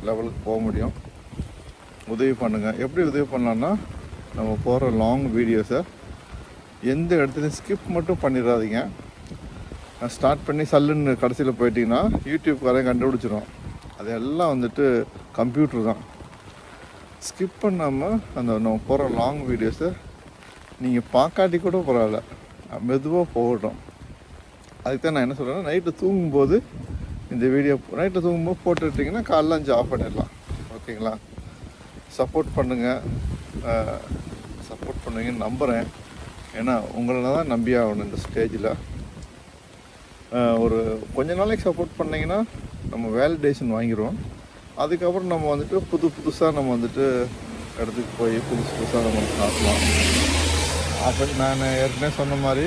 லெவலுக்கு போக முடியும். உதவி பண்ணுங்கள். எப்படி உதவி பண்ணலான்னா, நம்ம போகிற லாங் வீடியோஸை எந்த இடத்துலையும் ஸ்கிப் மட்டும் பண்ணிடாதீங்க. ஸ்டார்ட் பண்ணி சல்லுன்னு கடைசியில் போயிட்டிங்கன்னா யூடியூப்காரன் கண்டுபிடிச்சிடும். அதெல்லாம் வந்துட்டு கம்ப்யூட்டர் தான். ஸ்கிப் பண்ணாமல் அந்த நம்ம போகிற லாங் வீடியோஸை நீங்கள் பார்க்காட்டி கூட பரவாயில்ல, மெதுவாக போகட்டும். அதுக்கு தான் நான் என்ன சொல்கிறேன்னா, நைட்டு தூங்கும்போது இந்த வீடியோ நைட்டில் தூங்கும்போது போட்டுட்டிங்கன்னா காலைல 5 ஆஃப் பண்ணிடலாம். ஓகேங்களா? சப்போர்ட் பண்ணுவீங்கன்னு நம்புகிறேன். ஏன்னா உங்களை தான் நம்பி ஆகணும் இந்த ஸ்டேஜில். ஒரு கொஞ்ச நாளைக்கு சப்போர்ட் பண்ணிங்கன்னா நம்ம வேலிடேஷன் வாங்கிடுவோம். அதுக்கப்புறம் நம்ம வந்துட்டு புதுசாக நம்ம வந்துட்டு இடத்துக்கு போய் புதுசாக நம்ம காட்டலாம். அப்போ நான் ஏற்கனவே சொன்ன மாதிரி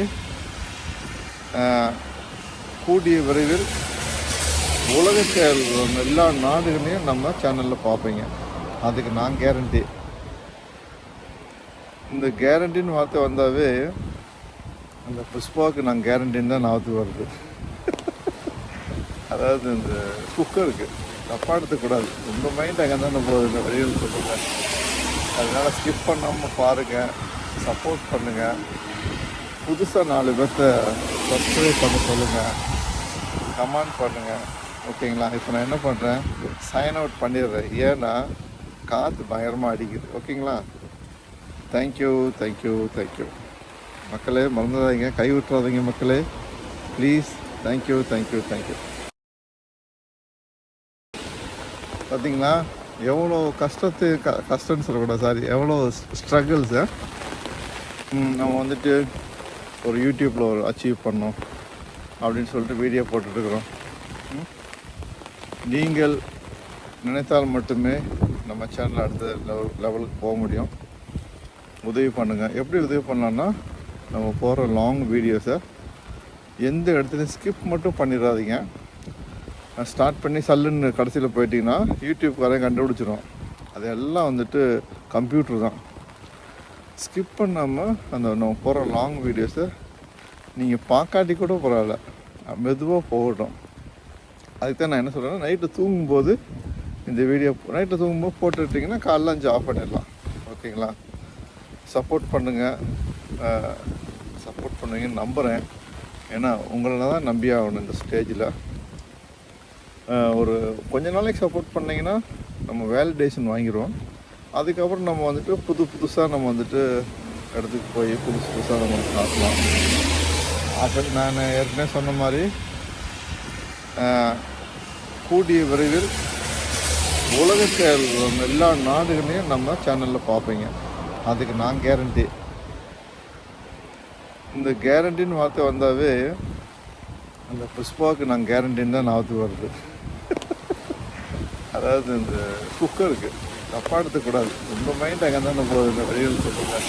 கூடிய விரைவில் உலகத்தில் எல்லா நாடுகளையும் நம்ம சேனலில் பார்ப்பீங்க. அதுக்கு நான் கேரண்டி. இந்த கேரண்டின்னு வார்த்தை வந்தாவே அந்த புஷ்பாவுக்கு நான் கேரண்டின்னு தான் ஞாபகத்துக்கு வருது. அதாவது இந்த குக்கருக்கு தப்பாக எடுத்துக்கூடாது, உங்கள் மைண்ட் அங்கே தானே போகுது இந்த வழியில் சொல்லுங்கள். அதனால் ஸ்கிப் பண்ணாமல் பாருங்கள், சப்போர்ட் பண்ணுங்கள். புதுசாக 4 பேர்த்த சப்ஸ்கிரைப் பண்ண சொல்லுங்கள், கமெண்ட் பண்ணுங்கள். ஓகேங்களா? இப்போ நான் என்ன பண்ணுறேன், சைன் அவுட் பண்ணிடுறேன். ஏன்னா காற்று பயங்கரமாக அடிக்குது. ஓகேங்களா? தேங்க்யூ. மக்களே மறந்துடாதீங்க, கை விட்டுறாதீங்க மக்களே, ப்ளீஸ். தேங்க்யூ. பார்த்தீங்களா எவ்வளோ கஷ்டம்னு சொல்லக்கூடாது, சாரி, எவ்வளோ ஸ்ட்ரகிள்ஸு நம்ம வந்துட்டு ஒரு யூடியூப்பில் ஒரு அச்சீவ் பண்ணோம் அப்படின்னு சொல்லிட்டு வீடியோ போட்டுட்ருக்குறோம். நீங்கள் நினைத்தால் மட்டுமே நம்ம சேனல் அடுத்த லெவலுக்கு போக முடியும். உதவி பண்ணுங்கள். எப்படி உதவி பண்ணலான்னா, நம்ம போகிற லாங் வீடியோஸை எந்த இடத்துலையும் ஸ்கிப் மட்டும் பண்ணிடாதீங்க. ஸ்டார்ட் பண்ணி சல்லுன்னு கடைசியில் போயிட்டிங்கன்னா யூடியூப்காரன் கண்டுபிடிச்சிடும். அதெல்லாம் வந்துட்டு கம்ப்யூட்டர் தான். ஸ்கிப் பண்ணாமல் அந்த நம்ம போகிற லாங் வீடியோஸை நீங்கள் பார்க்காட்டி கூட பரவாயில்ல, மெதுவாக போகட்டும். அதுக்கு தான் நான் என்ன சொல்கிறேன்னா, நைட்டு தூங்கும்போது இந்த வீடியோ நைட்டு தூங்கும்போது போட்டுட்டிங்கன்னா காலைல 5 ஆஃப் பண்ணிடலாம். ஓகேங்களா? சப்போர்ட் பண்ணுங்கள், சப்போர்ட் பண்ணுவீங்கன்னு நம்புகிறேன். ஏன்னா உங்களை தான் நம்பி ஆகணும் இந்த ஸ்டேஜில். ஒரு கொஞ்ச நாளைக்கு சப்போர்ட் பண்ணிங்கன்னா நம்ம வேலிடேஷன் வாங்கிடுவோம். அதுக்கப்புறம் நம்ம வந்துட்டு புதுசாக நம்ம வந்துட்டு இடத்துக்கு போய் புதுசாக நம்ம காட்டலாம். அது நான் ஏற்கனவே சொன்ன மாதிரி கூடிய விரைவில் உலகத்தில் எல்லா நாடுகளையும் நம்ம சேனலில் பார்ப்பீங்க. அதுக்கு நான் கேரண்டி. இந்த கேரண்டின்னு வார்த்தை வந்தாவே அந்த புஷ்பாவுக்கு நான் கேரண்டின்னு தான் ஞாபகத்துக்கு வருது. அதாவது இந்த குக்கருக்கு தப்பாக எடுத்துக்கூடாது. உங்கள் மைண்ட் அங்கே தானே போகுது இந்த வெளியில் சொல்லுங்கள்.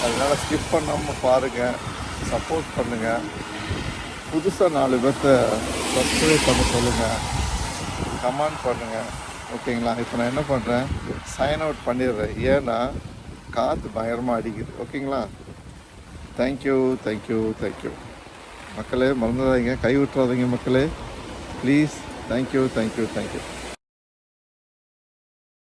அதனால் ஸ்கிப் பண்ணாமல் பாருங்கள், சப்போர்ட் பண்ணுங்கள். புதுசாக 4 பேர்த்த சப்ஸ்கிரைப் பண்ண சொல்லுங்கள், கமெண்ட் பண்ணுங்கள். ஓகேங்களா? இப்போ நான் என்ன பண்ணுறேன், சைன் அவுட் பண்ணிடுறேன். ஏன்னா காற்று பயங்கரமாக அடிக்குது. ஓகேங்களா? தேங்க்யூ தேங்க்யூ தேங்க்யூ மக்களே. மறந்துடாதீங்க, கை விட்டுறாதீங்க மக்களே ப்ளீஸ். Thank you thank you thank you.